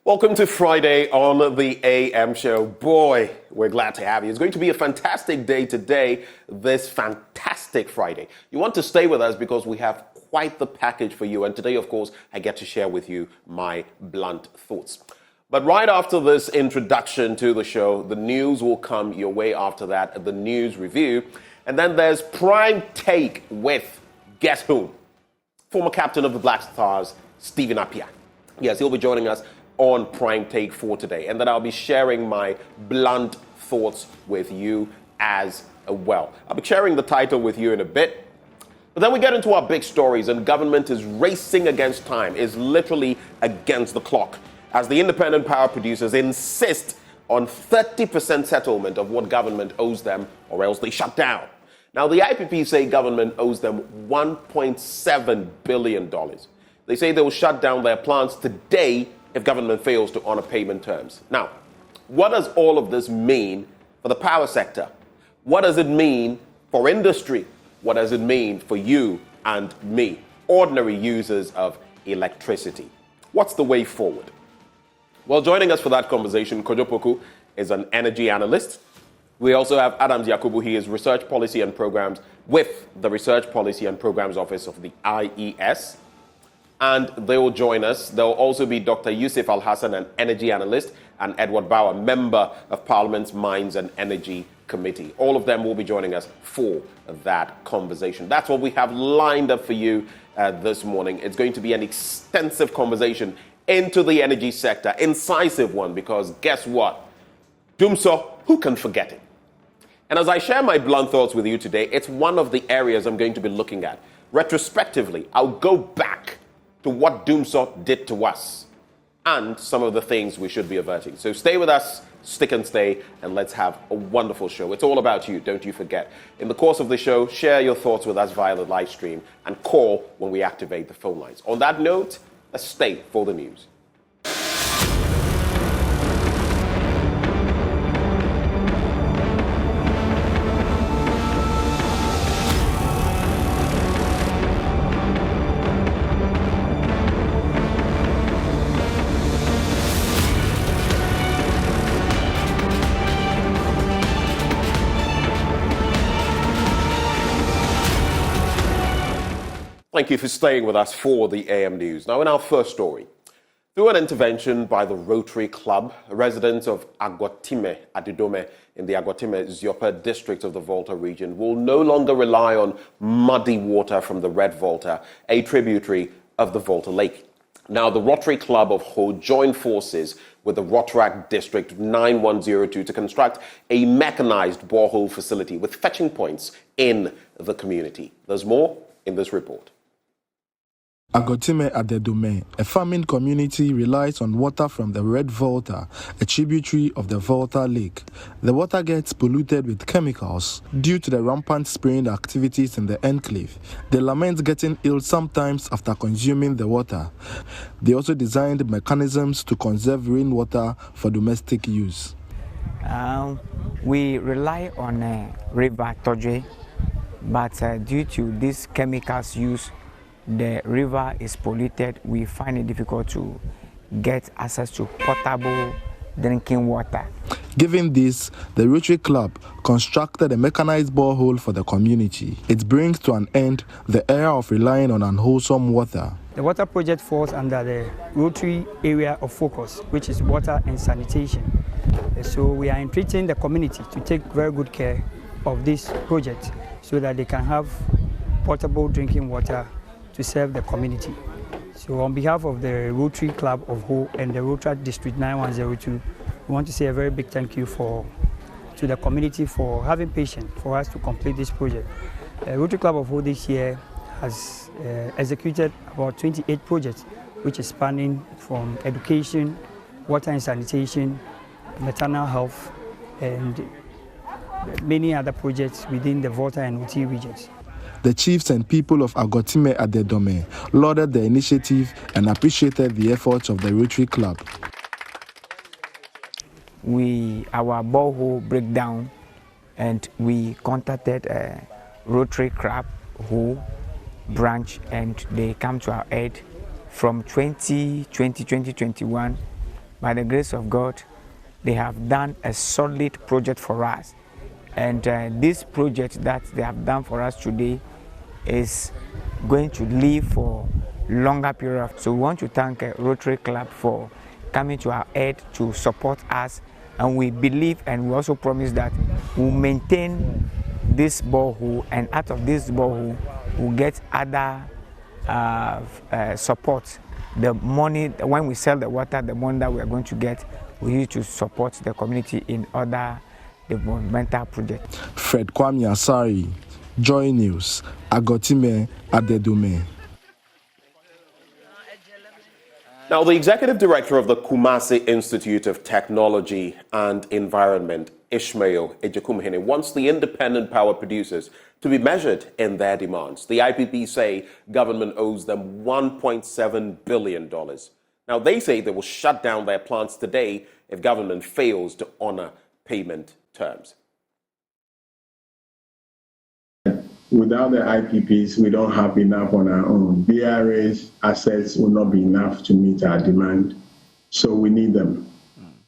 Welcome to Friday on the AM show. Boy, we're glad to have you. It's going to be a fantastic day today, this fantastic Friday. You want to stay with us because we have quite the package for you. And today, of course, I get to share with you my blunt thoughts. But right after this introduction to the show, the news will come your way after that, the news review. And then there's Prime Take with, guess whom? Former captain of the Black Stars, Stephen Appiah. Yes, he'll be joining us on Prime Take for today. And then I'll be sharing my blunt thoughts with you as well. I'll be sharing the title with you in a bit. But then we get into our big stories, and government is racing against time, is literally against the clock, as the independent power producers insist on 30% settlement of what government owes them, or else they shut down. Now, the IPPs say government owes them $1.7 billion. They say they will shut down their plants today if government fails to honor payment terms. Now, what does all of this mean for the power sector? What does it mean for industry? What does it mean for you and me, ordinary users of electricity? What's the way forward? Well, joining us for that conversation, Kojo Poku is an energy analyst. We also have Adams Yakubu. He is Research Policy and Programs with the Research Policy and Programs Office of the IES. And they will join us. There will also be Dr. Yusuf Al-Hassan, an energy analyst, and Edward Bauer, member of Parliament's Mines and Energy Committee. All of them will be joining us for that conversation. That's what we have lined up for you this morning. It's going to be an extensive conversation into the energy sector, incisive one, because guess what? Dumso, who can forget it? And as I share my blunt thoughts with you today, it's one of the areas I'm going to be looking at. Retrospectively, I'll go back to what Dumso did to us and some of the things we should be averting. So stay with us, stick and stay, and let's have a wonderful show. It's all about you, don't you forget. In the course of the show, share your thoughts with us via the live stream and call when we activate the phone lines. On that note, let's stay for the news. Thank you for staying with us for the AM News. Now, in our first story, through an intervention by the Rotary Club, residents of Agwatime, Adidome, in the Agwatime-Ziopa district of the Volta region will no longer rely on muddy water from the Red Volta, a tributary of the Volta Lake. Now, the Rotary Club of Ho joined forces with the Rotaract District 9102 to construct a mechanized borehole facility with fetching points in the community. There's more in this report. Agwatime Adidome, a farming community, relies on water from the Red Volta, a tributary of the Volta Lake. The water gets polluted with chemicals due to the rampant spraying activities in the enclave. They lament getting ill sometimes after consuming the water. They also designed mechanisms to conserve rainwater for domestic use. We rely on River Todwe, but due to these chemicals used, the river is polluted. We find it difficult to get access to potable drinking water. Given this, the Rotary Club constructed a mechanized borehole for the community. It brings to an end the era of relying on unwholesome water. The water project falls under the Rotary area of focus, which is water and sanitation. So we are entreating the community to take very good care of this project so that they can have potable drinking water to serve the community. So on behalf of the Rotary Club of Ho and the Rotary District 9102, we want to say a very big thank you to the community for having patience for us to complete this project. The Rotary Club of Ho this year has executed about 28 projects, which is spanning from education, water and sanitation, maternal health, and many other projects within the Volta and Uti regions. The chiefs and people of Agwatime Adidome lauded the initiative and appreciated the efforts of the Rotary Club. Our borehole break down, and we contacted Rotary Club Ho branch, and they come to our aid. From 2020-2021, by the grace of God, they have done a solid project for us. And this project that they have done for us today is going to live for longer period. So we want to thank Rotary Club for coming to our aid to support us, and we believe and we also promise that we'll maintain this borehole, and out of this borehole we'll get other support. The money, when we sell the water, the money that we are going to get, we use to support the community in other developmental projects. Fred Kwame Asari, Joy News, Agotime Adedume. Now, the executive director of the Kumasi Institute of Technology and Environment, Ishmael Ejekumhene, wants the independent power producers to be measured in their demands. The IPPs say government owes them $1.7 billion. Now, they say they will shut down their plants today if government fails to honor payment terms. Without the IPPs, we don't have enough on our own. BRA's assets will not be enough to meet our demand, so we need them.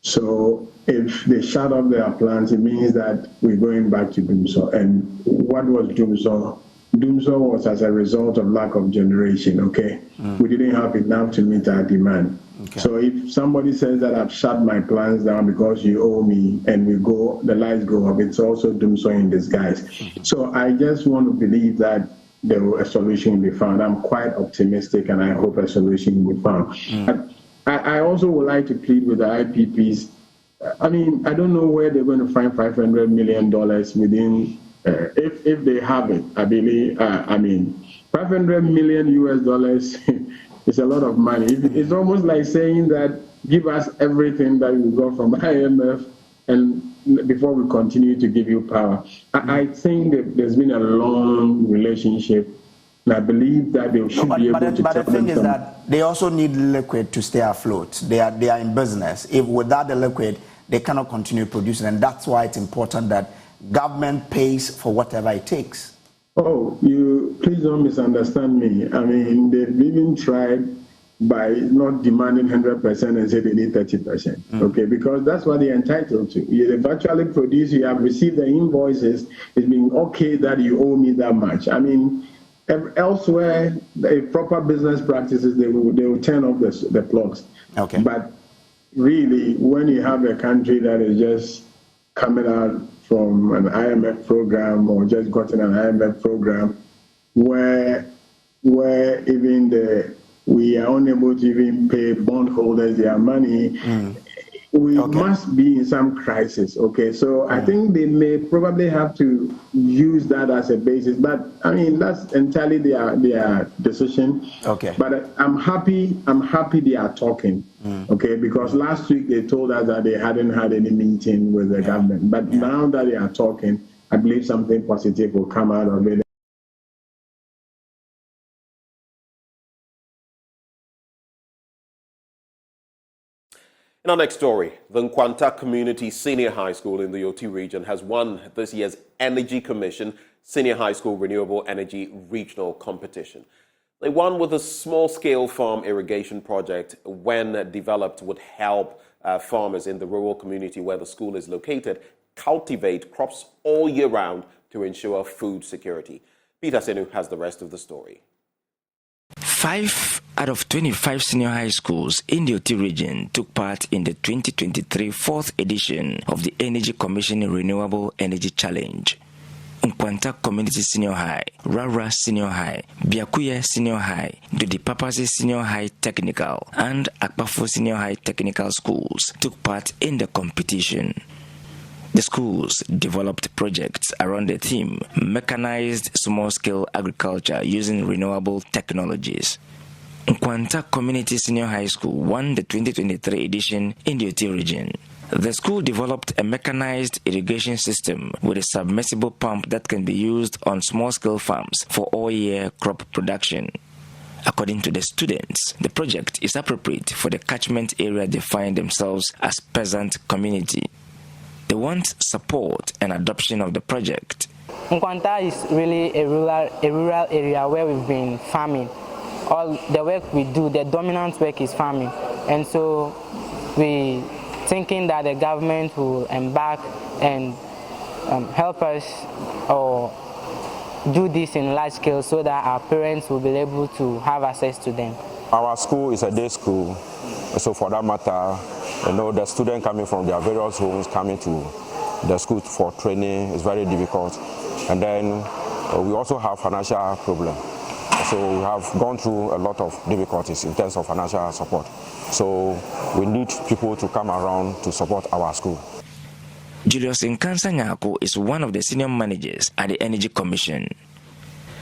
So if they shut off their plants, it means that we're going back to Dumso. And what was Dumso? Dumso was as a result of lack of generation, okay? We didn't have enough to meet our demand. Okay. So if somebody says that I've shut my plants down because you owe me and the lights go up, it's also Dumso in disguise. So I just want to believe that a solution will be found. I'm quite optimistic and I hope a solution will be found. I also would like to plead with the IPPs. I mean, I don't know where they're going to find $500 million within, if they have it, I believe, $500 million US is a lot of money. It's almost like saying that give us everything that we got from IMF and before we continue to give you power. I think that there's been a long relationship, and I believe that they should be able to tell them. But the thing is that they also need liquid to stay afloat. They are in business. If without the liquid, they cannot continue producing, and that's why it's important that government pays for whatever it takes. Oh, please don't misunderstand me. I mean, they've even tried by not demanding 100% and say they need 30%, okay? Because that's what they're entitled to. You've actually produced, you have received the invoices, it's been okay that you owe me that much. I mean, elsewhere, the proper business practices, they will turn off the plugs. Okay. But really, when you have a country that is just coming out from an IMF program or just gotten an IMF program where even we are unable to even pay bondholders their money, we must be in some crisis, okay? So I think they may probably have to use that as a basis, but I mean, that's entirely their decision. Okay. But I'm happy they are talking, okay? Because last week they told us that they hadn't had any meeting with the government, but now that they are talking, I believe something positive will come out of it. In our next story, the Nkwanta Community Senior High School in the Oti region has won this year's Energy Commission Senior High School Renewable Energy Regional Competition. They won with a small-scale farm irrigation project when developed would help farmers in the rural community where the school is located cultivate crops all year round to ensure food security. Peter Senu has the rest of the story. 5 out of 25 senior high schools in the Oti region took part in the 2023 fourth edition of the Energy Commission Renewable Energy Challenge. Nkwanta Community Senior High, Rara Senior High, Biakuye Senior High, Dudipapasi Senior High Technical, and Akpafo Senior High Technical schools took part in the competition. The schools developed projects around the theme Mechanized Small-Scale Agriculture Using Renewable Technologies. Nkwanta Community Senior High School won the 2023 edition in the Oti region. The school developed a mechanized irrigation system with a submersible pump that can be used on small-scale farms for all-year crop production. According to the students, the project is appropriate for the catchment area they find themselves as peasant community. They want support and adoption of the project. Nkwanta is really a rural area where we've been farming. All the work we do, the dominant work is farming. And so we thinking that the government will embark and help us or do this in large scale so that our parents will be able to have access to them. Our school is a day school, so for that matter, the students coming from their various homes coming to the school for training is very difficult. And then we also have financial problems. So we have gone through a lot of difficulties in terms of financial support. So we need people to come around to support our school. Julius Nkansa Nyako is one of the senior managers at the Energy Commission.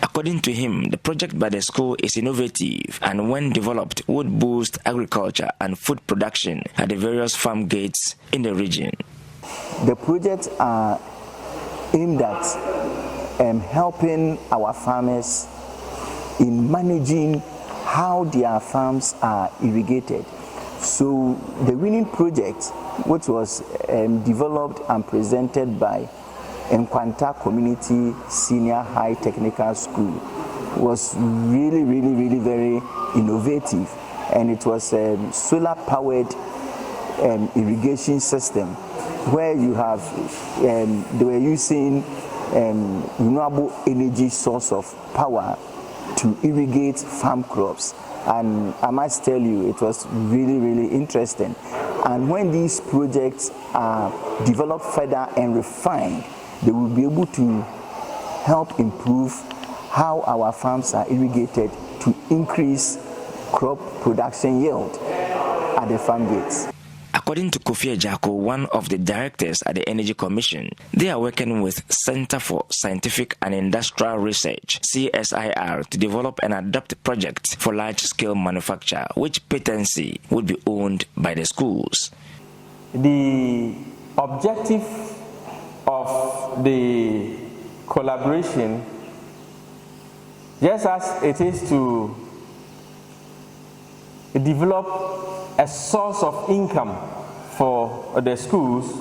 According to him, the project by the school is innovative and when developed would boost agriculture and food production at the various farm gates in the region. The projects are aimed at helping our farmers in managing how their farms are irrigated. So the winning project, which was developed and presented by Nkwanta Community Senior High Technical School, was really very innovative, and it was a solar powered irrigation system where you have they were using renewable energy source of power to irrigate farm crops, and I must tell you it was really interesting. And when these projects are developed further and refined, they will be able to help improve how our farms are irrigated to increase crop production yield at the farm gates. According to Kofi Ejako, one of the directors at the Energy Commission, they are working with Center for Scientific and Industrial Research, CSIR, to develop and adopt projects for large-scale manufacture, which patency would be owned by the schools. The objective of the collaboration, just as it is to develop a source of income for the schools,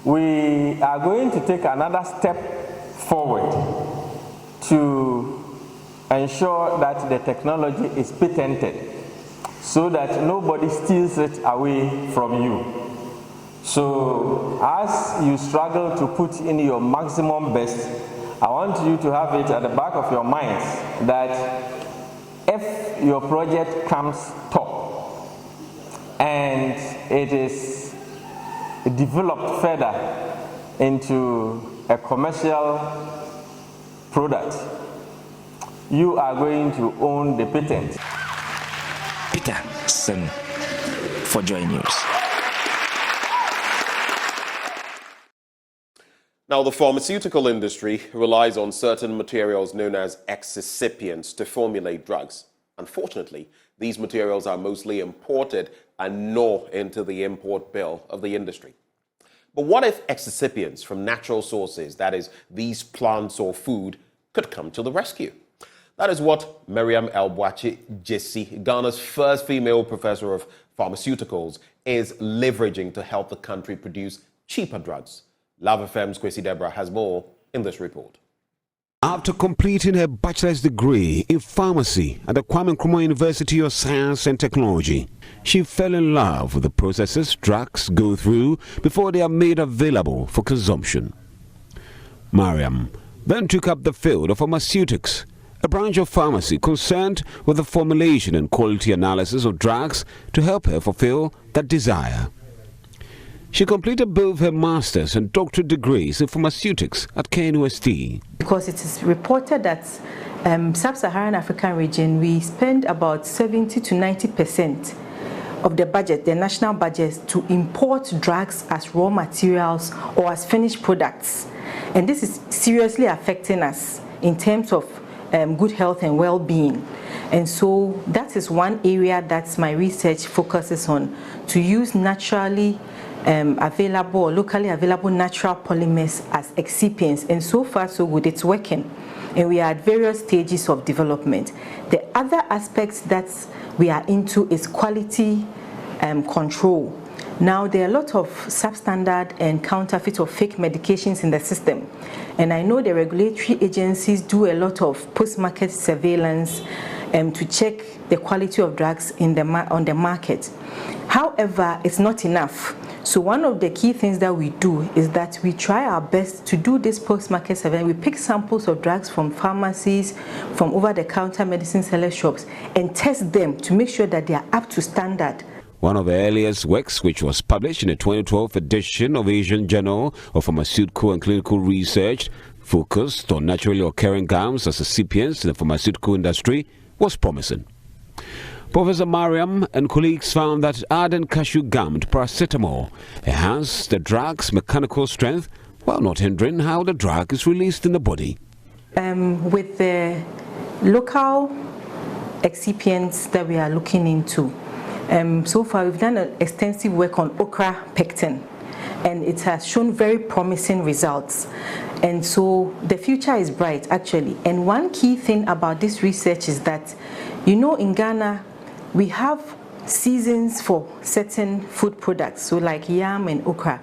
we are going to take another step forward to ensure that the technology is patented so that nobody steals it away from you. So as you struggle to put in your maximum best, I want you to have it at the back of your minds that if your project comes top and it is developed further into a commercial product, you are going to own the patent. Peter Sen for Joy News. Now, the pharmaceutical industry relies on certain materials known as excipients to formulate drugs. Unfortunately, these materials are mostly imported and gnaw into the import bill of the industry. But what if excipients from natural sources, that is, these plants or food, could come to the rescue? That is what Miriam Elbwachi-Jesse, Ghana's first female professor of pharmaceuticals, is leveraging to help the country produce cheaper drugs. Love FM's Kwesi Deborah has more in this report. After completing her bachelor's degree in pharmacy at the Kwame Nkrumah University of Science and Technology, she fell in love with the processes drugs go through before they are made available for consumption. Mariam then took up the field of pharmaceutics, a branch of pharmacy concerned with the formulation and quality analysis of drugs to help her fulfill that desire. She completed both her master's and doctorate degrees in pharmaceutics at KNUST. Because it is reported that sub-Saharan African region, we spend about 70 to 90% of the budget, the national budget, to import drugs as raw materials or as finished products. And this is seriously affecting us in terms of good health and well-being. And so that is one area that my research focuses on, to use naturally available or locally available natural polymers as excipients, and so far so good, it's working, and we are at various stages of development. The other aspects that we are into is quality control. Now there are a lot of substandard and counterfeit or fake medications in the system, and I know the regulatory agencies do a lot of post-market surveillance to check the quality of drugs on the market. However, it's not enough. So one of the key things that we do is that we try our best to do this post-market survey. We pick samples of drugs from pharmacies, from over-the-counter medicine seller shops, and test them to make sure that they are up to standard. One of the earliest works, which was published in the 2012 edition of Asian Journal of Pharmaceutical and Clinical Research, focused on naturally occurring gums as excipients in the pharmaceutical industry, was promising. Professor Mariam and colleagues found that adding cashew gum to paracetamol enhanced the drug's mechanical strength while not hindering how the drug is released in the body. With the local excipients that we are looking into, so far we've done extensive work on okra pectin, and it has shown very promising results. And so the future is bright, actually. And one key thing about this research is that, you know, in Ghana, we have seasons for certain food products, so like yam and okra.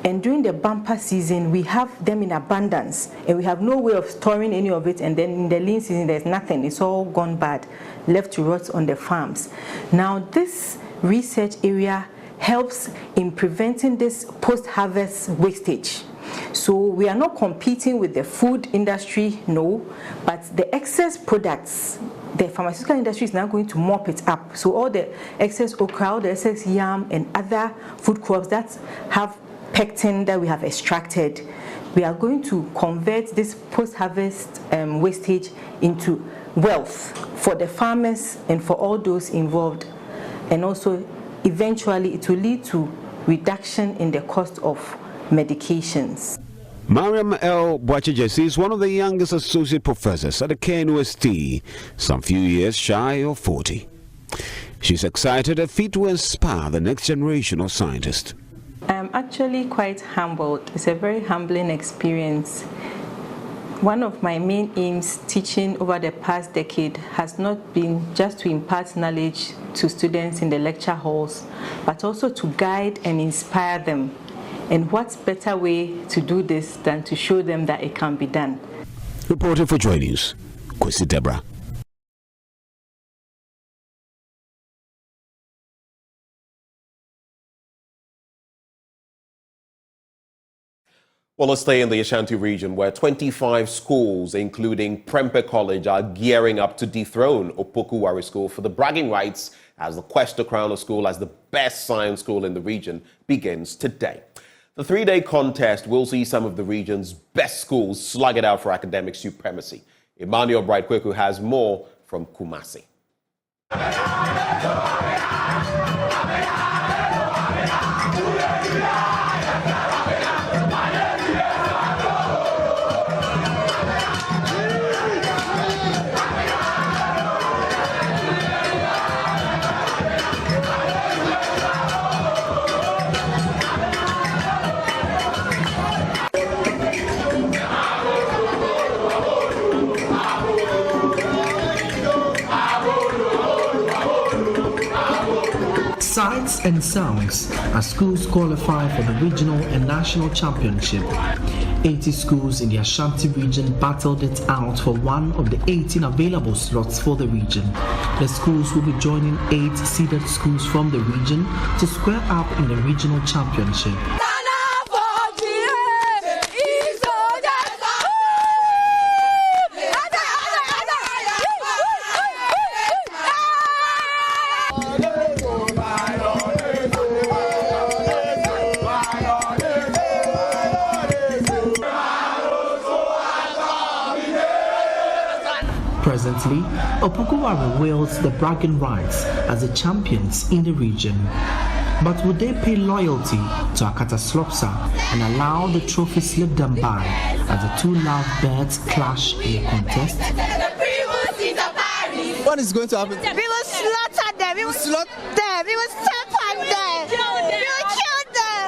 And during the bumper season, we have them in abundance, and we have no way of storing any of it. And then in the lean season, there's nothing. It's all gone bad, left to rot on the farms. Now, this research area helps in preventing this post-harvest wastage. So we are not competing with the food industry, no, but the excess products, the pharmaceutical industry is now going to mop it up. So all the excess okra, all the excess yam and other food crops that have pectin that we have extracted, we are going to convert this post-harvest wastage into wealth for the farmers and for all those involved. And also, eventually, it will lead to reduction in the cost of medications. Mariam L. Boachejesi is one of the youngest associate professors at the KNUST, some few years shy of 40. She's excited her feat will inspire the next generation of scientists. I'm actually quite humbled. It's a very humbling experience. One of my main aims teaching over the past decade has not been just to impart knowledge to students in the lecture halls, but also to guide and inspire them. And what better way to do this than to show them that it can be done? Reporting for Joy News, Kwesi Deborah. Well, let's stay in the Ashanti region, where 25 schools, including Prempeh College, are gearing up to dethrone Opoku-Ware School for the bragging rights as the quest to crown a school as the best science school in the region begins today. The three-day contest will see some of the region's best schools slug it out for academic supremacy. Emmanuel Bright-Kweku has more from Kumasi. Sights and sounds as schools qualify for the regional and national championship. 80 schools in the Ashanti region battled it out for one of the 18 available slots for the region. The schools will be joining 8 seeded schools from the region to square up in the regional championship. Presently, Opoku-Ware wields the bragging rights as the champions in the region. But would they pay loyalty to Akata Slopsa and allow the trophy slip them by as the two lovebirds clash in a contest? What is going to happen? We will slaughter them, we will slaughter them, we will step on them, we will kill them.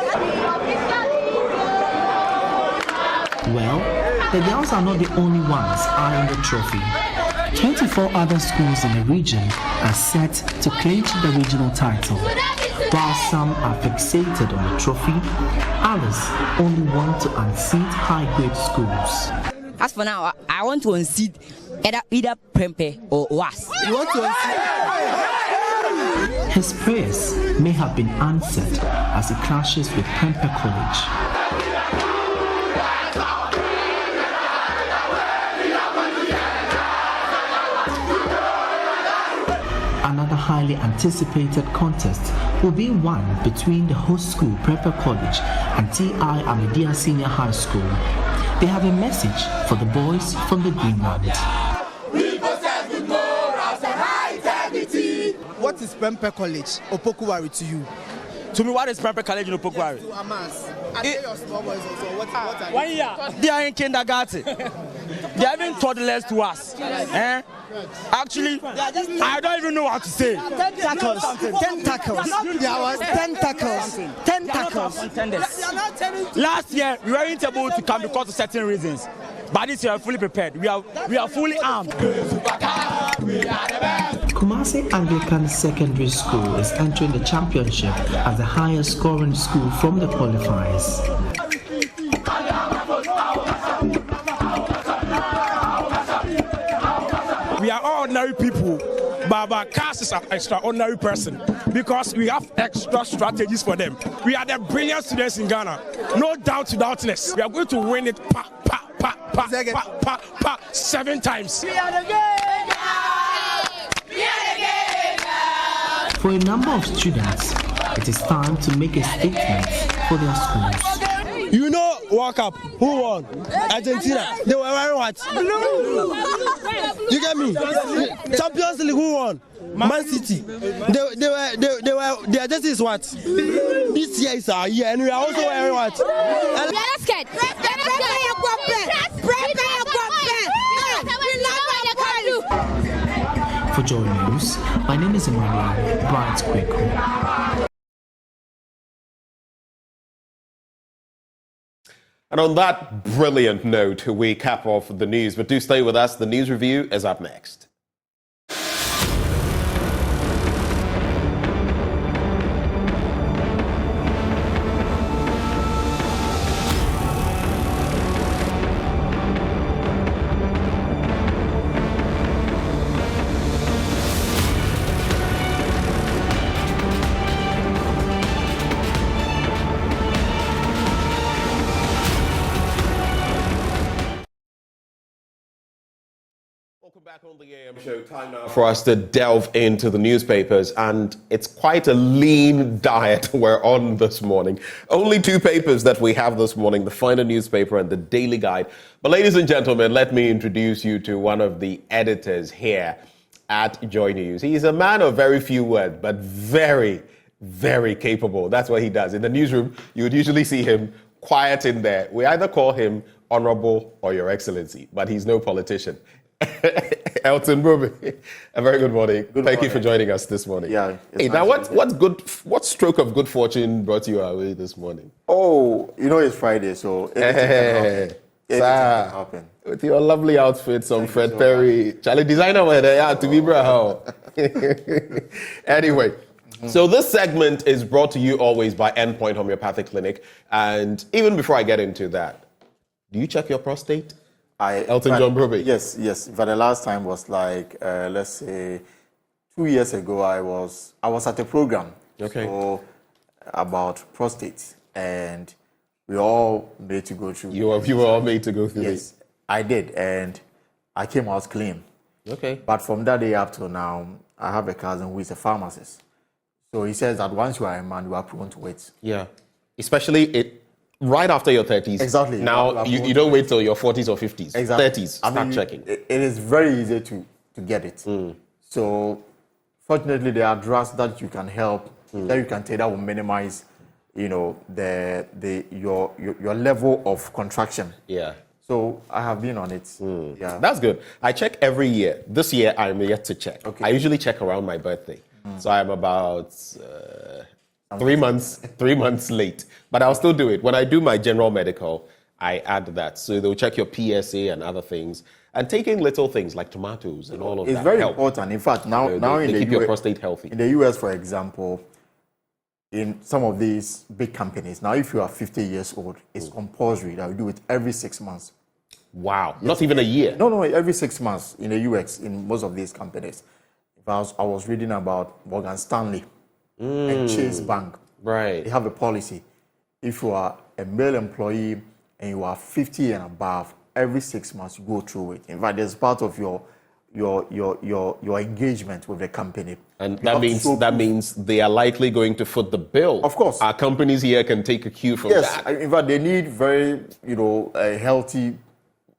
Well, the girls are not the only ones eyeing the trophy. 24 other schools in the region are set to clinch the regional title. While some are fixated on the trophy, others only want to unseat high-grade schools. As for now, I want to unseat either Prempeh or WAS. You want to unseat? His prayers may have been answered as he clashes with Pempe College. Another highly anticipated contest will be one between the host school Prepper College and T.I. Amedia Senior High School. They have a message for the boys from the Greenland. We possess good morals and high integrity. What is Prempeh College, Opokuwari, to you? To me, what is Prempeh College in Opokuwari? To Amas. And they your small boys also. What are 1 year. They are in kindergarten. They are even toddlers to us. Actually, I don't even know what to say. Tentacles. Last year, we weren't able to come because of certain reasons. But this year, we are fully prepared. We are fully armed. Kumasi Anglican Secondary School is entering the championship as the highest scoring school from the qualifiers. We are all ordinary people, but our cast is an extraordinary person because we have extra strategies for them. We are the brilliant students in Ghana, no doubt, doubtless. We are going to win it 7 times. We are the game. We are the game. For a number of students, it is time to make a statement for their schools. You know, World Cup, who won? Argentina. They were wearing what? Blue. You get me? Champions League, who won? Man City. Their jersey is what? This year is our year, and we are also wearing what? We are not scared. For Joy News, my name is Emmanuel Bright Kweko. And on that brilliant note, we cap off the news. But do stay with us. The news review is up next. Welcome back on the AM show. Time now for us to delve into the newspapers, and it's quite a lean diet we're on this morning. Only 2 papers that we have this morning, the Final Newspaper and the Daily Guide. But ladies and gentlemen, let me introduce you to one of the editors here at Joy News. He's a man of very few words, but very, very capable. That's what he does. In the newsroom, you would usually see him quiet in there. We either call him Honorable or Your Excellency, but he's no politician. Elton John, a very good morning. Thank you for joining us this morning. Yeah. Hey, now what stroke of good fortune brought you our way this morning? Oh, you know it's Friday, so anything can happen. With your lovely outfits on Fred Perry, Charlie designer where they are to be bro. Anyway, so this segment is brought to you always by Endpoint Homeopathic Clinic, and even before I get into that, do you check your prostate? Elton John Broby. Yes. But the last time was like, let's say, 2 years ago. I was at a program about prostate, and we all made to go through. You were all made to go through. Yes, I did, and I came out clean. Okay. But from that day up till now, I have a cousin who is a pharmacist. So he says that once you are a man, you are prone to it. Yeah, especially right after your 30s. Exactly. Now, you don't wait till your 40s or 50s. Exactly. 30s, start checking. It is very easy to get it. So, fortunately, there are drugs that you can help, that you can take that will minimize, your level of contraction. Yeah. So, I have been on it. Yeah. That's good. I check every year. This year, I'm yet to check. Okay. I usually check around my birthday. So, I'm about 3 months late. But I'll still do it. When I do my general medical, I add that. So they'll check your PSA and other things. And taking little things like tomatoes and all of that. It's very important. In fact, now in keep your prostate healthy. In the US, for example, in some of these big companies, now if you are 50 years old, it's compulsory that you do it every 6 months. Wow. Yes. Not even a year? No, every 6 months in the US, in most of these companies. I was reading about Morgan Stanley. and Chase Bank. Right. They have a policy. If you are a male employee and you are 50 and above, every 6 months you go through it. In fact, there's part of your engagement with the company. And that means they are likely going to foot the bill. Of course. Our companies here can take a cue from that. Yes, in fact, they need very, a healthy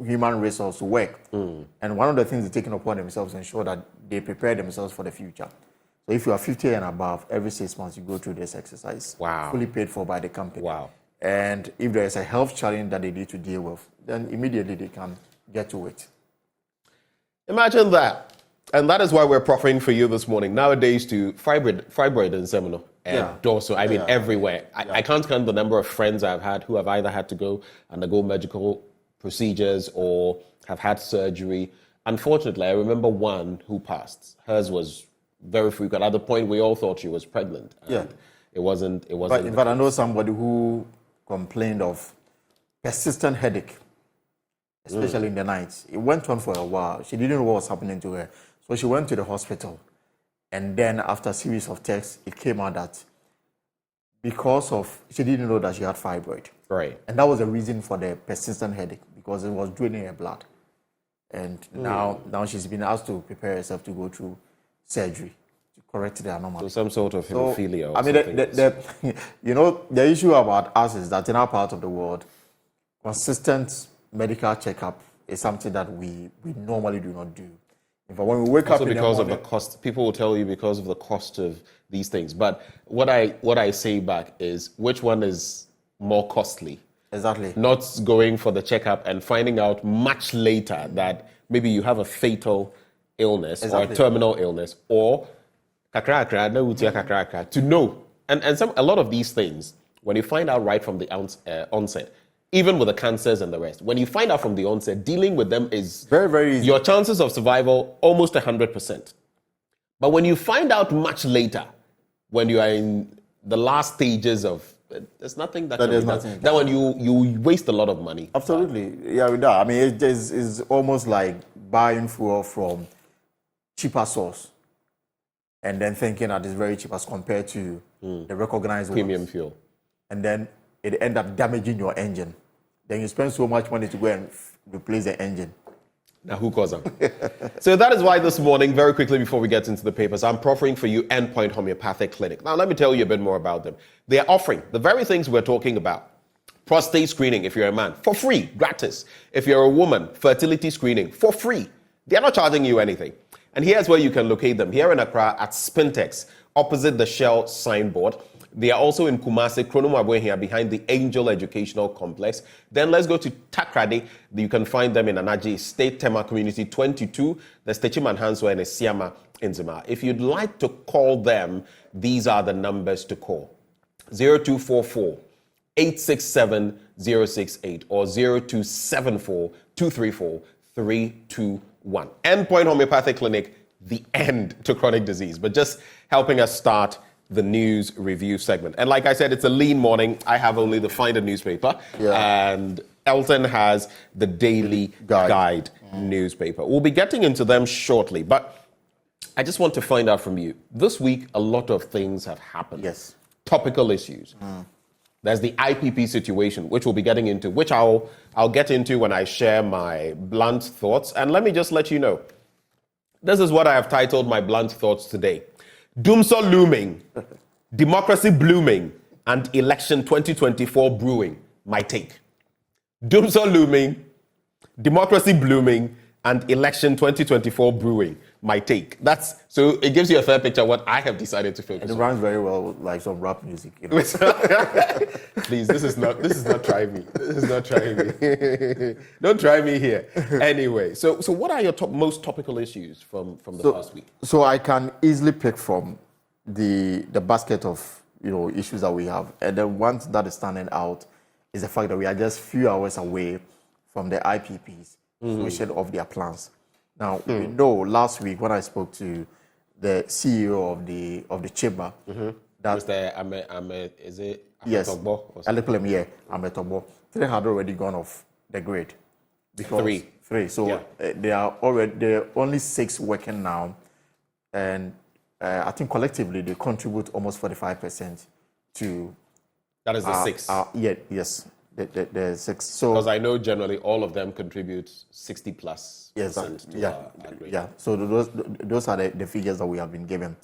human resource to work. And one of the things they're taking upon themselves to ensure that they prepare themselves for the future. So if you are 50 and above, every 6 months you go through this exercise. Wow. Fully paid for by the company. Wow. And if there is a health challenge that they need to deal with, then immediately they can get to it. Imagine that. And that is why we're proffering for you this morning. Nowadays, to fibroid and seminal and dorsal, everywhere. I can't count the number of friends I've had who have either had to go undergo medical procedures or have had surgery. Unfortunately, I remember one who passed. Hers was very frequent. At the point, we all thought she was pregnant. It wasn't. But in fact, I know somebody who complained of persistent headache, especially in the nights. It went on for a while. She didn't know what was happening to her. So she went to the hospital. And then after a series of tests, it came out that she didn't know that she had fibroid. Right. And that was the reason for the persistent headache, because it was draining her blood. And now she's been asked to prepare herself to go through surgery to correct the anomaly. So some sort of hemophilia. The issue about us is that in our part of the world, consistent medical checkup is something that we normally do not do. In fact, when we wake up in the morning, because of the cost, people will tell you because of the cost of these things. But what I say back is, which one is more costly? Exactly. Not going for the checkup and finding out much later that maybe you have a fatal illness or a terminal illness, or to know. And a lot of these things, when you find out right from the onset, even with the cancers and the rest, when you find out from the onset, dealing with them is very, very easy. Your chances of survival almost 100%. But when you find out much later, when you are in the last stages of, there's nothing that can be done. That one you waste a lot of money. Absolutely, yeah, with that. I mean, it's almost like buying fuel from cheaper source, and then thinking that it's very cheap as compared to the recognized premium fuel, and then it end up damaging your engine. Then you spend so much money to go and replace the engine. Now, who caused them? So that is why this morning, very quickly before we get into the papers, I'm proffering for you Endpoint Homeopathic Clinic. Now, let me tell you a bit more about them. They are offering the very things we're talking about. Prostate screening, if you're a man, for free, gratis. If you're a woman, fertility screening, for free. They're not charging you anything. And here's where you can locate them. Here in Accra at Spintex, opposite the Shell signboard. They are also in Kumasi, Kronomabwe here, behind the Angel Educational Complex. Then let's go to Takrady. You can find them in Anaji State Tema Community 22, the Stechiman Hanswa and Esiama in Zima. If you'd like to call them, these are the numbers to call. 0244 867 068 or 0274 234 321. Endpoint Homeopathic Clinic, the end to chronic disease, but just helping us start the news review segment. And like I said, it's a lean morning. I have only the Finder newspaper, and Elton has the Daily Guide newspaper. We'll be getting into them shortly, but I just want to find out from you. This week, a lot of things have happened. Yes. Topical issues. There's the IPP situation, which we'll be getting into, which I'll get into when I share my blunt thoughts. And let me just let you know, this is what I have titled my blunt thoughts today. Doomsday looming, democracy blooming, and election 2024 brewing, my take. Doomsday looming, democracy blooming, and election 2024 brewing, my take. So it gives you a fair picture of what I have decided to focus on. And it runs very well like some rap music. You know? Please, this is not trying me. This is not trying me. Don't try me here. Anyway, so what are your most topical issues from the past week? So I can easily pick from the basket of issues that we have. And the one that is standing out is the fact that we are just few hours away from the IPPs fruition of their plans. Now, we know last week when I spoke to the CEO of the chamber, that is it yes, Ametogbo? Ametogbo. 3 had already gone off the grid. Because three. So there are only 6 working now, and I think collectively they contribute almost 45% to. That is the 6. Yes, the 6. So because I know generally all of them contribute 60+. Yes, to So those are the figures that we have been given.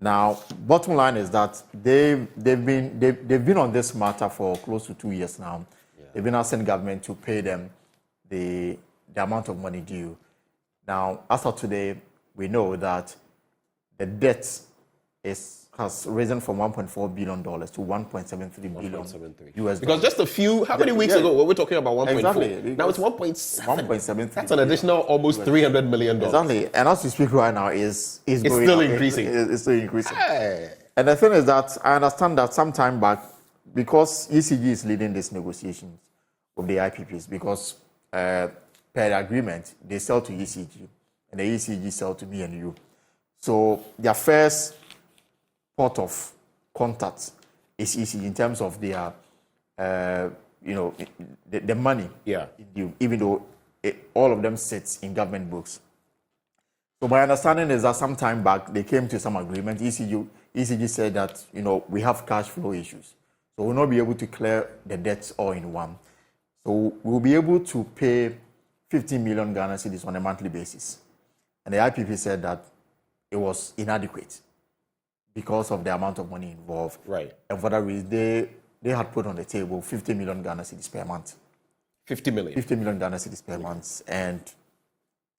Now, bottom line is that they've been on this matter for close to 2 years now. Yeah. They've been asking government to pay them the amount of money due. Now, as of today, we know that the debt has risen from $1.4 billion to $1.73 billion US. Because just how many weeks ago were we talking about 1.4? Exactly. Now it's 1.7. 1.73. That's an additional almost $300 million. Exactly. And as we speak right now, it's still increasing. It's still increasing. Hey. And the thing is that I understand that some time back, because ECG is leading these negotiations with the IPPs, because per agreement, they sell to ECG, and the ECG sell to me and you. So their first port of contact is ECG in terms of their, the money. Yeah. Even though all of them sits in government books. So my understanding is that some time back they came to some agreement. ECG said that we have cash flow issues, so we'll not be able to clear the debts all in one. So we'll be able to pay 15 million Ghana cedis on a monthly basis, and the IPP said that it was inadequate because of the amount of money involved. Right. And for that reason, they had put on the table 50 million Ghana cedis per month. 50 million? 50 million Ghana cedis per month. And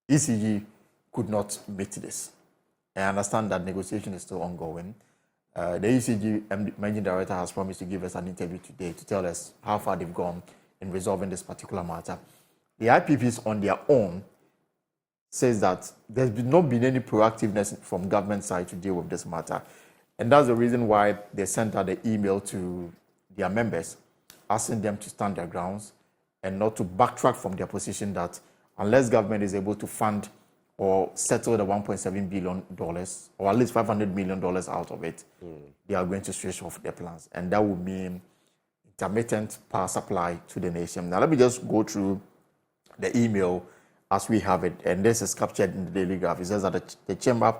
ECG could not meet this. I understand that negotiation is still ongoing. The ECG managing director has promised to give us an interview today to tell us how far they've gone in resolving this particular matter. The IPPs on their own says that there's not been any proactiveness from government side to deal with this matter. And that's the reason why they sent out the email to their members, asking them to stand their grounds and not to backtrack from their position that unless government is able to fund or settle the $1.7 billion, or at least $500 million out of it, they are going to switch off their plans. And that would mean intermittent power supply to the nation. Now, let me just go through the email as we have it, and this is captured in the Daily Graph. It says that the Chamber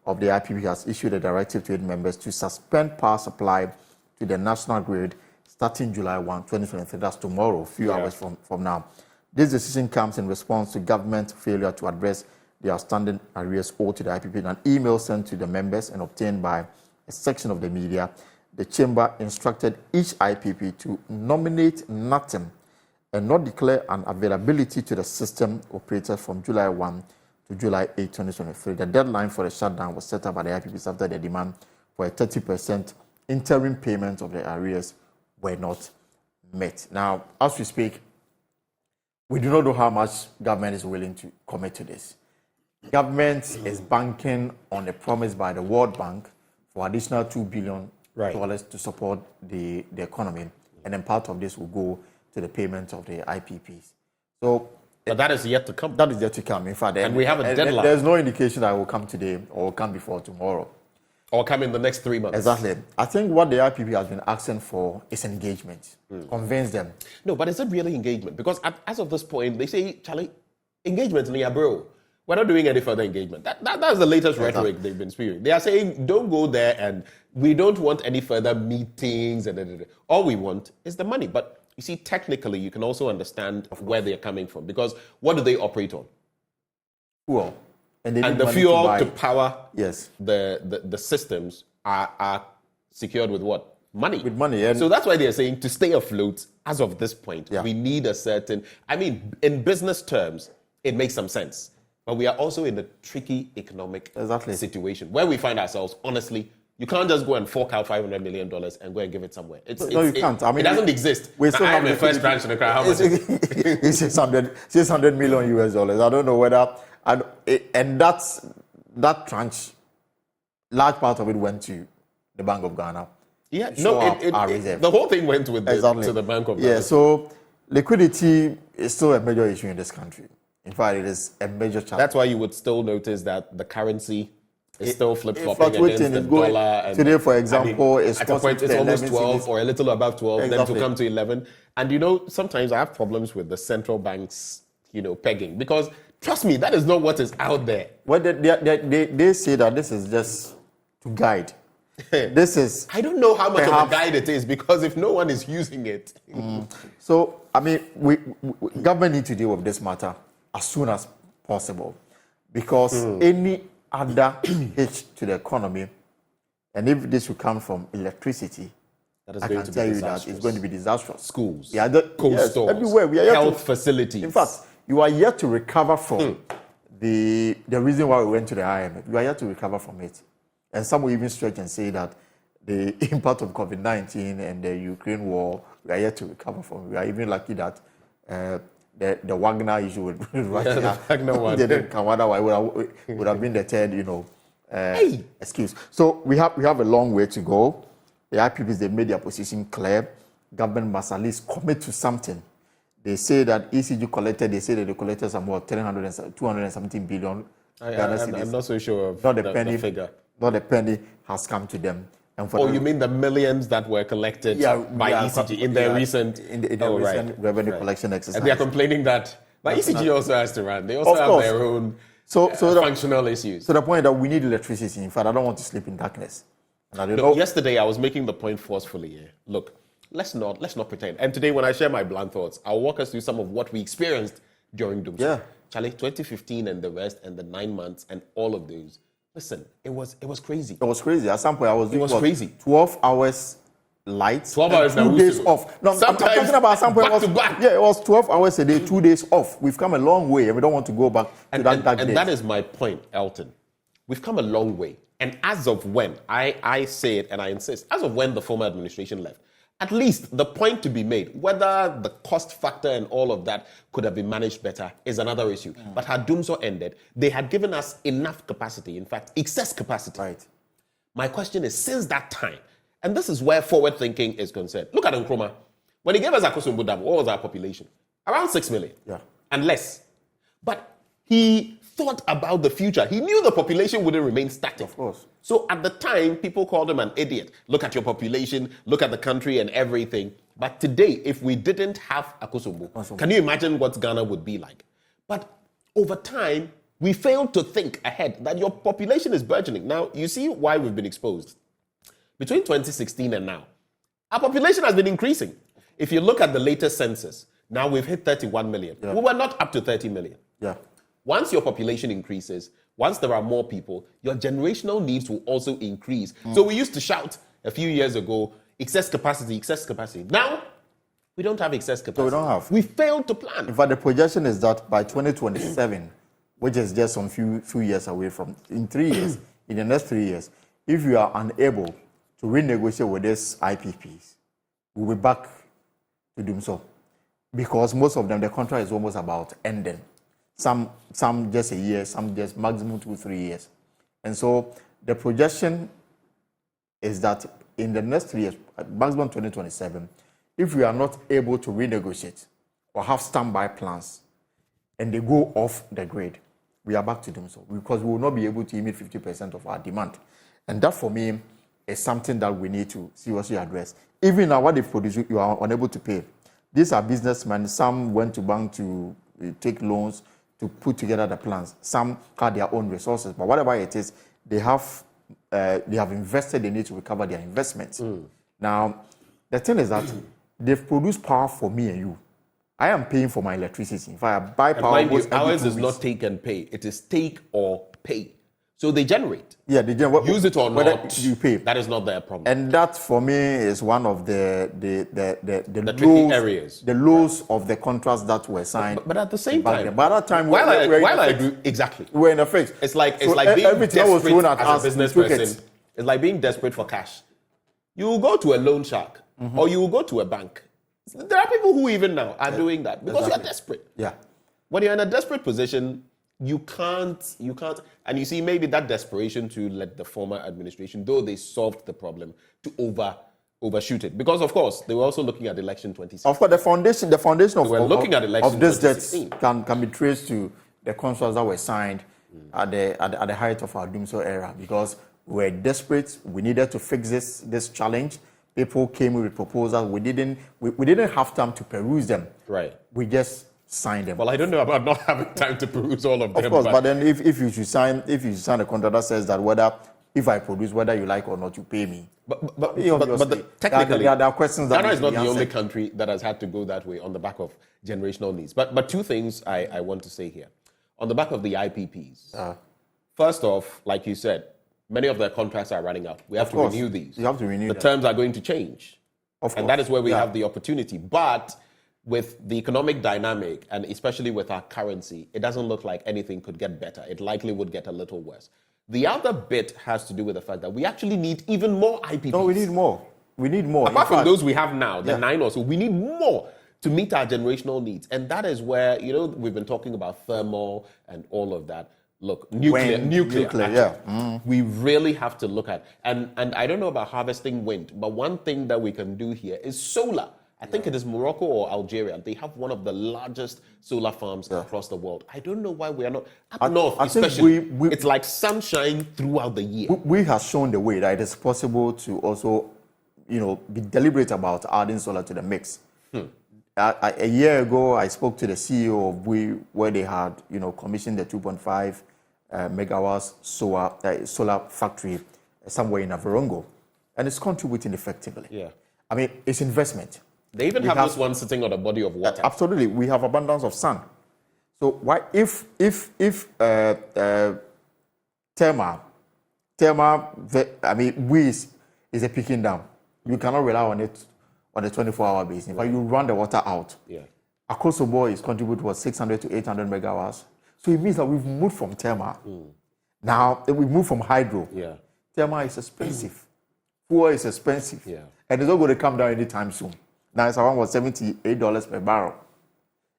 of the IPP has issued a directive to its members to suspend power supply to the national grid starting July 1, 2023. That's tomorrow, a few hours from now. This decision comes in response to government failure to address the outstanding arrears owed to the IPP. In an email sent to the members and obtained by a section of the media, the Chamber instructed each IPP to nominate nothing and not declare an availability to the system operated from July 1 to July 8, 2023. The deadline for the shutdown was set up by the IPPs after the demand for a 30% interim payment of the arrears were not met. Now, as we speak, we do not know how much government is willing to commit to this. Government is banking on a promise by the World Bank for additional $2 billion to support the economy, and then part of this will go to the payment of the IPPs. So, but that is yet to come. That is yet to come, in fact. And we have a deadline. There's no indication that it will come today or will come before tomorrow. Or come in the next 3 months. Exactly. I think what the IPP has been asking for is engagement. Convince them. No, but is it really engagement? Because as of this point, they say, Charlie, engagement in your bro. We're not doing any further engagement. That's the latest rhetoric they've been spewing. They are saying, don't go there and we don't want any further meetings. All we want is the money. But you see, technically, you can also understand where they're coming from. Because what do they operate on? Fuel. And the fuel to power yes. the systems are secured with what? Money. With money. And so that's why they're saying to stay afloat, as of this point, we need a certain... I mean, in business terms, it makes some sense. But we are also in a tricky economic situation where we find ourselves, honestly. You can't just go and fork out $500 million and go and give it somewhere. You can't. I mean, it doesn't exist. We still have the first branch in the crowd. How much is it? It's $600 million US. I don't know whether... And that tranche, large part of it went to the Bank of Ghana. Yeah, the whole thing went with to the Bank of Ghana. Yeah, so liquidity is still a major issue in this country. In fact, it is a major challenge. That's why you would still notice that the currency is still flip-flopping against the dollar. And, today, for example, at a point it's almost 12 or a little above 12, then to come to 11. And sometimes I have problems with the central bank's, pegging. Because, trust me, that is not what is out there. Well, they say that this is just to guide. This is. I don't know how much of a guide it is, because if no one is using it. So, I mean, we government need to deal with this matter as soon as possible, because any other hit to the economy, and if this will come from electricity, I can tell you that it's going to be disastrous. Schools, cold stores, everywhere. We are health facilities. In fact, you are yet to recover from the reason why we went to the IMF. You are yet to recover from it. And some will even stretch and say that the impact of COVID-19 and the Ukraine war, we are yet to recover from. We are even lucky that the Wagner issue with Russia didn't come. Otherwise, it would have been the third, excuse. So we have a long way to go. The IPPs, they made their position clear. Government must at least commit to something. They say that ECG collected, they say that the collectors are more 217 billion. I'm not so sure of not the figure. Not a penny has come to them. And for you mean the millions that were collected by ECG in their recent recent revenue collection exercise? And they are complaining that, but ECG also has to run. They also have their own functional issues. So the point that we need electricity. In fact, I don't want to sleep in darkness. Yesterday I was making the point forcefully here. Look, let's not pretend. And today, when I share my blunt thoughts, I'll walk us through some of what we experienced during Doomsday. Yeah. Charlie, 2015 and the rest, and the 9 months, and all of those. Listen, it was crazy. It was crazy. At some point, it was crazy. 12 hours light, 12 hours 2 days off. No, I'm talking about some point. Back to back. Yeah, it was 12 hours a day, 2 days off. We've come a long way, and we don't want to go back to that dark days. And that is my point, Elton. We've come a long way. And as of when, I say it and I insist, as of when the former administration left, at least the point to be made, whether the cost factor and all of that could have been managed better is another issue. But had Doomsday ended, they had given us enough capacity, in fact, excess capacity. Right. My question is, since that time, and this is where forward thinking is concerned. Look at Nkrumah. When he gave us Akosombo Dam, what was our population? Around 6 million. Yeah. And less. But he thought about the future. He knew the population wouldn't remain static. Of course. So at the time, people called him an idiot. Look at your population, look at the country and everything. But today, if we didn't have Akosombo, can you imagine what Ghana would be like? But over time, we failed to think ahead that your population is burgeoning. Now, you see why we've been exposed. Between 2016 and now, our population has been increasing. If you look at the latest census, now we've hit 31 million. Yeah. We were not up to 30 million. Yeah. Once your population increases, once there are more people, your generational needs will also increase. So we used to shout a few years ago, excess capacity, excess capacity. Now, we don't have excess capacity. So we don't have. We failed to plan. In fact, the projection is that by 2027, which is just some few years away from, in 3 years, in the next 3 years, if you are unable to renegotiate with these IPPs, we'll be back to doing so. Because most of them, the contract is almost about ending. Some just a year, some just maximum 2-3 years. And so the projection is that in the next 3 years, maximum 2027, if we are not able to renegotiate or have standby plans and they go off the grid, we are back to doing so, because we will not be able to meet 50% of our demand. And that, for me, is something that we need to seriously address. Even now, what they produce, you are unable to pay. These are businessmen. Some went to bank to take loans to put together the plans. Some had their own resources, but whatever it is, they have invested. They need to recover their investments. Now, the thing is that they've produced power for me and you. I am paying for my electricity. If I buy power, ours is not take and pay. It is take or pay. So they generate. Yeah, they generate. Use it or not, you pay. That is not their problem. And that, for me, is one of the tricky areas. The lows of the contracts that were signed. But at the same time, by that time, while I agree, exactly, we're in a fix. It's like being desperate as a business person. It's like being desperate for cash. You will go to a loan shark, or you will go to a bank. There are people who even now are doing that because you are desperate. Yeah. When you're in a desperate position, you can't, and you see maybe that desperation to let the former administration, though they solved the problem, to overshoot it. Because of course, they were also looking at election 2016. Of course, the foundation of this debt can be traced to the contracts that were signed at the height of our Doomsday era, because we were desperate. We needed to fix this challenge. People came with proposals. We didn't have time to peruse them. Right. We just signed them. Well, I don't know about not having time to peruse all of them. Of course, but then if you should sign a contract that says that whether if I produce, whether you like or not, you pay me. But technically, there are questions that Ghana is not the only answered. country that has had to go that way on the back of generational needs. But two things I want to say here. On the back of the IPPs, first off, like you said, many of their contracts are running out. We have to renew these. You have to renew the them. terms are going to change. And that is where we have the opportunity. But with the economic dynamic, and especially with our currency, it doesn't look like anything could get better. It likely would get a little worse. The other bit has to do with the fact that we actually need even more IPPs. No, we need more. We need more. Apart from those we have now, the 9 or so, we need more to meet our generational needs. And that is where, we've been talking about thermal and all of that. Look, nuclear. We really have to look at, and I don't know about harvesting wind, but one thing that we can do here is solar. I think it is Morocco or Algeria. They have one of the largest solar farms across the world. I don't know why we are not up north, especially. It's like sunshine throughout the year. We have shown the way that it is possible to also, be deliberate about adding solar to the mix. A year ago, I spoke to the CEO of where they had, commissioned the 2.5 megawatts solar factory somewhere in Avarongo, and it's contributing effectively. Yeah, I mean, it's investment. They even have this one sitting on a body of water. Absolutely, we have abundance of sun. So why, if Tema, I mean, is a picking down, you cannot rely on it on a 24-hour basis. In fact, you run the water out. Yeah. Across the board is contributed to 600 to 800 megawatts. So it means that we've moved from Tema. Now we move from hydro. Yeah. Tema is expensive. Fuel is expensive. Yeah. And it's not going to come down anytime soon. Now it's around $78 per barrel.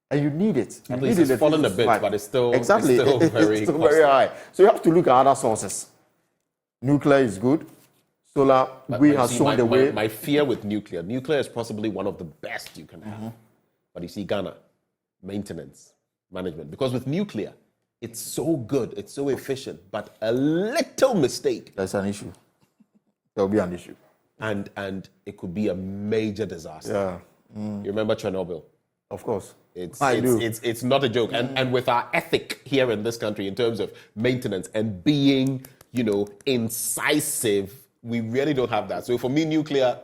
And you need it. At least it's fallen a bit, but it's still exactly. It's still very high. So you have to look at other sources. Nuclear is good. Solar, we have shown the way. My fear with nuclear is possibly one of the best you can have. But you see, Ghana, maintenance, management. Because with nuclear, it's so good, it's so efficient, but a little mistake. That's an issue. There will be an issue. And it could be a major disaster. Yeah. You remember Chernobyl? Of course. It's not a joke. And with our ethic here in this country in terms of maintenance and being, incisive, we really don't have that. So for me, nuclear,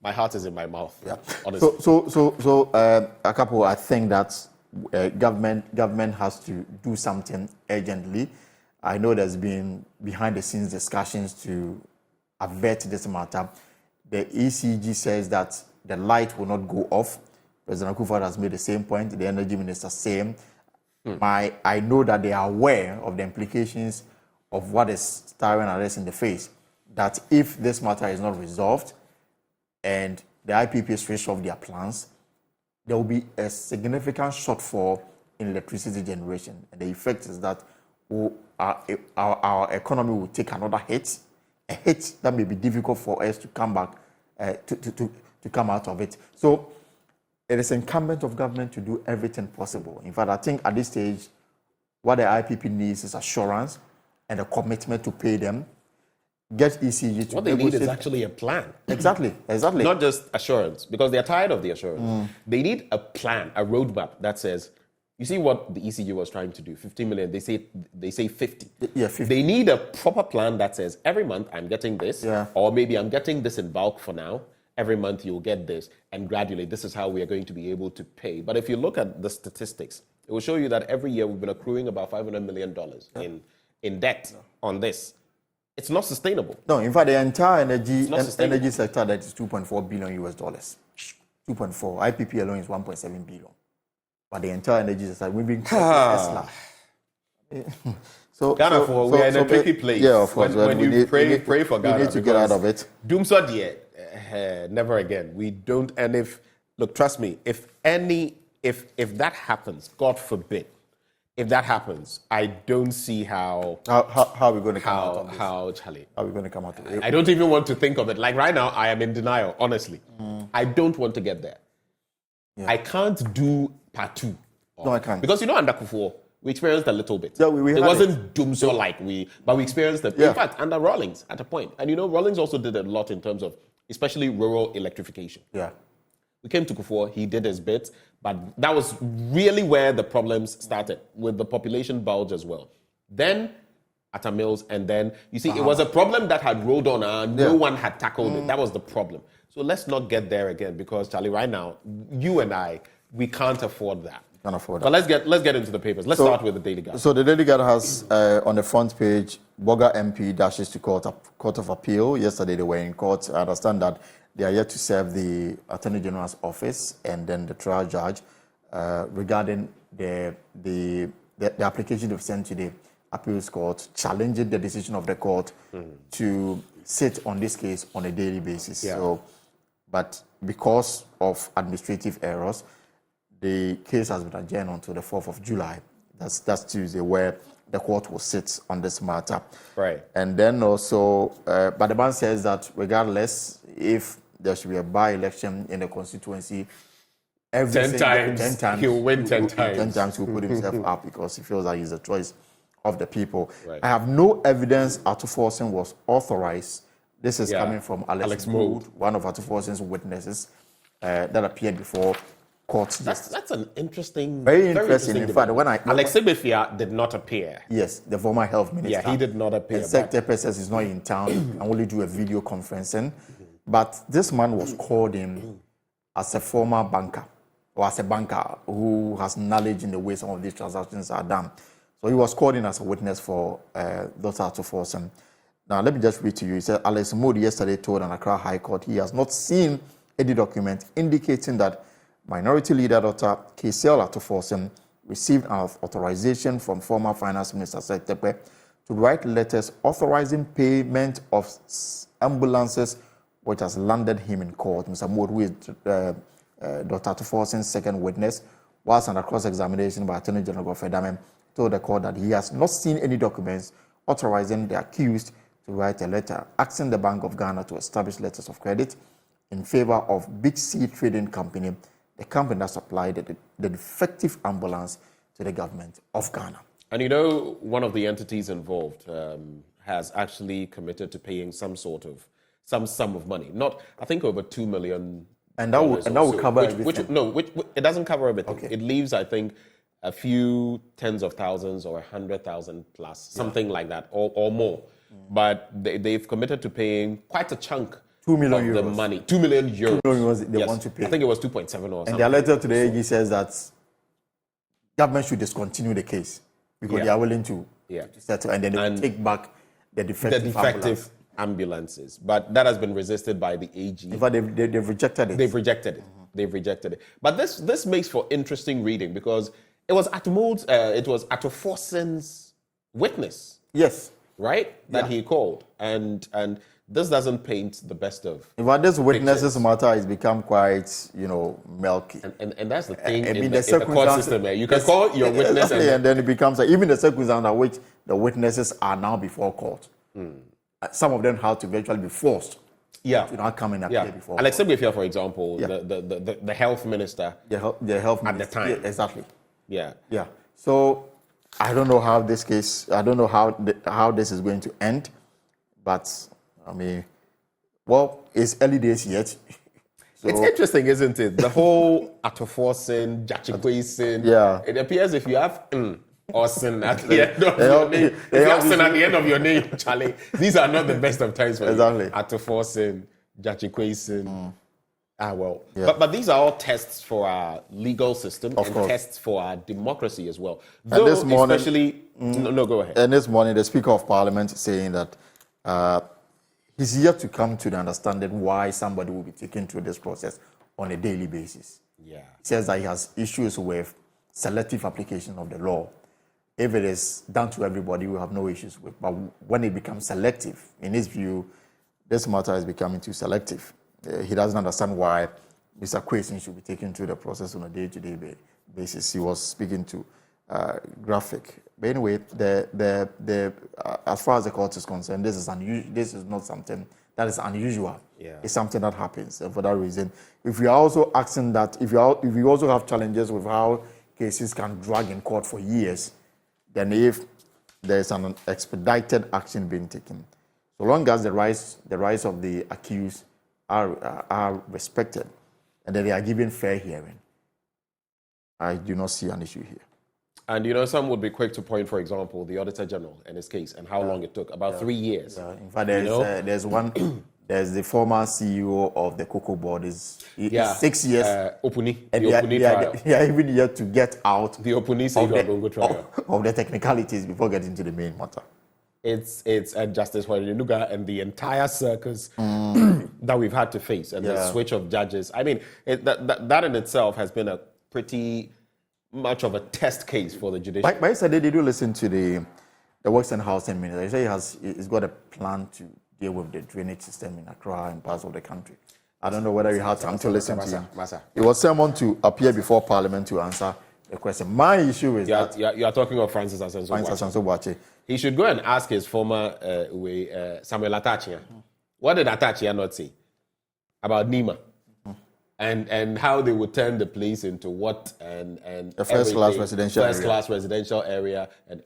my heart is in my mouth. Yeah. Honestly. So a couple, I think that government has to do something urgently. I know there's been behind the scenes discussions to avert this matter. The ECG says that the light will not go off. President Akufo has made the same point. The energy minister same. I know that they are aware of the implications of what is staring at us in the face. That if this matter is not resolved and the IPPs switch off their plans, there will be a significant shortfall in electricity generation. And the effect is that our economy will take another hit, a hit that may be difficult for us to come back, to come out of it. So it is incumbent of government to do everything possible. In fact, I think at this stage, what the IPP needs is assurance and a commitment to pay them. Get ECG to what they need is actually a plan. Exactly. Not just assurance, because they're tired of the assurance. They need a plan, a roadmap that says, you see what the ECG was trying to do, 50 million, they say 50. Yeah, 50. They need a proper plan that says, every month I'm getting this, or maybe I'm getting this in bulk for now. Every month you'll get this, and gradually this is how we are going to be able to pay. But if you look at the statistics, it will show you that every year we've been accruing about $500 million in debt on this. It's not sustainable. No, in fact, the entire energy sector, that is $2.4 billion US. 2.4. IPP alone is 1.7 billion. But the entire energy sector, we've been Tesla. Ghana, we're in a tricky place. Yeah, of course. When you pray for Ghana, we need to get out of it. Never again. We don't. And trust me, if that happens, God forbid, if that happens, I don't see how are we going to come out of this? How are we going to come out of it? I don't even want to think of it. Like right now, I am in denial, honestly. I don't want to get there. Yeah. I can't do part 2. No, I can't. Because under Kufuor, we experienced a little bit. Yeah, it wasn't doomsday like but we experienced it. Yeah. In fact, under Rawlings at a point. And Rawlings also did a lot in terms of, especially rural electrification. Yeah. We came to Kufuor, he did his bit, but that was really where the problems started, with the population bulge as well. Then at a Mills, and then you see it was a problem that had rolled on and no one had tackled it. That was the problem. So let's not get there again, because Charlie, right now, you and I, we can't afford that. Can't afford But that. let's get into the papers. Let's start with the Daily Guide. So the Daily Guide has on the front page, Boga MP dashes to court of appeal. Yesterday they were in court. I understand that they are yet to serve the Attorney General's office and then the trial judge regarding the application they've sent to the appeals court, challenging the decision of the court to sit on this case on a daily basis. Yeah. So, but because of administrative errors, the case has been adjourned until the 4th of July. That's Tuesday, where the court will sit on this matter. Right. And then also, but the man says that regardless if there should be a by-election in the constituency, 10 times, he'll win 10 times. 10 times he'll put himself up because he feels that he's a choice of the people. Right. I have no evidence Atuforsen was authorized. This is coming from Alex Mould, one of Atuforsen's witnesses that appeared before court. That's an interesting, very interesting. In fact, when Alex Ebefia did not appear. Yes, the former health minister. Yeah, he did not appear. The secretary says he's not in town and only do a video conferencing. But this man was called in as a former banker, or as a banker who has knowledge in the way some of these transactions are done. So he was called in as a witness for Dr. Atuforsen. Now, let me just read to you. He said, Alex Moody yesterday told an Accra High Court he has not seen any document indicating that Minority Leader Dr. K.C.L. Atuforsen received an authorization from former Finance Minister Setepe to write letters authorizing payment of ambulances, which has landed him in court. Mr. Moody, who is Dr. Atuforsen's second witness, whilst under cross-examination by Attorney General gov't, told the court that he has not seen any documents authorizing the accused to write a letter asking the Bank of Ghana to establish letters of credit in favor of Big C Trading Company, the company that supplied the defective ambulance to the government of Ghana. And you know, one of the entities involved has actually committed to paying some sum of money. Not, I think, over $2 million. And that will cover everything. Which it doesn't cover everything. Okay. It leaves, I think, a few tens of thousands or 100,000 plus, something like that, or more. But they've committed to paying quite a chunk 2 million of euros. the money. 2 million euros. 2 million euros they want to pay. I think it was 2.7 or something. And their letter to the AG says that government should discontinue the case because they are willing to settle, and then they will take back the defective ambulances. But that has been resisted by the AG. In fact, they've rejected it. They've rejected it. They've rejected it. But this makes for interesting reading because it was Atuforsen's witness. Yes. Right? That he called. And this doesn't paint the best of. But this witnesses matter has become quite, milky. And that's the thing in in the court system. You can call your witness and then it becomes even the circumstance under which the witnesses are now before court. Some of them have to eventually be forced to not come and appear before Alex court. Ebefia, for example, the health minister. The health minister. At the time. Yeah, exactly. Yeah. Yeah. So I don't know how this case, I don't know how this is going to end, but I mean, well, it's early days yet. So, it's interesting, isn't it? The whole Atuforsen, Jachikwesin. Yeah. It appears if you have or sin at the end of your name, if you have sin at the end of your name, Charlie, these are not the best of times for you. Atuforsen, Jachikwesin. But these are all tests for our legal system and tests for our democracy as well. Though, this morning, especially, no, go ahead. And this morning, the Speaker of Parliament is saying that he's yet to come to the understanding why somebody will be taken through this process on a daily basis. Yeah. He says that he has issues with selective application of the law. If it is done to everybody, we have no issues with. But when it becomes selective, in his view, this matter is becoming too selective. He doesn't understand why Mr. Kwesi should be taken through the process on a day-to-day basis. He was speaking to Graphic. But anyway, as far as the court is concerned, this is not something that is unusual. Yeah. It's something that happens, and for that reason, if we are also asking that, if you also have challenges with how cases can drag in court for years, then if there is an expedited action being taken, so long as the rights of the accused are respected, and that they are given fair hearing, I do not see an issue here. And some would be quick to point, for example, the Auditor General in his case and how long it took, about 3 years. Yeah. In fact, there's one, there's the former CEO of the Cocoa Board, is 6 years. Opuni, and the Opuni trial. They are even yet to get out the Opuni of the technicalities before getting to the main matter. It's Justice Hwarenuga and the entire circus that we've had to face, and the switch of judges. I mean, that in itself has been a pretty much of a test case for the judiciary. But yesterday, did you listen to the Works and Housing Minister? He said he's got a plan to deal with the drainage system in Accra and parts of the country. I don't know whether you had time to listen to him. He was summoned to appear before Parliament to answer the question. My issue is that you are talking of Francis Asenso-Boakye. He should go and ask his former Samuel Atachia. What did Atachia not say about Nima? And how they would turn the place into what and a first-class residential area. And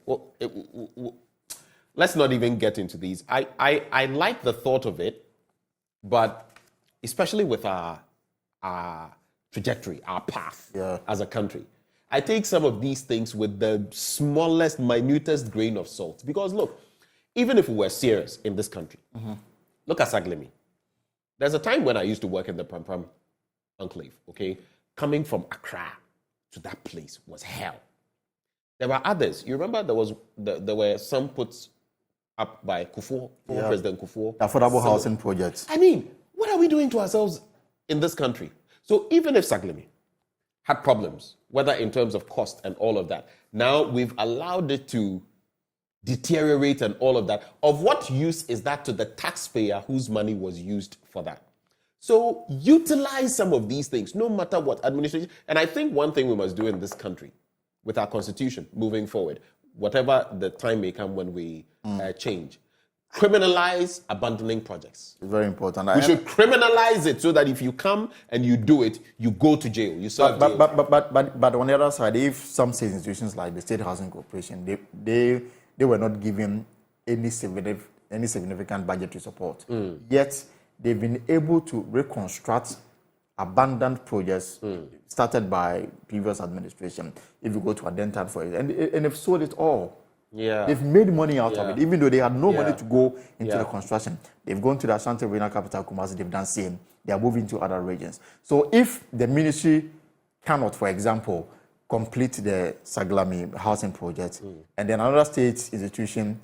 let's not even get into these. I like the thought of it, but especially with our trajectory, our path as a country, I take some of these things with the smallest, minutest grain of salt. Because look, even if we were serious in this country, look at Saglemi. There's a time when I used to work in the Pram Enclave, okay? Coming from Accra to that place was hell. There were others. You remember there were some put up by Kufuor, President Kufuor. Affordable housing projects. I mean, what are we doing to ourselves in this country? So even if Saglemi had problems, whether in terms of cost and all of that, now we've allowed it to deteriorate and all of that. Of what use is that to the taxpayer whose money was used for that? So utilize some of these things, no matter what administration. And I think one thing we must do in this country with our constitution moving forward, whatever the time may come when we change, criminalize abandoning projects. It's very important. We should criminalize it so that if you come and you do it, you go to jail. You serve jail. But on the other side, if some state institutions like the State Housing Corporation, they were not given any significant budgetary support, yet they've been able to reconstruct abandoned projects started by previous administration. If you go to Adentan for it, and they've sold it all. Yeah, they've made money out of it, even though they had no money to go into the construction. They've gone to the Ashanti regional capital, Kumasi. They've done same. They are moving to other regions. So if the ministry cannot, for example, complete the Saglami housing project, and then another state institution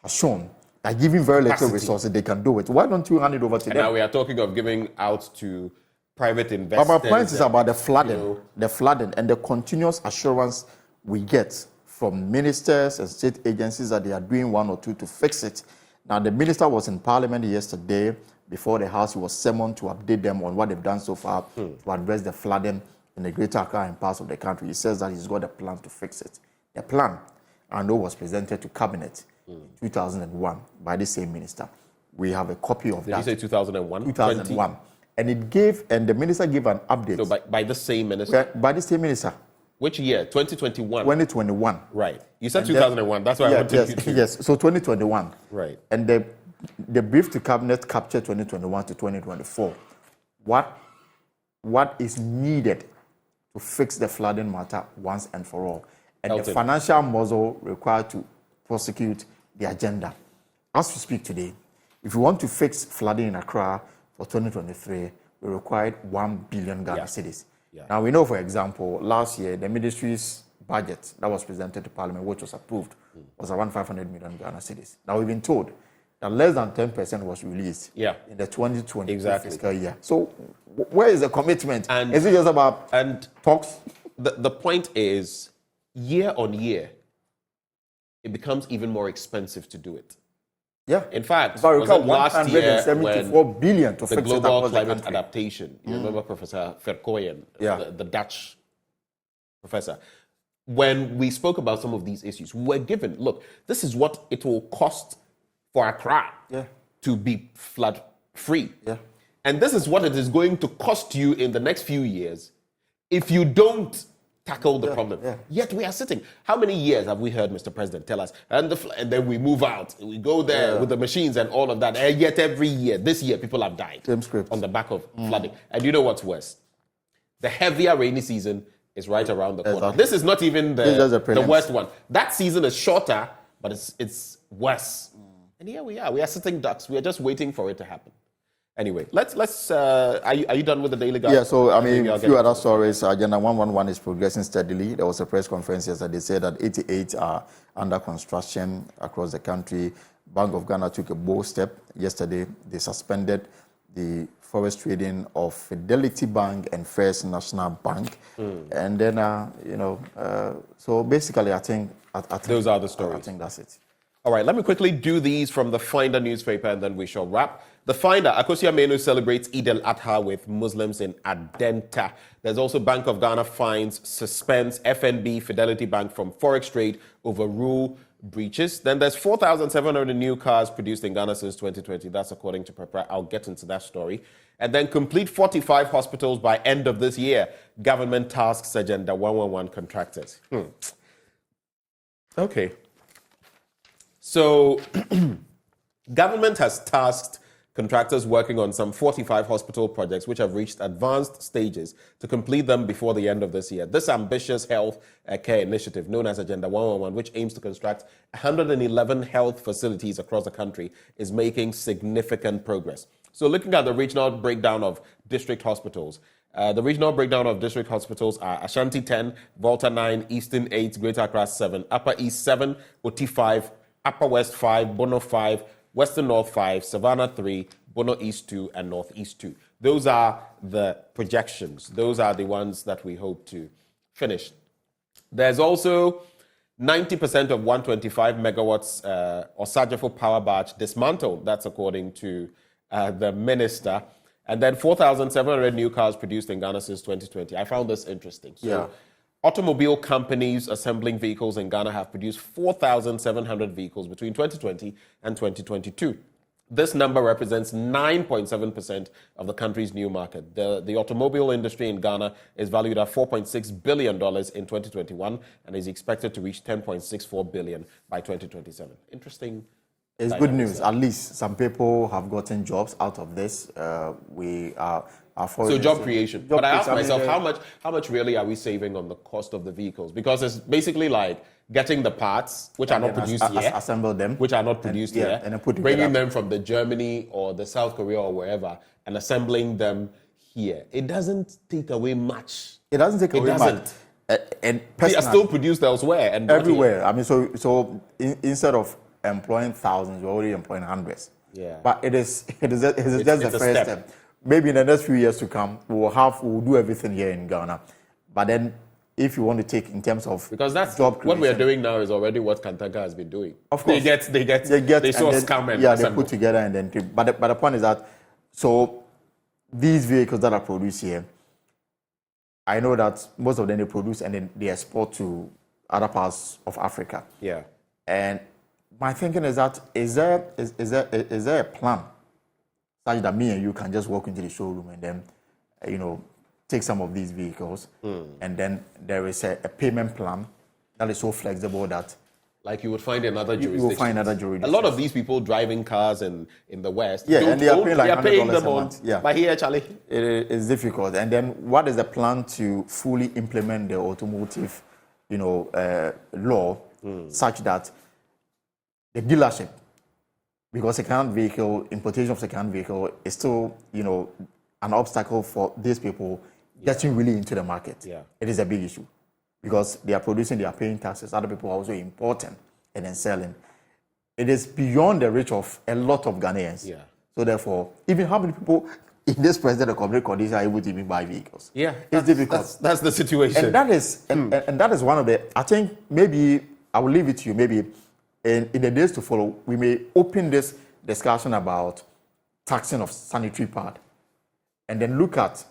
has shown that giving very little resources, they can do it. Why don't you hand it over to them? Now we are talking of giving out to private investors. But my point is about the flooding, and the continuous assurance we get from ministers and state agencies that they are doing one or two to fix it. Now, the minister was in Parliament yesterday before the House. He was summoned to update them on what they've done so far to address the flooding in the Greater Accra and parts of the country. He says that he's got a plan to fix it. The plan, I know, was presented to Cabinet in 2001 by the same minister. We have a copy of that. Did you say 2001? 2001. And the minister gave an update. So by the same minister? By the same minister. Which year? 2021? 2021. Right. You said 2001. That's why I wanted you to. Yes, so 2021. Right. And the brief to Cabinet captured 2021 to 2024. What is needed to fix the flooding matter once and for all? And Elton. The financial muscle required to prosecute the agenda. As we speak today, if we want to fix flooding in Accra for 2023, we required 1 billion Ghana cedis. Yeah. Now, we know, for example, last year, the ministry's budget that was presented to Parliament, which was approved, was around 500 million Ghana cedis. Now, we've been told that less than 10% was released in the 2020 fiscal year. So, where is the commitment? And is it just about talks? The point is, year on year, it becomes even more expensive to do it. Yeah. In fact, was it last year when billion to the fix global climate adaptation, you remember Professor Verkooyen, the Dutch professor, when we spoke about some of these issues, we were given, look, this is what it will cost for Accra to be flood free. Yeah. And this is what it is going to cost you in the next few years if you don't tackle the problem. Yeah. Yet we are sitting. How many years have we heard Mr. President tell us? And then we move out. We go there with the machines and all of that. And yet every year, this year, people have died on the back of flooding. And you know what's worse? The heavier rainy season is right around the corner. Exactly. This is not even the prelims. worst one. That season is shorter, but it's worse. And here we are. We are sitting ducks. We are just waiting for it to happen. Anyway, let's. Are you done with the daily guide? Yeah, so I mean, a few other it. stories. Agenda 111 is progressing steadily. There was a press conference yesterday. They said that 88 are under construction across the country. Bank of Ghana took a bold step yesterday. They suspended the forest trading of Fidelity Bank and First National Bank. And then, so basically, I think those are the stories. I think that's it. All right, let me quickly do these from the Finder newspaper and then we shall wrap. The Finder, Akosia Menu celebrates Eid al-Adha with Muslims in Adenta. There's also Bank of Ghana fines, suspends FNB Fidelity Bank from forex trade over rule breaches. Then there's 4,700 new cars produced in Ghana since 2020. That's according to Prepra. I'll get into that story. And then complete 45 hospitals by end of this year. Government tasks Agenda 111 contractors. Okay. So, government has tasked contractors working on some 45 hospital projects which have reached advanced stages to complete them before the end of this year. This ambitious health care initiative, known as Agenda 111, which aims to construct 111 health facilities across the country, is making significant progress. So looking at the regional breakdown of district hospitals, the regional breakdown of district hospitals are Ashanti 10, Volta 9, Eastern 8, Greater Accra 7, Upper East 7, Oti 5, Upper West 5, Bono 5, Western North 5, Savannah 3, Bono East 2, and North East 2. Those are the projections. Those are the ones that we hope to finish. There's also 90% of 125 megawatts Osajafo power barge dismantled. That's according to the minister. And then 4,700 new cars produced in Ghana since 2020. I found this interesting. So, automobile companies assembling vehicles in Ghana have produced 4,700 vehicles between 2020 and 2022. This number represents 9.7% of the country's new market. The automobile industry in Ghana is valued at $4.6 billion in 2021 and is expected to reach $10.64 billion by 2027. Interesting. It's good news. At least some people have gotten jobs out of this. We are so job creation. But I ask myself, how much really are we saving on the cost of the vehicles? Because it's basically like getting the parts, which are not produced here, assemble them, which are not produced here, and then put bringing them from the Germany or the South Korea or wherever, and assembling them here. It doesn't take away much. It doesn't take away much. And they are still produced elsewhere and everywhere. I mean, so instead of employing thousands, we're already employing hundreds. Yeah. But it's just the first step. Maybe in the next few years to come, we'll do everything here in Ghana. But then, if you want to take in terms of because that's job creation, what we are doing now is already what Kantanka has been doing. Of course, they saw scam and they put together and then. But the point is that so these vehicles that are produced here, I know that most of them they produce and then they export to other parts of Africa. Yeah. And my thinking is that is there a plan such that me and you can just walk into the showroom and then, take some of these vehicles, and then there is a payment plan that is so flexible that, like you would find in other jurisdictions. You will find other jurisdictions. A lot of these people driving cars in the West, and they are paying like $100 them a on. month. Yeah. But here, Charlie, it is difficult. And then, what is the plan to fully implement the automotive, law, such that the dealership, because second-hand vehicle, importation of second-hand vehicle is still, an obstacle for these people getting really into the market. Yeah. It is a big issue because they are producing, they are paying taxes. Other people are also importing and then selling. It is beyond the reach of a lot of Ghanaians. Yeah. So therefore, even how many people in this present economic condition are able to even buy vehicles? Yeah, it's difficult. That's the situation. And that is, and that is one of the. I think maybe I will leave it to you. Maybe in the days to follow, we may open this discussion about taxing of sanitary pad, and then look at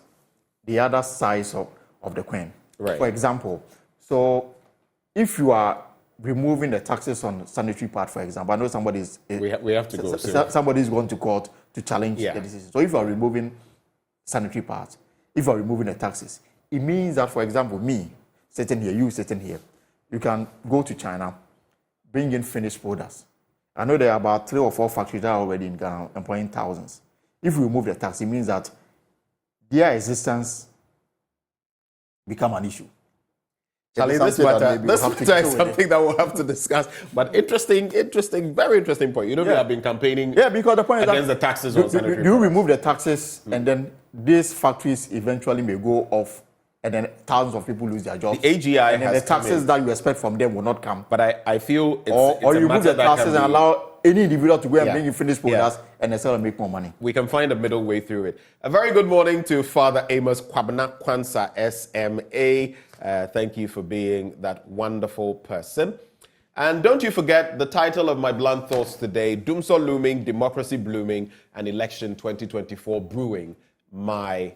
the other sides of the coin. Right. For example, so if you are removing the taxes on sanitary pad, for example, I know somebody's we have to go. Somebody's going to court to challenge the decision. So if you are removing sanitary pads, if you are removing the taxes, it means that, for example, me sitting here, you sitting here, you can go to China, bring in finished products. I know there are about 3 or 4 factories that are already in Ghana employing thousands. If we remove the tax, it means that their existence become an issue. Charlie, this matter is something that we'll have to discuss. But interesting, very interesting point. You know, we have been campaigning because the point is against the taxes on sanitary you remove the taxes and then these factories eventually may go off and then thousands of people lose their jobs. The AGI and then the taxes that you expect from them will not come. But I feel it's or you remove the taxes and allow any individual to go and bring in finished products and they sell and make more money. We can find a middle way through it. A very good morning to Father Amos Kwabena Kwansa, SMA. Thank you for being that wonderful person. And don't you forget the title of my blunt thoughts today, Doomsor Looming, Democracy Blooming, and Election 2024 Brewing. My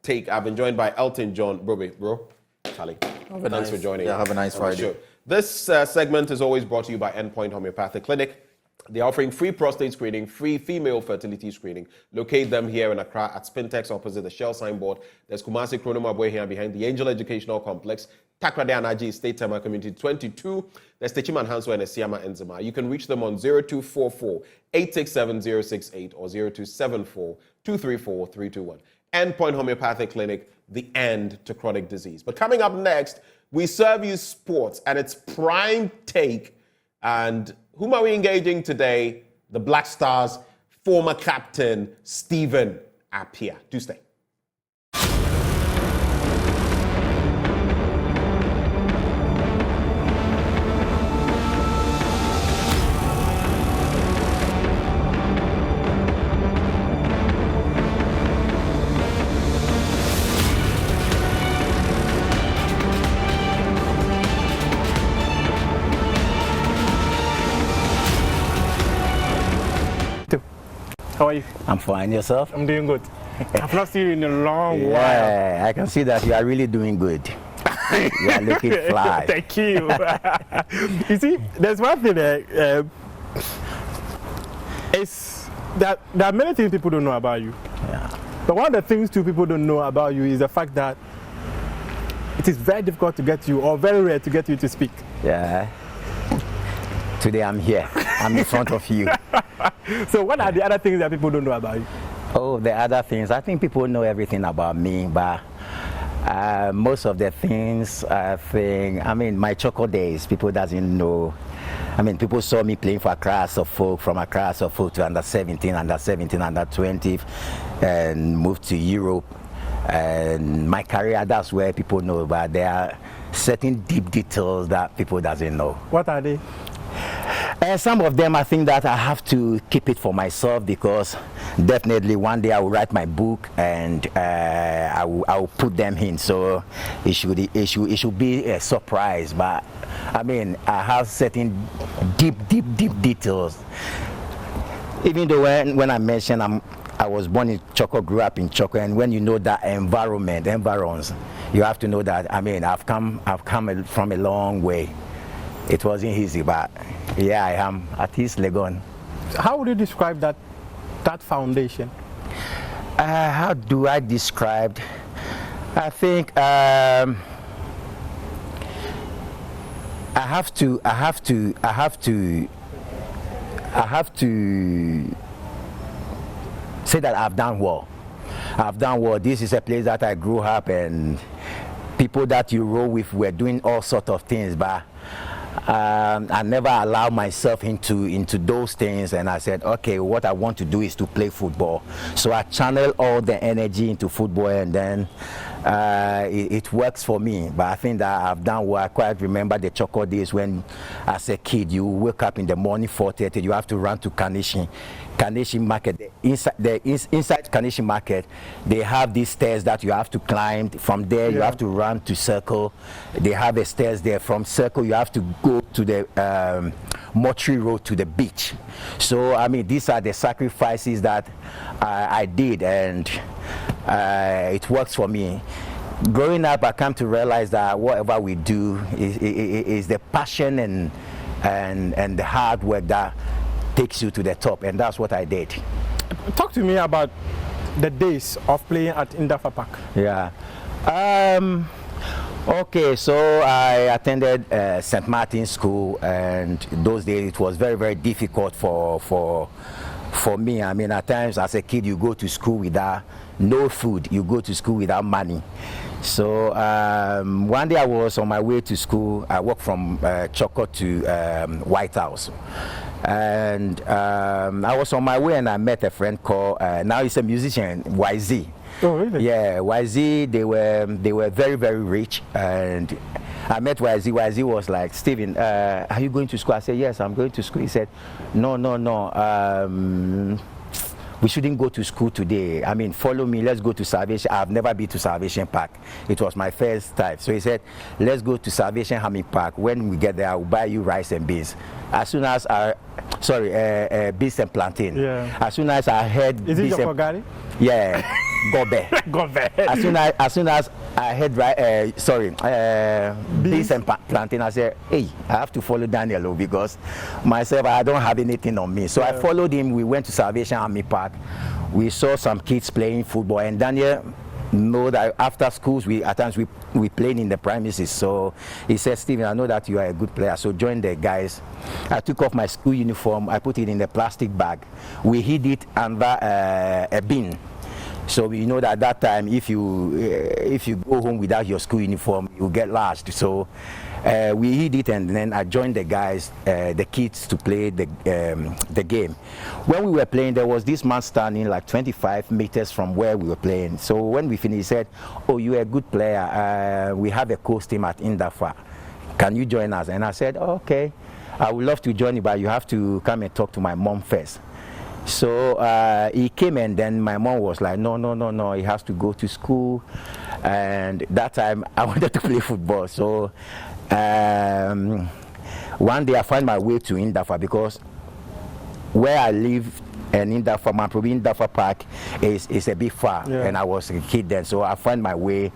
take. I've been joined by Elton John. Bro, Charlie. Thanks for joining. Yeah, have a nice Friday. Sure. This segment is always brought to you by Endpoint Homeopathic Clinic. They're offering free prostate screening, free female fertility screening. Locate them here in Accra at Spintex opposite the Shell signboard. There's Kumasi Chronomabwe here behind the Angel Educational Complex. Takrade Anaji State Tema Community 22. There's Techiman Hanso and Esiama Enzima. You can reach them on 0244 867 068 or 0274 234 321. Endpoint Homeopathic Clinic, the end to chronic disease. But coming up next, we serve you sports and its prime take. And whom are we engaging today? The Black Stars' former captain, Stephen Appiah. Do stay. How are you? I'm fine. Yourself? I'm doing good. I've not seen you in a long while. Yeah, I can see that you are really doing good. You are looking fly. Thank you. You see, there's one thing it's that there are many things people don't know about you. Yeah. But one of the things two people don't know about you is the fact that it is very difficult to get you, or very rare to get you to speak. Yeah. Today I'm here. I'm in front of you. So what are the other things that people don't know about you? Oh, the other things. I think people know everything about me, but most of the things, my Choco days, people doesn't know. People saw me playing for Accra of Ho, from Accra of Ho to under 17, under 20, and moved to Europe. And my career, that's where people know, but there are certain deep details that people doesn't know. What are they? Some of them I think that I have to keep it for myself, because definitely one day I will write my book and I will put them in, so it should be a surprise. But I have certain deep details. Even though when I mentioned I was born in Choco, grew up in Choco, and when you know that environs, you have to know that I've come from a long way. It wasn't easy, but yeah, I am at least Legon. How would you describe that foundation? How do I describe? I think I have to say that I've done well. This is a place that I grew up, and people that you roll with were doing all sorts of things, but I never allowed myself into those things, and I said, okay, what I want to do is to play football. So I channel all the energy into football, and then it works for me. But I think that I've done well. I quite remember the Choco days when, as a kid, you wake up in the morning 4:30, you have to run to Kanishin Market. Inside Kanishin Market, they have these stairs that you have to climb. From there, you have to run to Circle. They have the stairs there. From Circle, you have to go to the Mortuary Road to the beach. So, these are the sacrifices that I did, and it works for me. Growing up, I come to realize that whatever we do is the passion and the hard work that takes you to the top, and that's what I did. Talk to me about the days of playing at Indafa Park. Yeah. Okay, so I attended St. Martin's School, and those days it was very, very difficult for me. At times as a kid, you go to school without no food, you go to school without money. So one day I was on my way to school. I walked from Choco to White House. And I was on my way and I met a friend called, now he's a musician, YZ. Oh, really? Yeah, YZ, they were very, very rich. And I met YZ. YZ was like, Stephen, are you going to school? I said, yes, I'm going to school. He said, no, we shouldn't go to school today. I mean, follow me, let's go to Salvation. I've never been to Salvation Park. It was my first time. So he said, let's go to Salvation Army Park. When we get there, I will buy you rice and beans. As soon as beans and plantain. Yeah. As soon as I heard Is it Is your Kogari? Yeah, gov't. gov't. As soon as I heard beans and plantain, I said, hey, I have to follow Daniel because myself, I don't have anything on me. So I followed him. We went to Salvation Army Park. We saw some kids playing football, and Daniel know that after schools, at times we played in the premises. So he said, Stephen, I know that you are a good player, so join the guys. I took off my school uniform, I put it in a plastic bag. We hid it under a bin. So we know that at that time, if you go home without your school uniform, you get lodged. So we hid it, and then I joined the guys, the kids, to play the game. When we were playing, there was this man standing like 25 meters from where we were playing. So when we finished, he said, oh, you're a good player. We have a coach team at Indafa. Can you join us? And I said, oh, okay, I would love to join you, but you have to come and talk to my mom first. So he came, and then my mom was like, no, he has to go to school. And that time I wanted to play football. So one day I find my way to Indafa, because where I live and Indafa Park is a bit far, and I was a kid then. So I find my way,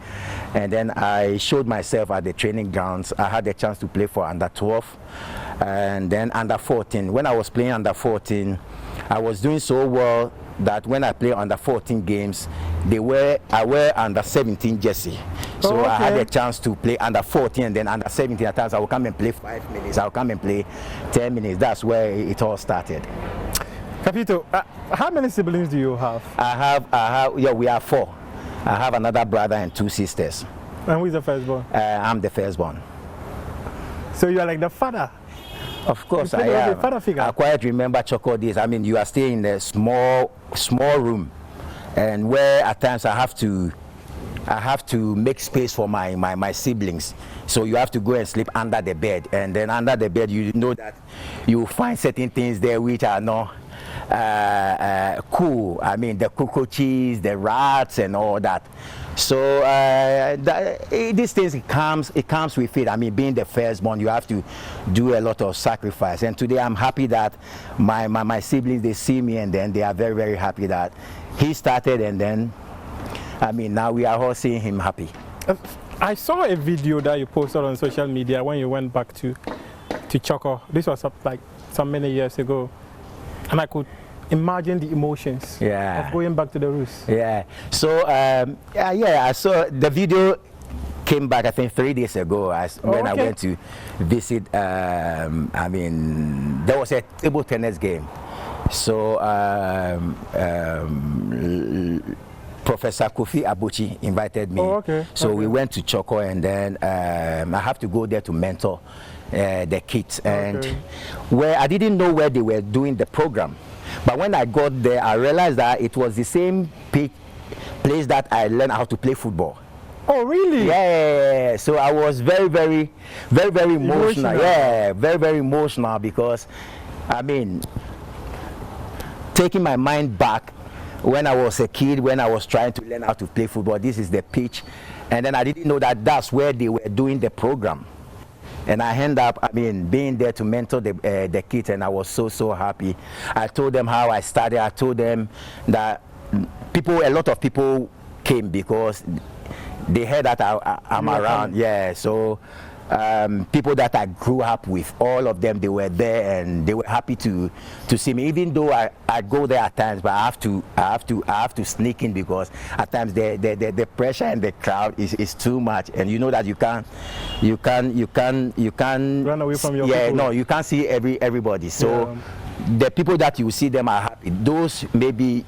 and then I showed myself at the training grounds. I had the chance to play for under 12 and then under 14. When I was playing under 14, I was doing so well that when I play under 14 games, I wear under 17 jersey. So I had a chance to play under 14 and then under 17. At times I will come and play 5 minutes, I will come and play 10 minutes. That's where it all started. Capito, how many siblings do you have? We are 4. I have another brother and 2 sisters. And who is the firstborn? I'm the firstborn. So you are like the father? Of course I am. Father figure. I quite remember Choco days. I mean, you are staying in a small room, and where at times I have to make space for my siblings. So you have to go and sleep under the bed, and then under the bed you know that you find certain things there which are not cool. I mean, the cockroaches, the rats, and all that. So these things, it comes with it. I mean, being the firstborn, you have to do a lot of sacrifice. And today I'm happy that my siblings, they see me, and then they are very, very happy that he started, and then, I mean, now we are all seeing him happy. I saw a video that you posted on social media when you went back to Choco. This was like so many years ago, and I could imagine the emotions of going back to the roots. Yeah. So I saw the video. Came back I think 3 days ago when I went to visit. I mean, there was a table tennis game. So Professor Kofi Abuchi invited me. So we went to Choco, and then I have to go there to mentor the kids. And where I didn't know where they were doing the program. But when I got there, I realized that it was the same place that I learned how to play football. Oh, really? Yeah. So I was very, very, very, very emotional. Yeah, very, very emotional, because, I mean, taking my mind back when I was a kid, when I was trying to learn how to play football, this is the pitch. And then I didn't know that that's where they were doing the program. And I end up, I mean, being there to mentor the kids, and I was so happy. I told them how I started. I told them that a lot of people came because they heard that I'm around. Yeah, so people that I grew up with, all of them, they were there, and they were happy to see me. Even though I go there at times, but I have to sneak in, because at times the pressure and the crowd is too much, and you know that you can't run away from your people. No, you can't see everybody. So the people that you see them are happy. Those maybe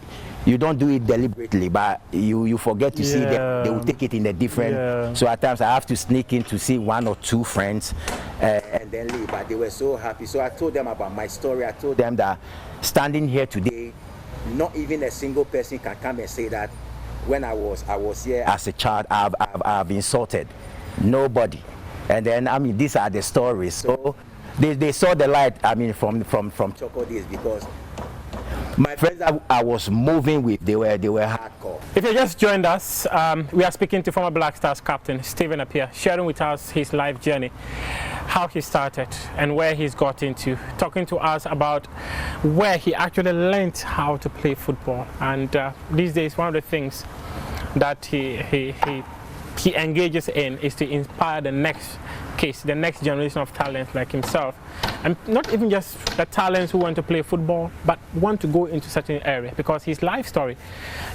you don't do it deliberately, but you forget to see them. They will take it in a different. So at times I have to sneak in to see 1 or 2 friends and then leave. But they were so happy. So I told them about my story. I told them that standing here today, not even a single person can come and say that when I was here as a child, I've insulted nobody. And then I mean, these are the stories. So they saw the light. I mean, from Choco days, because my friends that I was moving with, they were hardcore. If you just joined us, we are speaking to former Black Stars captain Stephen Appiah, sharing with us his life journey, how he started and where he's got into, talking to us about where he actually learned how to play football. And these days, one of the things that he engages in is to inspire the next generation of talents like himself, and not even just the talents who want to play football, but want to go into certain area, because his life story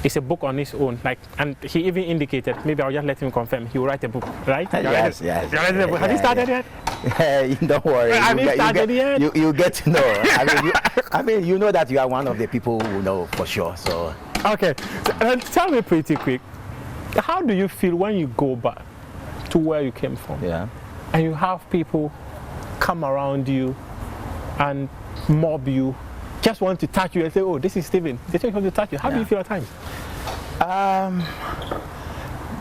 is a book on his own. Like, and he even indicated, maybe I'll just let him confirm, he will write a book, right? Yes. Have you started yet? Don't worry. Have you started yet? You get to know. I mean, you know that you are one of the people who know for sure. So okay, so, tell me pretty quick, how do you feel when you go back to where you came from? Yeah. And you have people come around you and mob you, just want to touch you and say, oh, this is Stephen. They just want to touch you. How do you feel at times?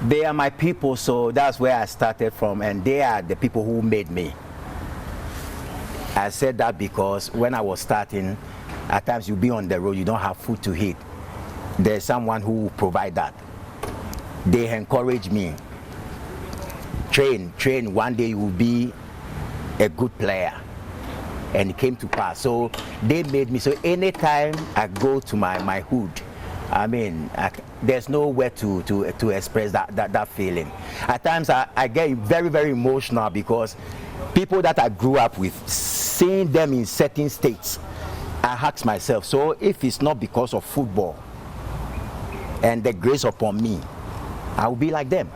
They are my people, so that's where I started from, and they are the people who made me. I said that because when I was starting, at times you'll be on the road, you don't have food to eat. There's someone who will provide that. They encourage me. Train, one day you will be a good player. And it came to pass. So they made me, so anytime I go to my hood, I mean, there's nowhere to express that feeling. At times I get very, very emotional, because people that I grew up with, seeing them in certain states, I ask myself, so if it's not because of football and the grace upon me, I will be like them.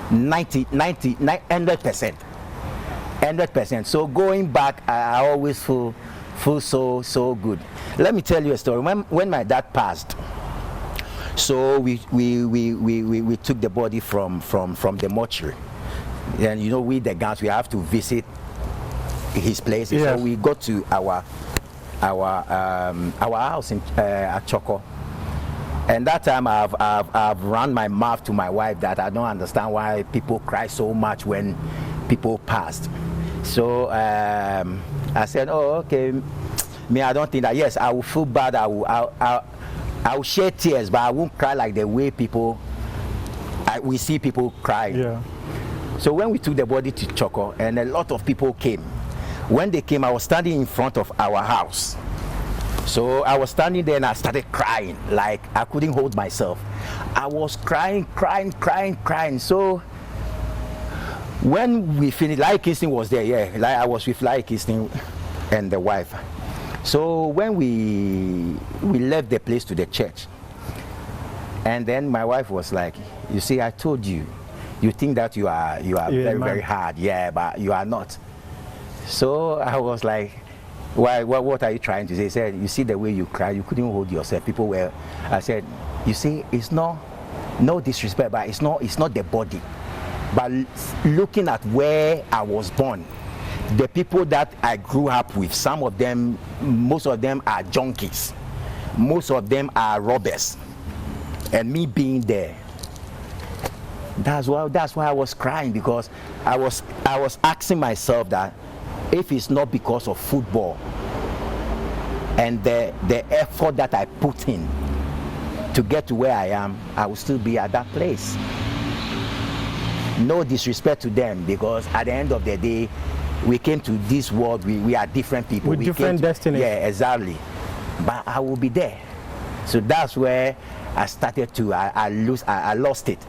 100%. So going back, I always feel so good. Let me tell you a story. When my dad passed, so we took the body from the mortuary, and you know, we the guys, we have to visit his place. Yes. So we go to our house in at Choco. And that time I've run my mouth to my wife that I don't understand why people cry so much when people passed. So I said, oh, okay, me, I don't think that. Yes, I will feel bad. I will shed tears, but I won't cry like the way we see people crying. Yeah. So when we took the body to Choco, and a lot of people came. When they came, I was standing in front of our house. So I was standing there and I started crying, like I couldn't hold myself. I was crying. So when we finished, Lai Kingston was there, I was with Lai Kingston and the wife. So when we left the place to the church, and then my wife was like, you see, I told you, you think that you are very, very hard, but you are not. So I was like, why, what are you trying to say? He said, you see the way you cry, you couldn't hold yourself. People were, I said, you see, it's no disrespect, but it's not the body. But looking at where I was born, the people that I grew up with, most of them are junkies. Most of them are robbers. And me being there, that's why I was crying, because I was asking myself that, if it's not because of football and the effort that I put in to get to where I am, I will still be at that place. No disrespect to them, because at the end of the day, we came to this world, we are different people. With different destinies. Yeah, exactly. But I will be there. So that's where I started to, I lost it.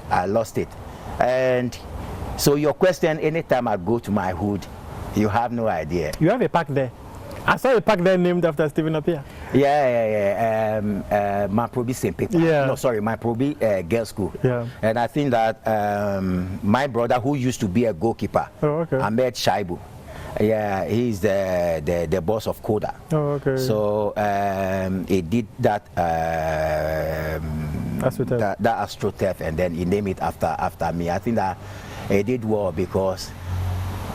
And so your question, anytime I go to my hood, you have no idea. You have a park there. I saw a park there named after Stephen Appiah. Yeah. Maprobi St. Peter. Yeah. No, sorry, Maprobi Girls School. Yeah. And I think that my brother, who used to be a goalkeeper, Ahmed Shaibu, Yeah, he's the boss of Koda. Oh, okay. So he did that AstroTurf. that AstroTurf, and then he named it after me. I think that he did well because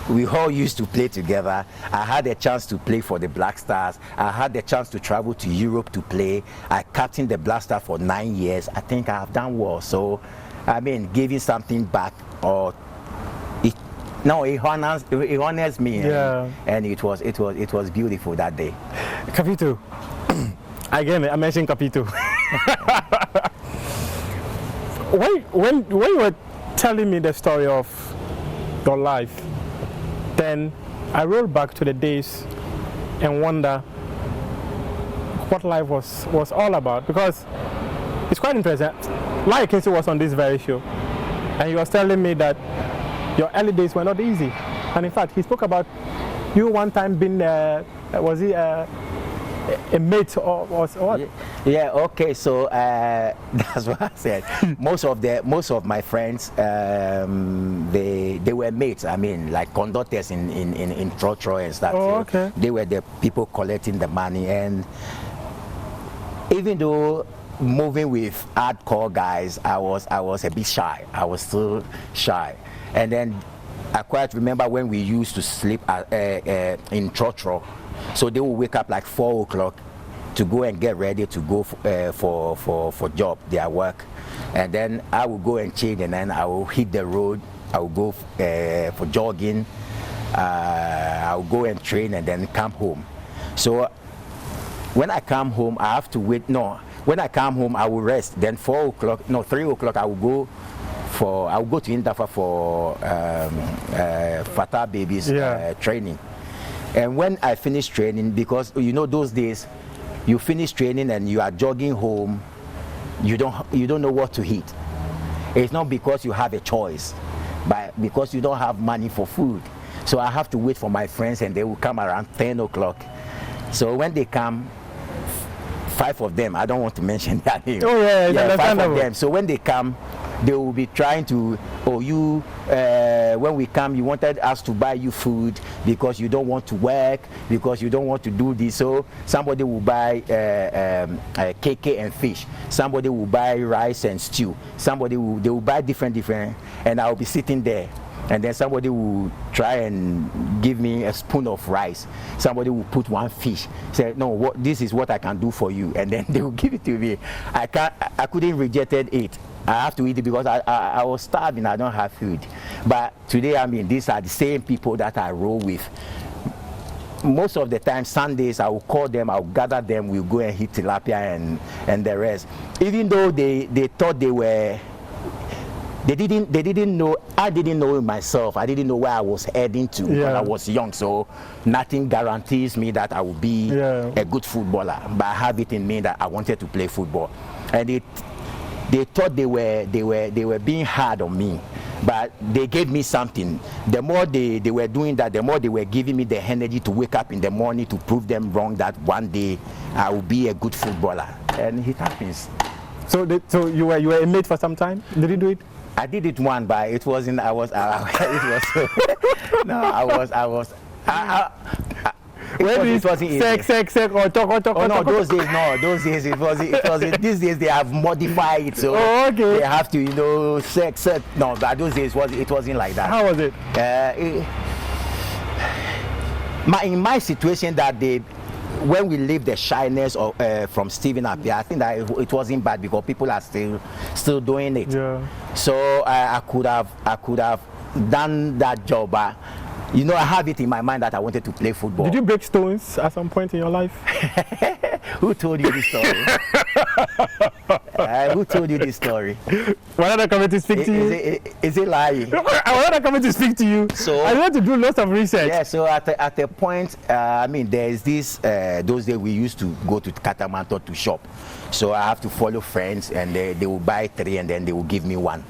we all used to play together. I had a chance to play for the Black Stars. I had the chance to travel to Europe to play. I captained the Black Star for 9 years. I think I have done well. So, I mean, giving something back, or it honors me. Yeah. And it was beautiful that day. Capito. Again, I mentioned Capito. when you were telling me the story of your life, then I rolled back to the days and wonder what life was all about, because it's quite interesting. Like Kinsey was on this very show, and he was telling me that your early days were not easy. And in fact, he spoke about you one time being, was he a mate or what? Yeah, okay, so that's what I said. most of my friends, they were mates. I mean, like conductors in Trotro and stuff. Oh, okay. They were the people collecting the money, and even though moving with hardcore guys, I was a bit shy. I was still shy. And then I quite remember when we used to sleep in Trotro. So they would wake up like 4 o'clock to go and get ready to go for job, their work. And then I would go and change, and then I will hit the road. I will go for jogging. I will go and train and then come home. So when I come home, I have to wait. No, when I come home, I will rest. Then 3 o'clock, I will go to Indafa for Fatah babies training. And when I finish training, because you know those days, you finish training and you are jogging home, you don't know what to eat. It's not because you have a choice, but because you don't have money for food. So I have to wait for my friends, and they will come around 10 o'clock. So when they come, 5 of them, I don't want to mention their name. Oh yeah, 5 of them. So when they come, they will be trying to, when we come, you wanted us to buy you food because you don't want to work, because you don't want to do this. So somebody will buy KK and fish. Somebody will buy rice and stew. They will buy different, and I will be sitting there. And then somebody will try and give me a spoon of rice. Somebody will put one fish. Say, no, this is what I can do for you. And then they will give it to me. I couldn't reject it. I have to eat it because I was starving. I don't have food. But today, I mean, these are the same people that I roll with. Most of the time, Sundays, I will call them, I will gather them, we'll go and hit tilapia and the rest. Even though they thought they didn't know, I didn't know myself. I didn't know where I was heading to when I was young. So nothing guarantees me that I will be a good footballer. But I have it in me that I wanted to play football. And they thought they were being hard on me, but they gave me something. The more they were doing that, the more they were giving me the energy to wake up in the morning to prove them wrong that one day I will be a good footballer, and it happens. So you were a mate for some time. Did you do it? I did it one, but it wasn't. I was. It wasn't sex or talk. Oh no, those days it wasn't. These days they have modified it, so they have to, sex. No, but those days it wasn't like that. How was it? In my situation that day, when we leave the shyness from Stephen Appiah, I think that it wasn't bad because people are still doing it. Yeah. So I could have done that job, but I have it in my mind that I wanted to play football. Did you break stones at some point in your life? Who told you this story? Who told you this story? Why not coming to speak to you? Is it lying? I was not coming to speak to you. So I want to do lots of research. Yeah. So at a point, there's this. Those days we used to go to Katamanto to shop. So I have to follow friends, and they will buy 3, and then they will give me 1.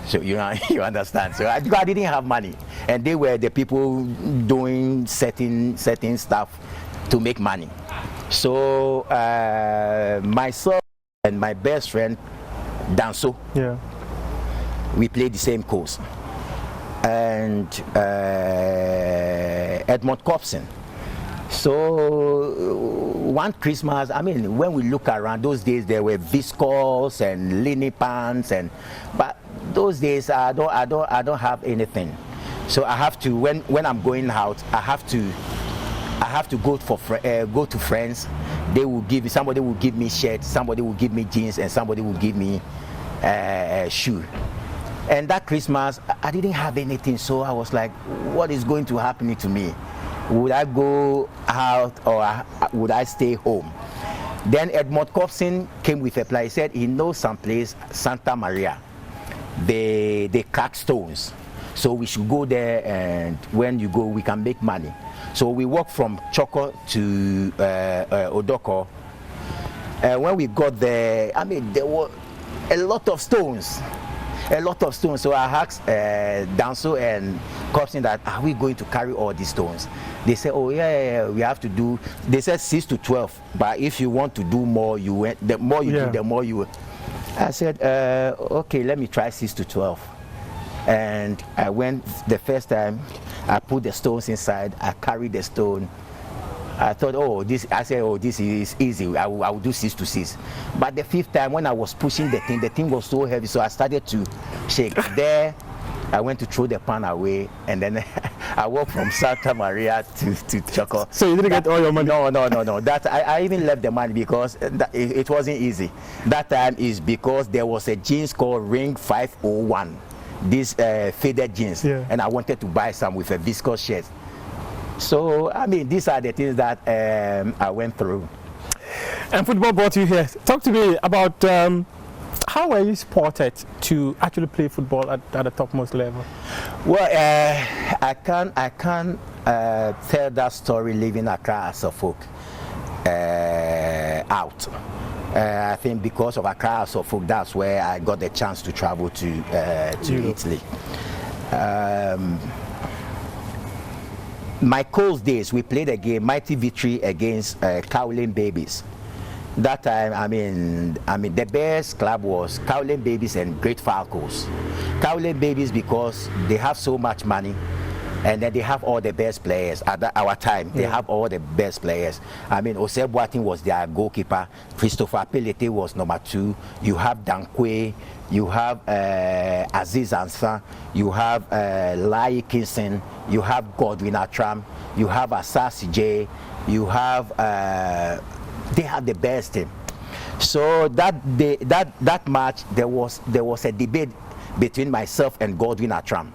So you understand. So I didn't have money, and they were the people doing certain stuff to make money. So myself and my best friend Danso, we played the same course, and Edmund Cobson. So one Christmas, I mean, when we look around, those days there were viscose and linen pants, but those days I don't have anything. So I have to, when I'm going out, I have to go to friends. They will give me, somebody will give me shirt, somebody will give me jeans, and somebody will give me shoe. And that Christmas, I didn't have anything, so I was like, what is going to happen to me? Would I go out or would I stay home? Then Edmund Cobson came with a plan. He said he knows some place, Santa Maria. They crack stones. So we should go there, and when you go, we can make money. So we walked from Choco to Odoko. When we got there, I mean, there were a lot of stones. So I asked Danso and Cobson that, are we going to carry all these stones? They said, oh yeah, we have to do. They said 6 to 12, but if you want to do more, the more you do, the more you. I said, okay, let me try 6 to 12. And I went the first time. I put the stones inside. I carried the stone. I thought, I said, this is easy. I will do 6 to 6. But the 5th time, when I was pushing the thing was so heavy, so I started to shake. There, I went to throw the pan away, and then I walked from Santa Maria to Choco. So you didn't get all your money? No. That I even left the money because it wasn't easy. That time is because there was a jeans called Ring 501, these faded jeans, and I wanted to buy some with a viscose shirt. So, I mean, these are the things that I went through. And football brought you here. Talk to me about how were you supported to actually play football at the topmost level? Well, I can't tell that story leaving Accra as a folk out. I think because of Accra as a folk, that's where I got the chance to travel to Italy. My Coles days, we played a game, mighty victory against Cowling Babies. That time, I mean, the best club was Cowling Babies and Great Falcons. Cowling Babies because they have so much money, and then they have all the best players at our time. They have all the best players. I mean, Osei Boateng was their goalkeeper. Christopher Pelete was number 2. You have Dankwe. You have Aziz Ansah. You have Lai Kinson. You have Godwin Atram. You have Asasi J. You have. They have the best team. So that day, that match, there was a debate between myself and Godwin Atram,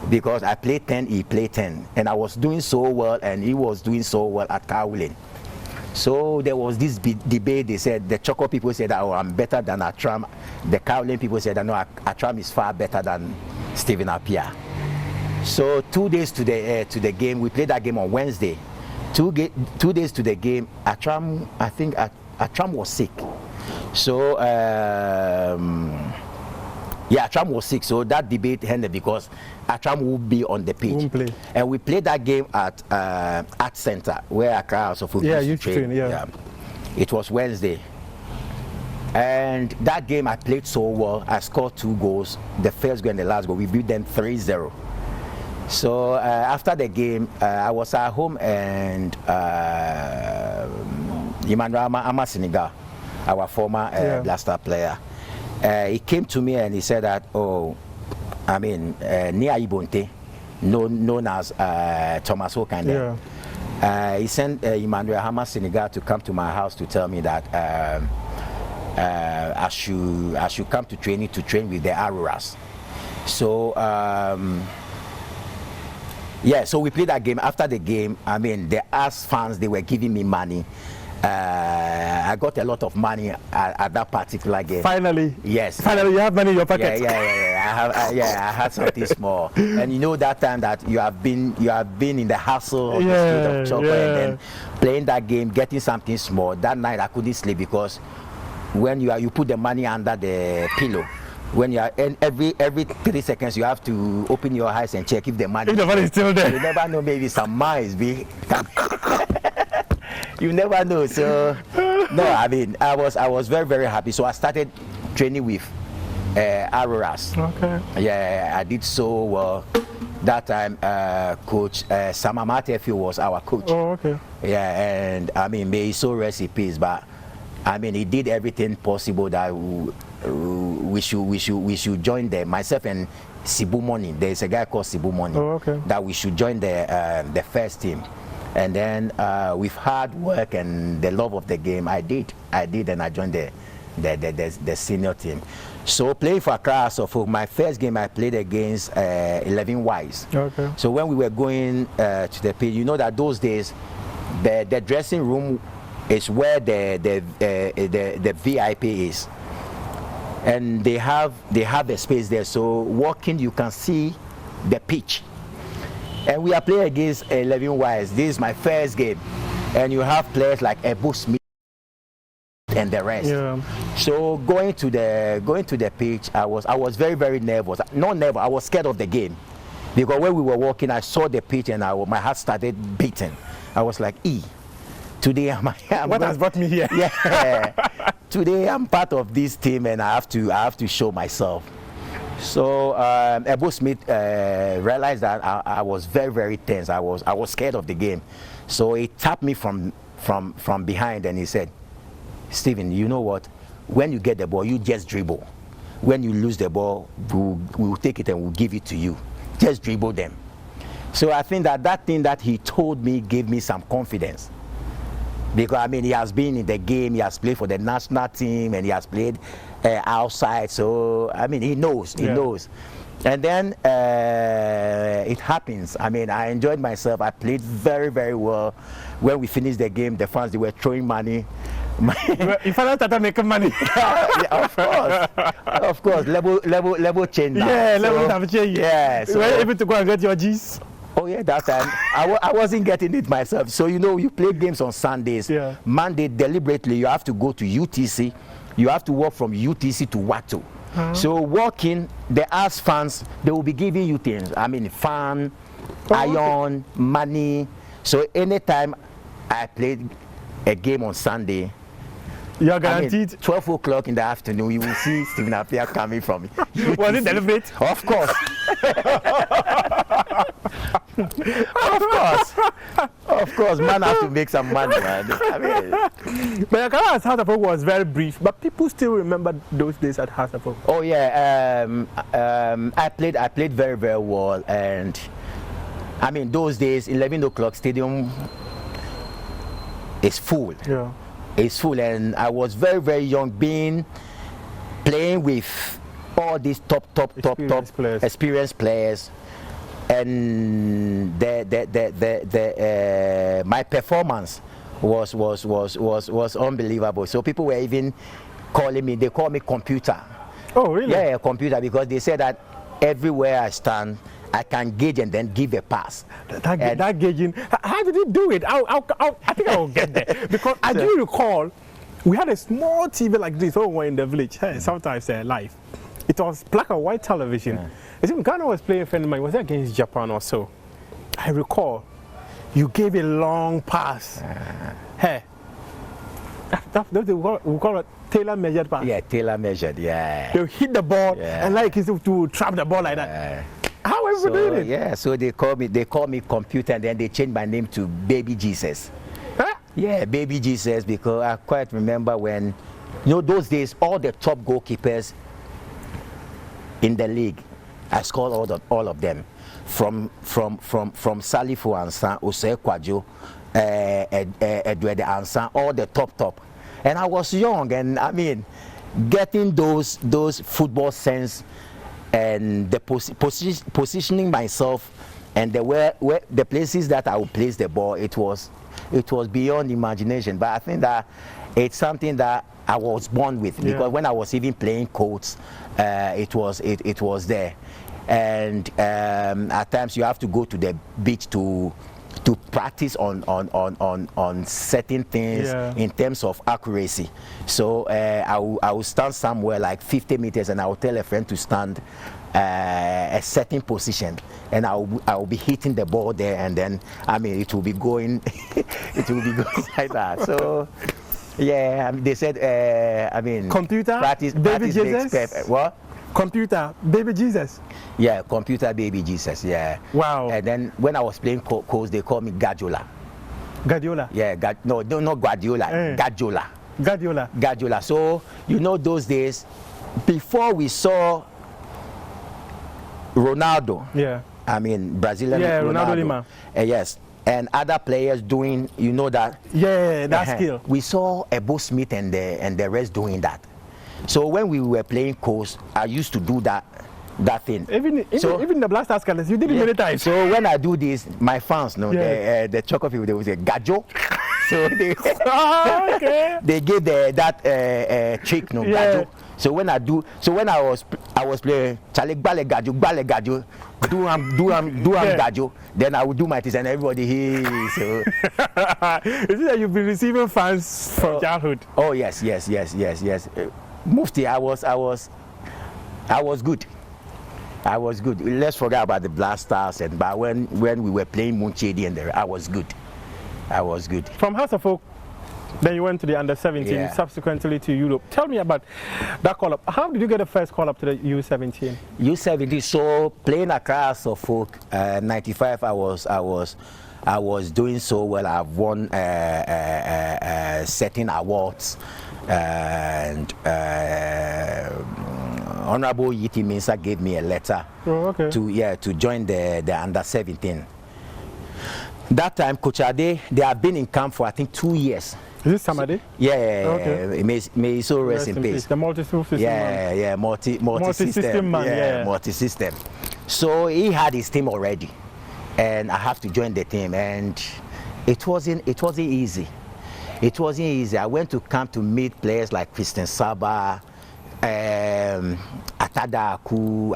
because I played 10, he played 10, and I was doing so well, and he was doing so well at Cowling. So there was this debate. They said, the Choco people said, oh, I'm better than Atram. The Cowling people said, no, Atram is far better than Stephen Appiah. So 2 days to the game, we played that game on Wednesday. 2 days to the game, Atram, I think Atram was sick. So Atram was sick, so that debate ended because Atram would be on the pitch. And we played that game at Art Center, where Accra also used to train. It was Wednesday. And that game I played so well. I scored 2 goals, the first goal and the last goal. We beat them 3-0. So after the game, I was at home, and Emmanuel Amasiniga, our former Blaster player, he came to me and he said that, Nia Ibonte, known as Thomas Okande, he sent Emmanuel Amasiniga to come to my house to tell me that I should come to training to train with the Auroras. So. So we played that game. After the game, I mean, the AS fans, they were giving me money. I got a lot of money at that particular game. Finally? Yes. Finally, you have money in your pocket. I had something small. And you know that time that you have been in the hustle of the street of Choco, and then playing that game, getting something small. That night I couldn't sleep because when you put the money under the pillow. When you are every 3 seconds, you have to open your eyes and check if the money is still there. You never know, maybe some mice be. You never know. So no, I mean, I was very, very happy. So I started training with Auroras. Okay. Yeah, I did so well. That time, Coach Samamate was our coach. Oh, okay. Yeah, and I mean, may he so rest in peace, but I mean, he did everything possible that we should join them. Myself and Sibu Money, there's a guy called Sibu Money, that we should join the first team. And then with hard work and the love of the game, I did, and I joined the senior team. So playing for Accra, so for my first game, I played against 11 Wise. Okay. So when we were going to the pitch, you know that those days, the dressing room is where the VIP is, and they have a space there. So walking, you can see the pitch. And we are playing against 11 Wise. This is my first game, and you have players like Ebu Smith and the rest. Yeah. So going to the pitch, I was very, very nervous. Not nervous, I was scared of the game, because when we were walking, I saw the pitch and my heart started beating. I was like, today what has brought me here? Yeah. Today I'm part of this team and I have to show myself. So Ebu Smith realized that I was very, very tense. I was scared of the game. So he tapped me from behind and he said, Stephen, you know what? When you get the ball, you just dribble. When you lose the ball, we'll take it and we'll give it to you. Just dribble them. So I think that thing that he told me gave me some confidence. Because I mean, he has been in the game, he has played for the national team, and he has played outside. So I mean, he knows. And then it happens. I mean, I enjoyed myself. I played very, very well. When we finished the game, the fans, they were throwing money. If I started making money, yeah, of course, level change. Yeah, level have changed. Yeah, so you were able to go and get your G's. Oh yeah, that time I wasn't getting it myself. So you know, you play games on Sundays. Yeah. Monday, deliberately, you have to go to UTC. You have to walk from UTC to Wato. So walking, the AS fans, they will be giving you things. I mean, fan, iron, money. So anytime I played a game on Sunday, you're guaranteed. I mean, 12 o'clock in the afternoon, you will see Stephen Appiah coming from UTC. Was it deliberate? Of course. Of course, man has to make some money, man. I mean, but your career at House of Ho was very brief, but people still remember those days at House of Ho. Oh yeah, I played very, very well, and I mean those days, 11 o'clock stadium is full. Yeah, it's full, and I was very, very young, playing with all these top experienced players. And my performance was unbelievable. So people were even calling me. They call me computer. Oh really? Yeah, computer, because they said that everywhere I stand, I can gauge and then give a pass. That gauging. How did you do it? I think I will get there, because I do recall we had a small TV like this over in the village. Sometimes live. It was black and white television. Yeah. I think Ghana was playing a friend of mine, was it against Japan or so? I recall you gave a long pass. Hey, we call it tailor measured pass. Yeah, tailor measured, yeah. They hit the ball and like to trap the ball like that. How are you doing it? Yeah, so they call me computer, and then they changed my name to Baby Jesus. Huh? Yeah, Baby Jesus, because I quite remember when, you know, those days all the top goalkeepers in the league, I scored all of them, from Salifo Ansan, Osei Kwajo, Edward Ansan, all the top. And I was young, and I mean, getting those football sense and the positioning myself and the places that I would place the ball, it was beyond imagination. But I think that it's something that I was born with, because when I was even playing courts, it was there. And at times you have to go to the beach to practice on certain things in terms of accuracy. So I will stand somewhere like 50 meters, and I will tell a friend to stand a certain position, and I will be hitting the ball there, and then I mean it will be going like that. So yeah, they said I mean computer practice makes perfect. What? Computer Baby Jesus. Yeah, Computer Baby Jesus. Yeah. Wow. And then when I was playing coach, they called me Gadiola. Guardiola. Yeah, no, not Guardiola. Gadiola. Guardiola. Guardiola. So you know those days, before we saw Ronaldo. Yeah. I mean Brazilian. Yeah, Ronaldo Lima. Yes. And other players doing, you know that. Yeah, that skill. We saw Ebo Smith and the rest doing that. So when we were playing coach, I used to do that thing. Even the Black Stars colors, you did it many times. So when I do this, my fans know the Choco people, they will say Gajo. So they they give that trick, no Gajo. So when I was playing Charlie Bale Gajo, do am Gajo, then I would do my things and everybody here. So is it that you've been receiving fans from childhood? Oh yes. Mufti, I was good. I was good. Let's forget about the Black Stars, but when we were playing Munchedi and I was good. From House of Folk, then you went to the under-17, subsequently to Europe. Tell me about that call-up. How did you get the first call-up to the U17? U17, so playing Accra House of Folk, 95, I was doing so well. I've won certain awards, and Honorable Yiti Mensah gave me a letter to join the under-17. That time, Coach Ade, they have been in camp for I think 2 years. Is this Samade? Yeah. May he so rest in peace. The multi-system man. Multi-system man. Multi-system. So he had his team already, and I have to join the team, and it wasn't easy. It wasn't easy. I went to camp to meet players like Christian Saba, Atada Aku,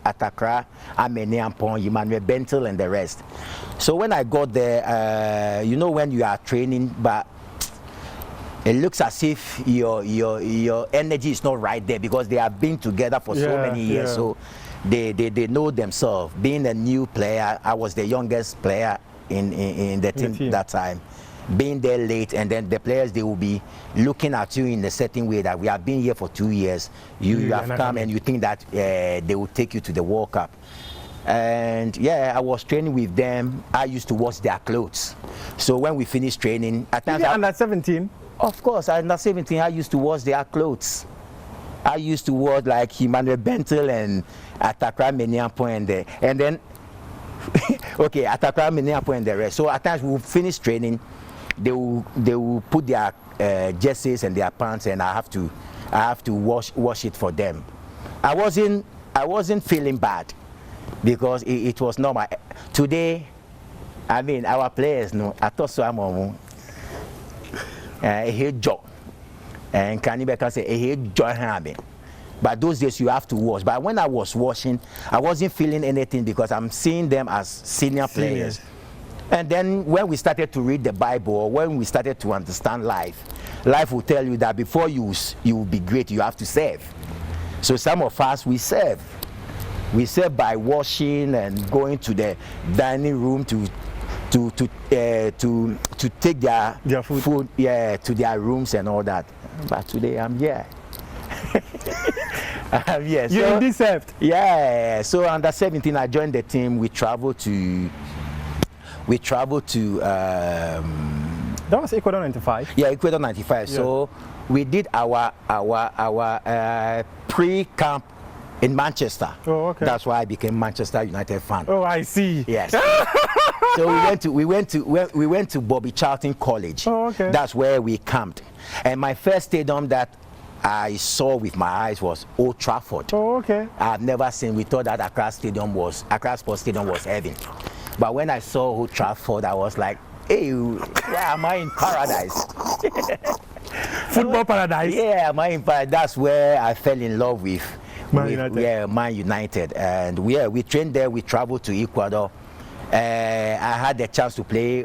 Atakra, Amene Ampon, Emmanuel Bentel, and the rest. So when I got there, you know when you are training, but it looks as if your energy is not right there because they have been together for so many years. So they know themselves. Being a new player, I was the youngest player in the team that time. Being there late, and then the players, they will be looking at you in a certain way that we have been here for 2 years. You have come and you think that they will take you to the World Cup. And I was training with them. I used to wash their clothes. So when we finished training, at times under 17. Of course, under 17, I used to wash their clothes. I used to wash like Emmanuel Bentel and Atakra Meniampo and then Atakra Meniampo and the rest. So at times we will finish training. They will put their jerseys and their pants, and I have to wash it for them. I wasn't feeling bad because it was normal. Today, I mean, our players know. I thought so. I'm a job, and Kanibe can say a job. But those days you have to wash. But when I was washing, I wasn't feeling anything because I'm seeing them as senior players. And then when we started to read the Bible, when we started to understand life will tell you that before you will be great, you have to serve. So some of us, we serve. We serve by washing and going to the dining room to take their food to their rooms and all that. But today I'm here. I'm here. You deserved. Yeah. So under 17, I joined the team. We traveled to that was Ecuador 95. Yeah, Ecuador 95. Yeah. So we did our pre-camp in Manchester. Oh, okay. That's why I became Manchester United fan. Oh, I see. Yes. So we went to Bobby Charlton College. Oh, okay. That's where we camped. And my first stadium that I saw with my eyes was Old Trafford. Oh, okay. I've never seen. We thought that Accra Sports Stadium was heaven. But when I saw Old Trafford, I was like, hey, where am I in paradise? Football paradise? Yeah, am I in paradise? That's where I fell in love with Man United. Yeah, Man United. And we trained there, we traveled to Ecuador. I had the chance to play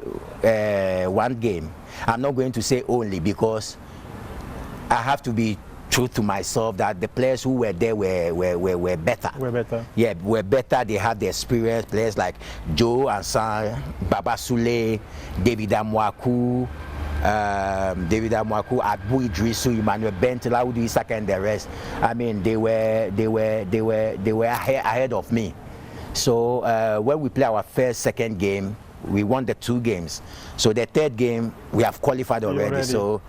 one game. I'm not going to say only because I have to be true to myself that the players who were there were better. Yeah, were better. They had the experience. Players like Joe Ansan, Baba Sule, David Amwaku, David Amwaku, Abu Idrisu, Emmanuel Bentela, Udu Isaka, and the rest. I mean, they were ahead of me. So when we play our second game, we won the 2 games. So the third game, we have qualified already. So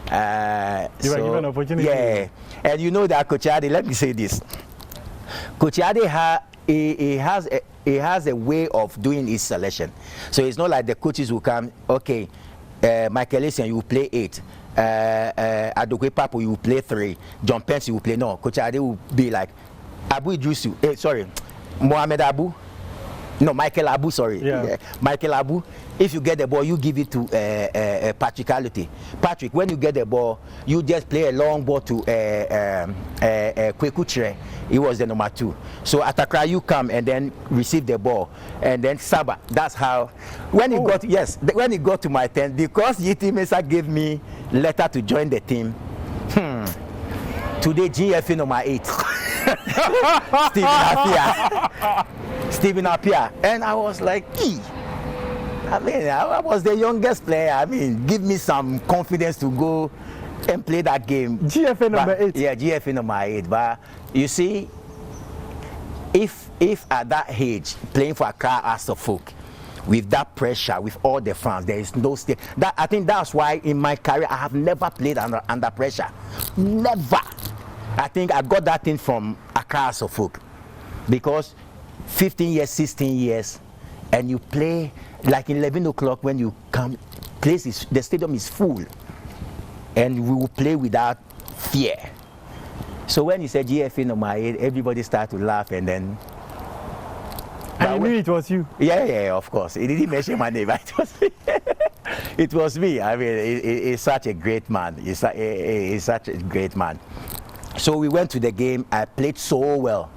you were given an opportunity. Yeah, and you know that Coach Ade, let me say this. Coach Ade he has a way of doing his selection. So it's not like the coaches will come, okay, Michael Essien, you will play 8. Adokwe Papo, you will play 3. John Pence, you will play. No, Coach Ade will be like, Abu Idrisu, Mohamed Abu. No, Michael Abu, sorry. Yeah. Michael Abu, if you get the ball, you give it to Patrick Alute. Patrick, when you get the ball, you just play a long ball to Kwekuchere. He was the number 2. So at Accra, you come and then receive the ball. And then Saba, that's how. When he got to my turn, because Yiti Mensah gave me letter to join the team, today GFA number 8. Stephen Appiah, and I was like, I mean, I was the youngest player. I mean, give me some confidence to go and play that game. GFA number 8. Yeah, GFA number 8. But you see, if at that age, playing for Accra as a folk, with that pressure, with all the fans, there is no stay. I think that's why in my career I have never played under pressure. Never. I think I got that thing from Accra as a folk, because 15 years, 16 years, and you play like 11 o'clock when you come, the stadium is full, and we will play without fear. So when you said GFA number 8, everybody started to laugh, and then. And you knew it was you? Yeah, of course. He didn't mention my name, but it was me. It was me. I mean, he's such a great man. He's such a great man. So we went to the game. I played so well.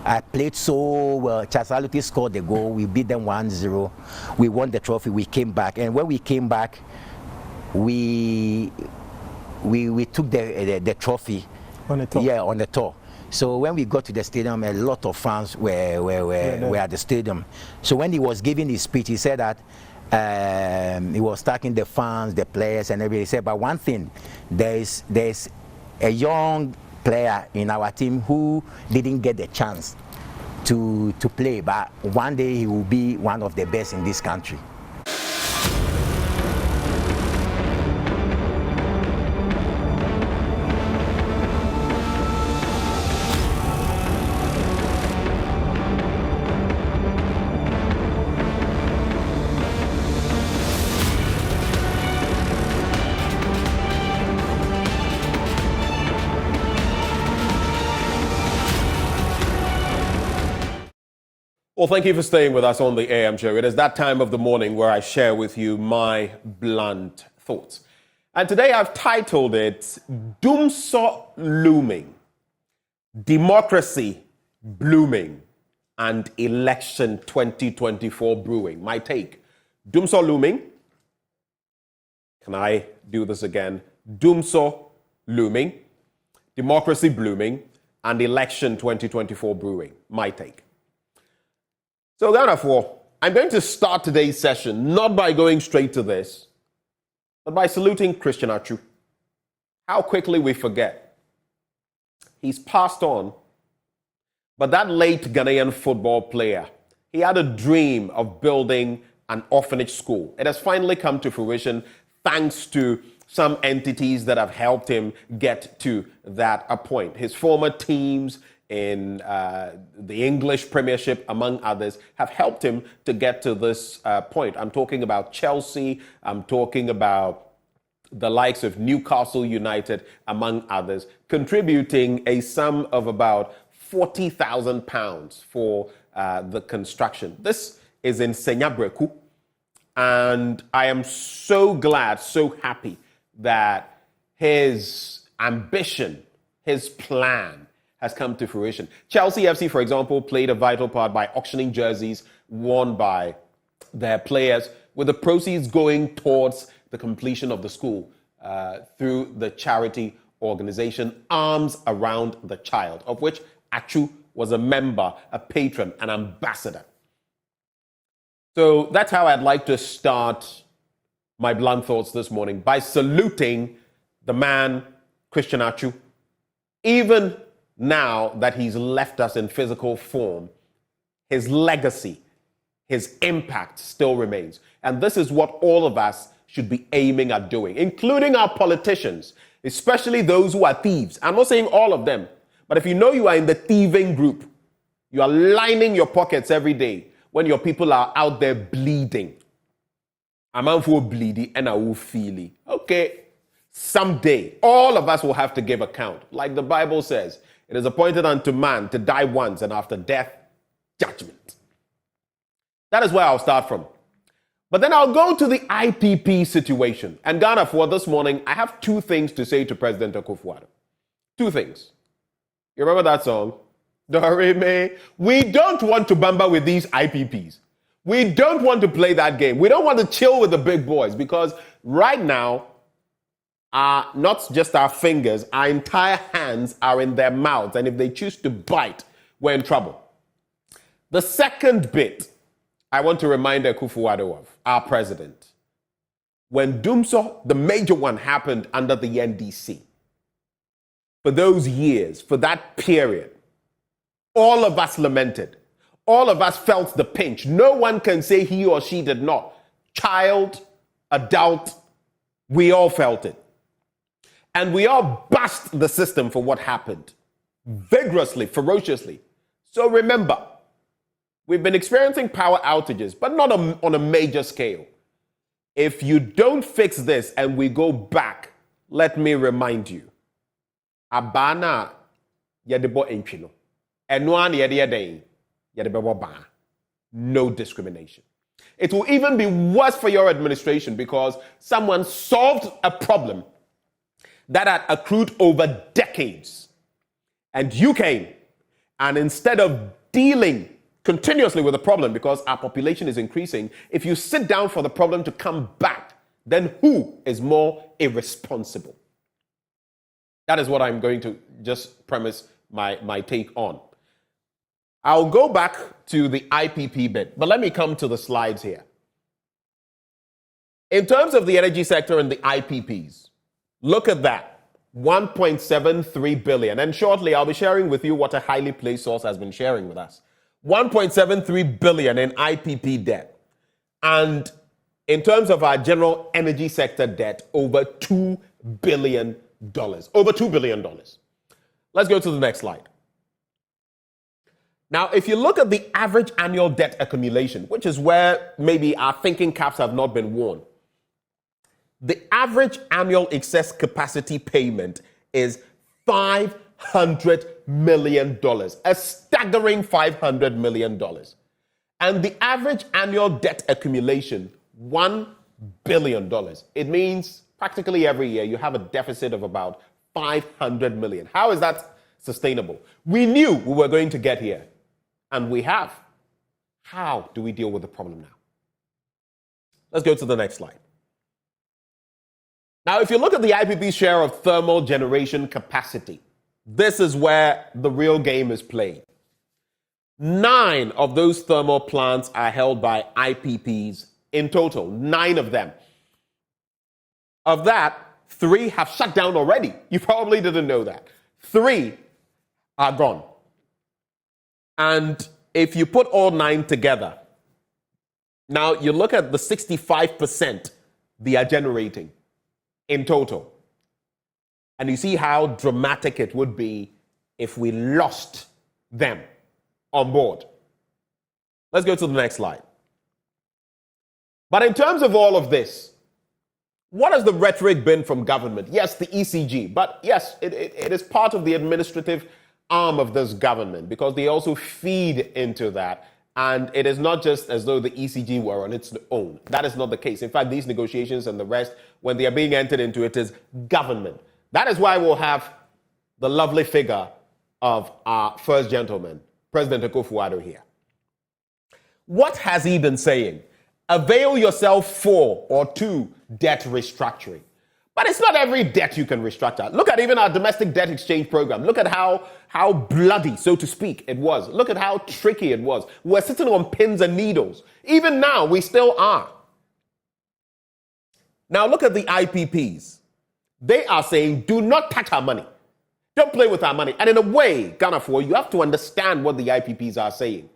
Charles Alute scored the goal. We beat them 1-0. We won the trophy. We came back, and when we came back, we took the trophy on the tour. Yeah, on the tour. So when we got to the stadium, a lot of fans were at the stadium. So when he was giving his speech, he said that he was thanking the fans, the players, and everything. He said, but one thing, there's a young player in our team who didn't get the chance to play, but one day he will be one of the best in this country. Well, thank you for staying with us on the AM show. It is that time of the morning where I share with you my blunt thoughts. And today I've titled it, Doomsaw Looming, Democracy Blooming, and Election 2024 Brewing. My take, Doomsaw Looming. Can I do this again? Doomsaw Looming, Democracy Blooming, and Election 2024 Brewing. My take. So therefore, I'm going to start today's session not by going straight to this, but by saluting Christian Atsu. How quickly we forget. He's passed on, but that late Ghanaian football player, he had a dream of building an orphanage school. It has finally come to fruition thanks to some entities that have helped him get to that point. His former teams in the English Premiership, among others, have helped him to get to this point. I'm talking about Chelsea, I'm talking about the likes of Newcastle United, among others, contributing a sum of about £40,000 for the construction. This is in Senyabreku, and I am so glad, so happy that his ambition, his plan, has come to fruition. Chelsea FC, for example, played a vital part by auctioning jerseys worn by their players, with the proceeds going towards the completion of the school through the charity organization Arms Around the Child, of which Atsu was a member, a patron, an ambassador. So that's how I'd like to start my blunt thoughts this morning by saluting the man, Christian Achu. Even now that he's left us in physical form, his legacy, his impact still remains. And this is what all of us should be aiming at doing, including our politicians, especially those who are thieves. I'm not saying all of them, but if you know you are in the thieving group, you are lining your pockets every day when your people are out there bleeding. A man for bleedy and I will feel it. Okay. Someday, all of us will have to give account. Like the Bible says, it is appointed unto man to die once, and after death, judgment. That is where I'll start from. But then I'll go to the IPP situation. And Ghana, for this morning, I have two things to say to President Akufo-Addo. Two things. You remember that song? Dorime. We don't want to bamba with these IPPs. We don't want to play that game. We don't want to chill with the big boys, because right now, not just our fingers, our entire hands are in their mouths. And if they choose to bite, we're in trouble. The second bit I want to remind Akufo-Addo of, our president. When Dumso, the major one, happened under the NDC, for those years, for that period, all of us lamented. All of us felt the pinch. No one can say he or she did not. Child, adult, we all felt it. And we all bashed the system for what happened. Vigorously, ferociously. So remember, we've been experiencing power outages, but not on a major scale. If you don't fix this and we go back, let me remind you. Abana yedebo enchino. Enwan yededen yedebo ba. No discrimination. It will even be worse for your administration because someone solved a problem that had accrued over decades. And you came, and instead of dealing continuously with the problem because our population is increasing, if you sit down for the problem to come back, then who is more irresponsible? That is what I'm going to just premise my take on. I'll go back to the IPP bit, but let me come to the slides here. In terms of the energy sector and the IPPs, look at that, 1.73 billion. And shortly, I'll be sharing with you what a highly placed source has been sharing with us. 1.73 billion in IPP debt. And in terms of our general energy sector debt, over $2 billion. Over $2 billion. Let's go to the next slide. Now, if you look at the average annual debt accumulation, which is where maybe our thinking caps have not been worn, the average annual excess capacity payment is $500 million, a staggering $500 million. And the average annual debt accumulation, $1 billion. It means practically every year you have a deficit of about $500 million. How is that sustainable? We knew we were going to get here, and we have. How do we deal with the problem now? Let's go to the next slide. Now, if you look at the IPP's share of thermal generation capacity, this is where the real game is played. 9 of those thermal plants are held by IPPs in total, 9 of them. Of that, 3 have shut down already. You probably didn't know that. 3 are gone. And if you put all 9 together, now you look at the 65% they are generating in total. And you see how dramatic it would be if we lost them on board. Let's go to the next slide. But in terms of all of this, what has the rhetoric been from government? Yes, the ECG, but yes, it is part of the administrative arm of this government because they also feed into that. And it is not just as though the ECG were on its own. That is not the case. In fact, these negotiations and the rest, when they are being entered into, it is government. That is why we'll have the lovely figure of our first gentleman, President Akufo-Addo, here. What has he been saying? Avail yourself for or to debt restructuring. But it's not every debt you can restructure. Look at even our domestic debt exchange program. Look at how bloody, so to speak, it was. Look at how tricky it was. We're sitting on pins and needles. Even now, we still are. Now look at the IPPs. They are saying, do not touch our money. Don't play with our money. And in a way, Ghana, you have to understand what the IPPs are saying.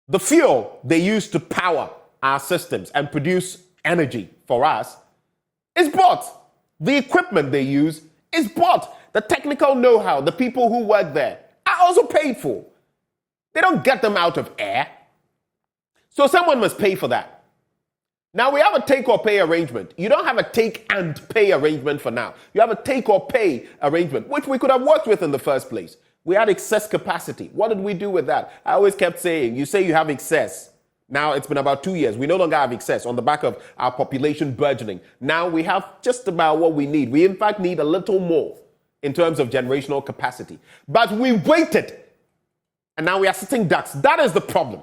The fuel they use to power our systems and produce energy for us is bought. The equipment they use is bought. The technical know-how, the people who work there are also paid for. They don't get them out of air. So someone must pay for that. Now we have a take or pay arrangement. You don't have a take and pay arrangement for now. You have a take or pay arrangement, which we could have worked with in the first place. We had excess capacity. What did we do with that? I always kept saying, you say you have excess. Now it's been about 2 years. We no longer have excess on the back of our population burgeoning. Now we have just about what we need. We in fact need a little more in terms of generational capacity. But we waited. And now we are sitting ducks. That is the problem.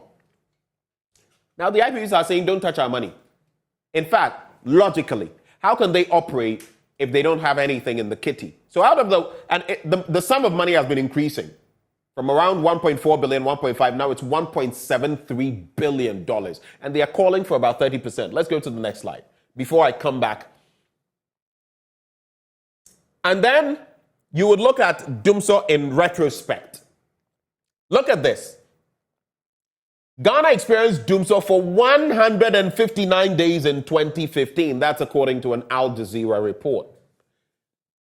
Now the IPPs are saying, don't touch our money. In fact, logically, how can they operate if they don't have anything in the kitty? So out of the sum of money has been increasing from around 1.4 billion, 1.5, now it's $1.73 billion. And they are calling for about 30%. Let's go to the next slide before I come back. And then you would look at DUMSO in retrospect. Look at this. Ghana experienced DUMSO for 159 days in 2015. That's according to an Al Jazeera report.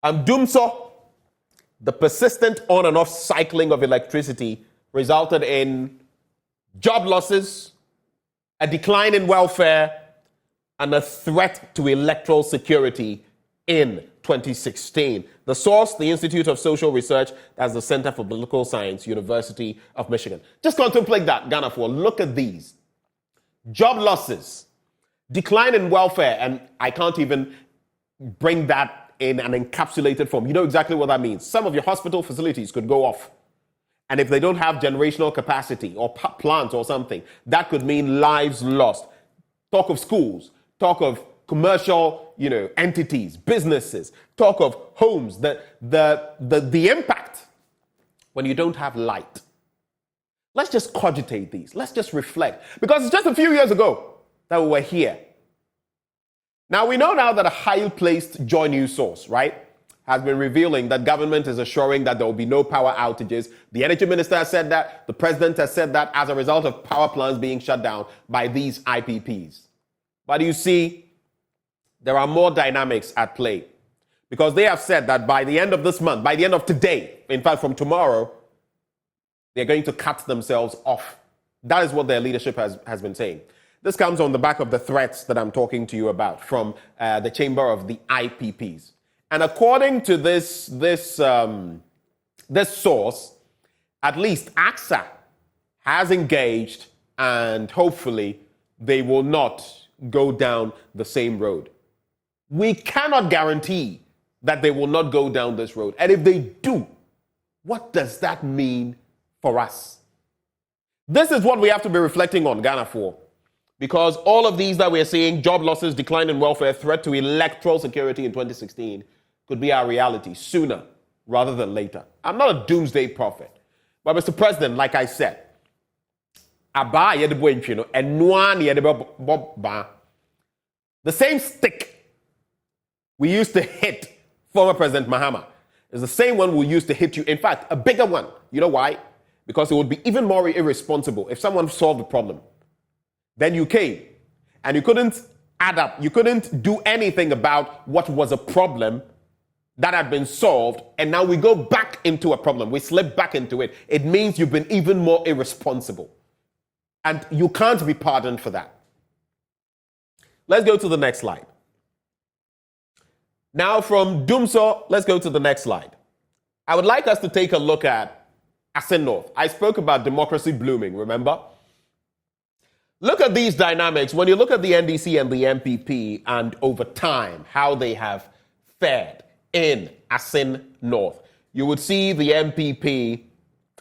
DUMSO, the persistent on and off cycling of electricity, resulted in job losses, a decline in welfare, and a threat to electoral security in 2016. The source, the Institute of Social Research, that's the Center for Political Science, University of Michigan. Just contemplate that, Ghana. Look at these. Job losses, decline in welfare, and I can't even bring that in an encapsulated form. You know exactly what that means. Some of your hospital facilities could go off. And if they don't have generational capacity or plants or something, that could mean lives lost. Talk of schools, talk of commercial, entities, businesses, talk of homes, the impact when you don't have light. Let's just cogitate these. Let's just reflect. Because it's just a few years ago that we were here. Now, we know now that a highly placed Joy News source, right, has been revealing that government is assuring that there will be no power outages. The energy minister has said that. The president has said that as a result of power plants being shut down by these IPPs. But you see, there are more dynamics at play because they have said that by the end of this month, by the end of today, in fact, from tomorrow, they're going to cut themselves off. That is what their leadership has been saying. This comes on the back of the threats that I'm talking to you about from the chamber of the IPPs. And according to this source, at least Accra has engaged and hopefully they will not go down the same road. We cannot guarantee that they will not go down this road. And if they do, what does that mean for us? This is what we have to be reflecting on, Ghana, because all of these that we're seeing, job losses, decline in welfare, threat to electoral security in 2016, could be our reality sooner rather than later. I'm not a doomsday prophet, but Mr. President, like I said, the same stick we used to hit former President Mahama is the same one we used to hit you. In fact, a bigger one. You know why? Because it would be even more irresponsible if someone solved the problem. Then you came and you couldn't add up. You couldn't do anything about what was a problem that had been solved. And now we go back into a problem. We slip back into it. It means you've been even more irresponsible. And you can't be pardoned for that. Let's go to the next slide. Now from DUMSO, let's go to the next slide. I would like us to take a look at Asin North. I spoke about democracy blooming, remember? Look at these dynamics. When you look at the NDC and the MPP and over time, how they have fared in Asin North, you would see the MPP,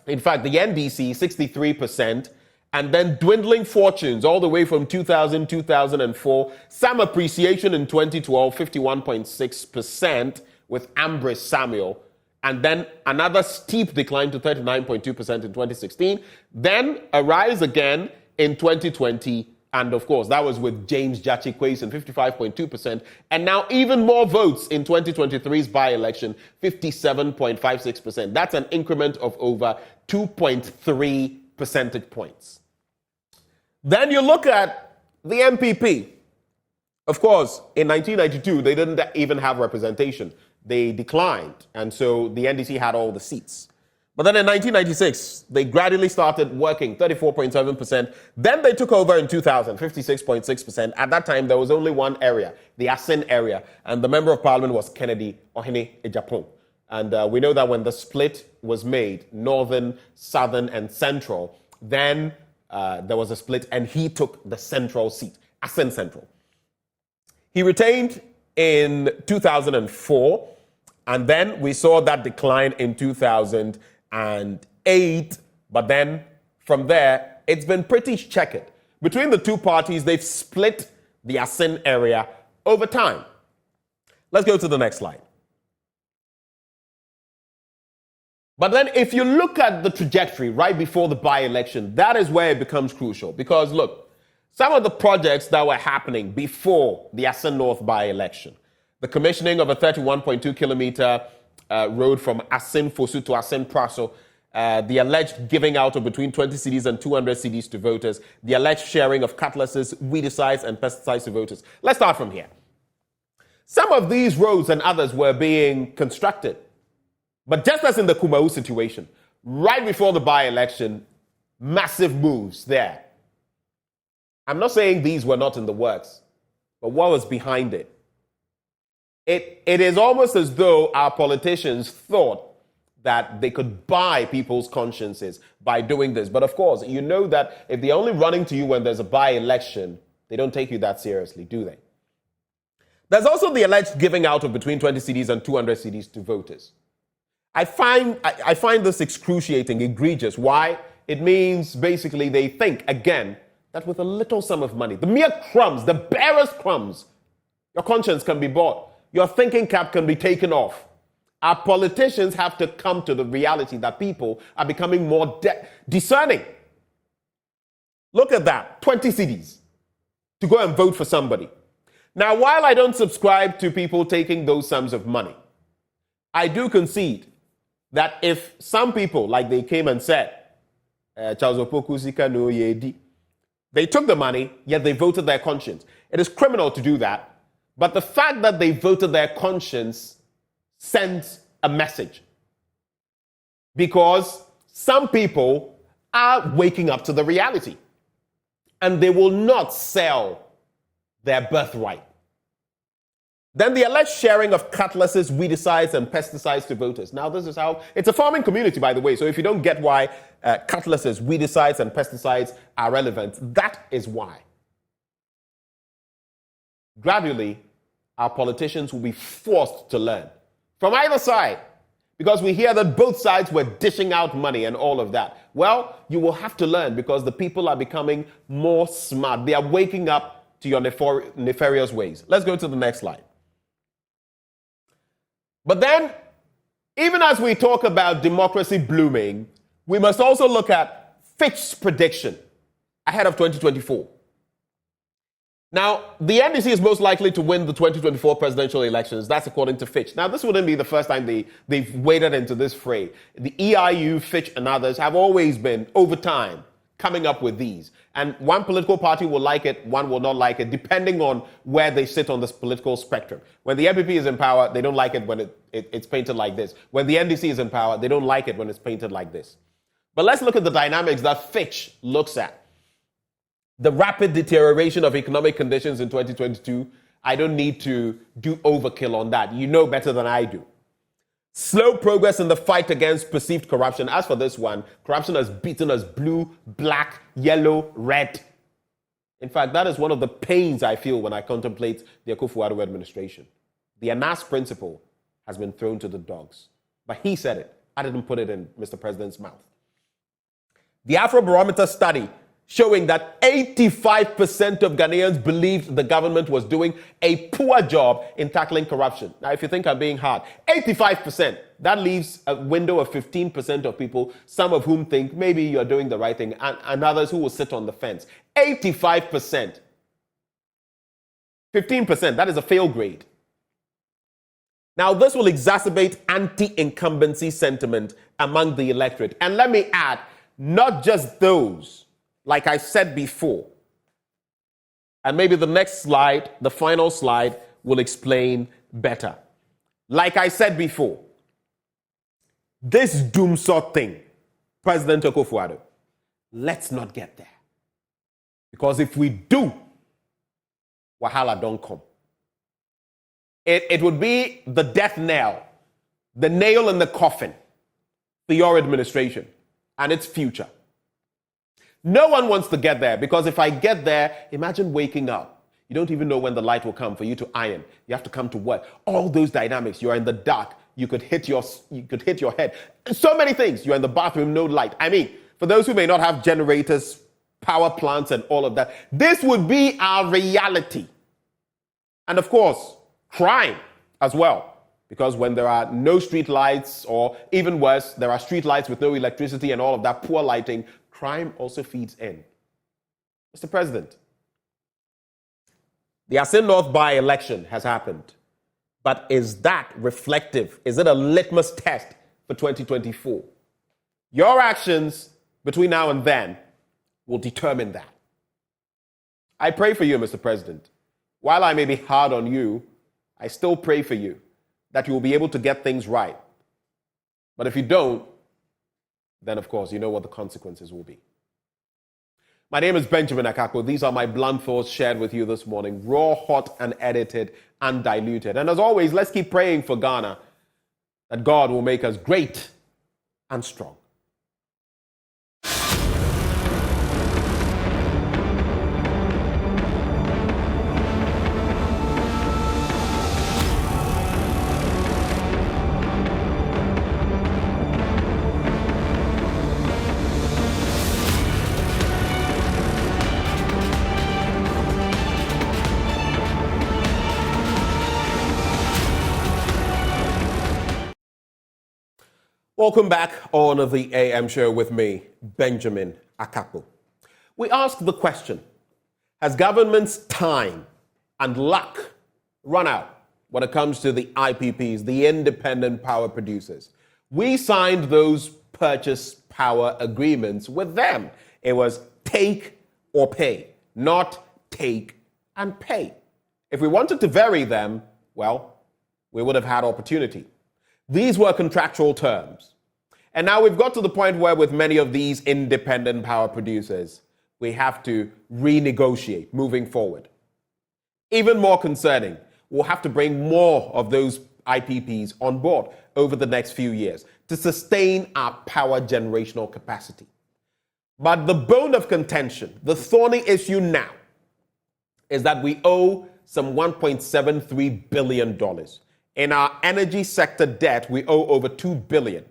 in fact, the NDC, 63%, and then dwindling fortunes all the way from 2000, 2004. Some appreciation in 2012, 51.6% with Ambrose Samuel. And then another steep decline to 39.2% in 2016. Then a rise again in 2020 And of course, that was with James Jachi Quayson, 55.2%. And now even more votes in 2023's by-election, 57.56%. That's an increment of over 2.3 percentage points. Then you look at the MPP. Of course, in 1992, they didn't even have representation. They declined. And so the NDC had all the seats. But then in 1996, they gradually started working, 34.7%. Then they took over in 2000, 56.6%. At that time, there was only one area, the Asin area, and the member of parliament was Kennedy Ohene Ejapon. And we know that when the split was made, northern, southern, and central, then there was a split, and he took the central seat, Asin Central. He retained in 2004, and then we saw that decline in 2008, but then from there, it's been pretty checkered. Between the two parties, they've split the Asin area over time. Let's go to the next slide. But then if you look at the trajectory right before the by-election, that is where it becomes crucial. Because look, some of the projects that were happening before the Asin North by-election, the commissioning of a 31.2 kilometer road from Asin Fosu to Asin Praso, the alleged giving out of between 20 cedis and 200 cedis to voters, the alleged sharing of cutlasses, weedicides, and pesticides to voters. Let's start from here. Some of these roads and others were being constructed. But just as in the Kumau situation, right before the by-election, massive moves there. I'm not saying these were not in the works, but what was behind it? It is almost as though our politicians thought that they could buy people's consciences by doing this. But of course, you know that if they're only running to you when there's a by-election, they don't take you that seriously, do they? There's also the alleged giving out of between 20 cedis and 200 cedis to voters. I find this excruciating, egregious. Why? It means basically they think, again, that with a little sum of money, the mere crumbs, the barest crumbs, your conscience can be bought. Your thinking cap can be taken off. Our politicians have to come to the reality that people are becoming more discerning. Look at that, 20 cedis to go and vote for somebody. Now, while I don't subscribe to people taking those sums of money, I do concede that if some people, like they came and said, Charles Opoku no Yedi, they took the money, yet they voted their conscience. It is criminal to do that, but the fact that they voted their conscience sends a message. Because some people are waking up to the reality, and they will not sell their birthright. Then the alleged sharing of cutlasses, weedicides, and pesticides to voters. Now, this is how, it's a farming community, by the way, so if you don't get why cutlasses, weedicides, and pesticides are relevant, that is why. Gradually, our politicians will be forced to learn from either side, because we hear that both sides were dishing out money and all of that. Well, you will have to learn because the people are becoming more smart. They are waking up to your nefarious ways. Let's go to the next slide. But then, even as we talk about democracy blooming, we must also look at Fitch's prediction ahead of 2024. Now, the NDC is most likely to win the 2024 presidential elections. That's according to Fitch. Now, this wouldn't be the first time they've waded into this fray. The EIU, Fitch, and others have always been, over time, coming up with these. And one political party will like it, one will not like it, depending on where they sit on this political spectrum. When the MPP is in power, they don't like it when it's painted like this. When the NDC is in power, they don't like it when it's painted like this. But let's look at the dynamics that Fitch looks at. The rapid deterioration of economic conditions in 2022, I don't need to do overkill on that. You know better than I do. Slow progress in the fight against perceived corruption. As for this one, corruption has beaten us blue, black, yellow, red. In fact, that is one of the pains I feel when I contemplate the Akufo-Addo administration. The Anas principle has been thrown to the dogs. But he said it. I didn't put it in Mr. President's mouth. The Afrobarometer study showing that 85% of Ghanaians believed the government was doing a poor job in tackling corruption. Now, if you think I'm being hard, 85%, that leaves a window of 15% of people, some of whom think maybe you're doing the right thing, and others who will sit on the fence. 85%. 15%, that is a fail grade. Now, this will exacerbate anti-incumbency sentiment among the electorate. And let me add, not just those, like I said before. And maybe the next slide, the final slide, will explain better. Like I said before, this doomsort thing, President Akufo-Addo, let's not get there. Because if we do, wahala don't come. It would be the death knell, the nail in the coffin for your administration and its future. No one wants to get there, because if I get there, imagine waking up. You don't even know when the light will come for you to iron. You have to come to work. All those dynamics. You are in the dark. You could hit your head. So many things. You're in the bathroom, no light. I mean, for those who may not have generators, power plants, and all of that, this would be our reality. And of course, crime as well. Because when there are no street lights, or even worse, there are street lights with no electricity and all of that poor lighting, crime also feeds in. Mr. President, the Asin North by-election has happened. But is that reflective? Is it a litmus test for 2024? Your actions between now and then will determine that. I pray for you, Mr. President. While I may be hard on you, I still pray for you that you will be able to get things right. But if you don't, then of course you know what the consequences will be. My name is Benjamin Akako. These are my blunt thoughts shared with you this morning. Raw, hot, and edited, undiluted. And as always, let's keep praying for Ghana, that God will make us great and strong. Welcome back on the AM show with me, Benjamin Akako. We ask the question, has government's time and luck run out when it comes to the IPPs, the independent power producers? We signed those purchase power agreements with them. It was take or pay, not take and pay. If we wanted to vary them, well, we would have had opportunity. These were contractual terms. And now we've got to the point where with many of these independent power producers, we have to renegotiate moving forward. Even more concerning, we'll have to bring more of those IPPs on board over the next few years to sustain our power generational capacity. But the bone of contention, the thorny issue now, is that we owe some $1.73 billion. In our energy sector debt, we owe over $2 billion.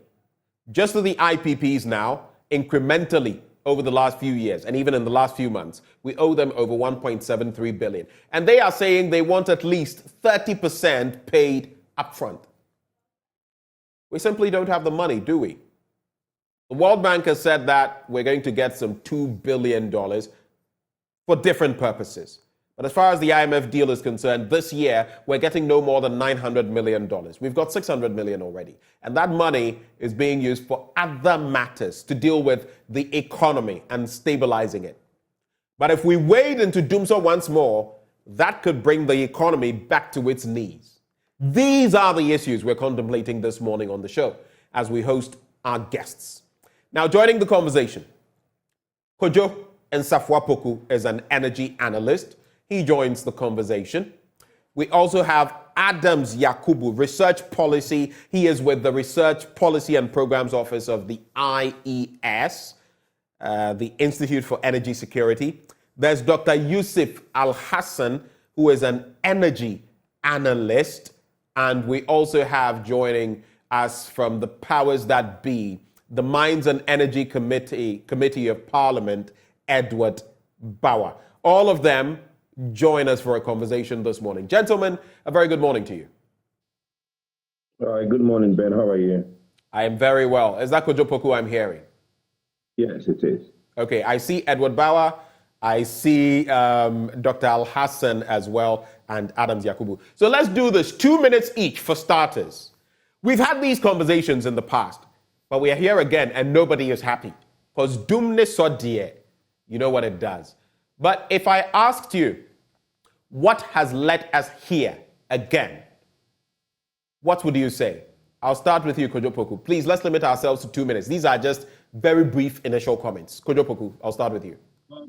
Just to the IPPs now, incrementally over the last few years, and even in the last few months, we owe them over $1.73 billion. And they are saying they want at least 30% paid upfront. We simply don't have the money, do we? The World Bank has said that we're going to get some $2 billion for different purposes. But as far as the IMF deal is concerned, this year, we're getting no more than $900 million. We've got $600 million already. And that money is being used for other matters to deal with the economy and stabilizing it. But if we wade into doomsday once more, that could bring the economy back to its knees. These are the issues we're contemplating this morning on the show as we host our guests. Now, joining the conversation, Kojo Nsafwa-Poku is an energy analyst. He joins the conversation. We also have Adams Yakubu, Research Policy. He is with the Research Policy and Programs Office of the IES, the Institute for Energy Security. There's Dr. Yusuf Al-Hassan, who is an energy analyst. And we also have joining us from the powers that be, the Mines and Energy Committee of Parliament, Edward Bauer. All of them join us for a conversation this morning. Gentlemen, a very good morning to you. All right, good morning, Ben. How are you? I am very well. Is that Kojo Poku I'm hearing? Yes, it is. Okay, I see Edward Bauer. I see Dr. Al-Hassan as well, and Adams Yakubu. So let's do this. 2 minutes each for starters. We've had these conversations in the past, but we are here again and nobody is happy. Because dumne sodie, you know what it does. But if I asked you, what has led us here again? What would you say? I'll start with you, Kojo Poku. Please, let's limit ourselves to 2 minutes. These are just very brief initial comments. Kojo Poku, I'll start with you. Well,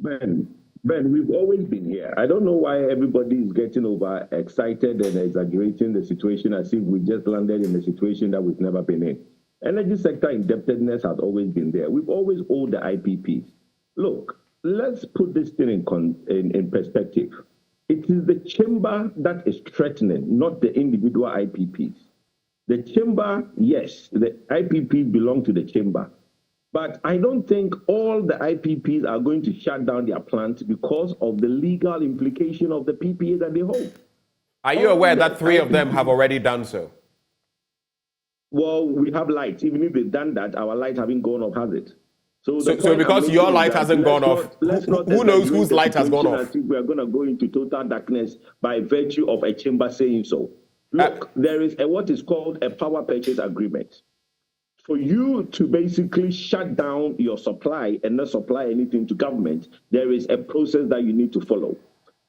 Ben, we've always been here. I don't know why everybody is getting overexcited and exaggerating the situation as if we just landed in a situation that we've never been in. Energy sector indebtedness has always been there. We've always owed the IPPs. Look, let's put this thing in perspective. It is the chamber that is threatening, not the individual IPPs. The chamber, yes, the IPPs belong to the chamber. But I don't think all the IPPs are going to shut down their plants because of the legal implication of the PPA that they hold. Are you aware that 3 of them have already done so? Well, we have light. Even if they've done that, our light haven't gone off, has it? So because your light hasn't gone off, who knows whose light has gone off? We are going to go into total darkness by virtue of a chamber saying so. Look, there is what is called a power purchase agreement. For you to basically shut down your supply and not supply anything to government, there is a process that you need to follow.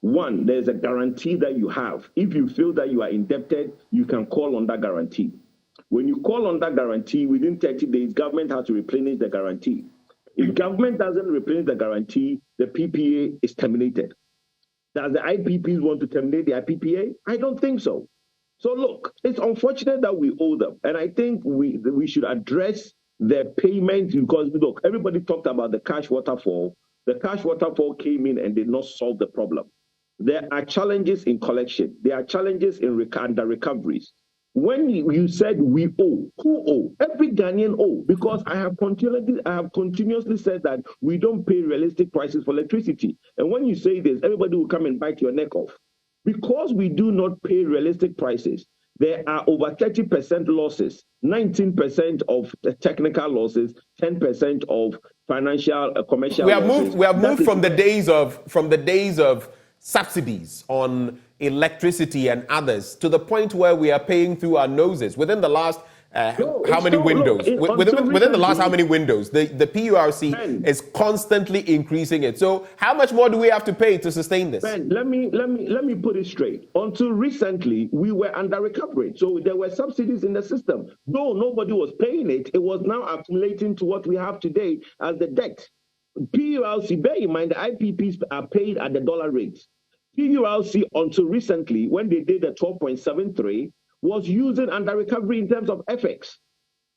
One, there's a guarantee that you have. If you feel that you are indebted, you can call on that guarantee. When you call on that guarantee, within 30 days, government has to replenish the guarantee. If government doesn't replenish the guarantee, the PPA is terminated. Does the IPPs want to terminate the IPPA? I don't think so. So look, it's unfortunate that we owe them. And I think we should address the payment because, look, everybody talked about the cash waterfall. The cash waterfall came in and did not solve the problem. There are challenges in collection. There are challenges in under recoveries. When you said we owe, who owe? Every Ghanaian owe, because I have continuously said that we don't pay realistic prices for electricity. And when you say this, everybody will come and bite your neck off. Because we do not pay realistic prices, there are over 30% losses, 19% of the technical losses, 10% of financial commercial losses. We have moved from the days of subsidies on electricity and others to the point where we are paying through our noses within the last how many windows? Within the last how many windows? The PURC is constantly increasing it. So how much more do we have to pay to sustain this? Ben, let me put it straight. Until recently, we were under recovery. So there were subsidies in the system. Though nobody was paying it, it was now accumulating to what we have today as the debt. PURC, bear in mind, the IPPs are paid at the dollar rate. PURC, until recently, when they did the 12.73, was using under recovery in terms of FX.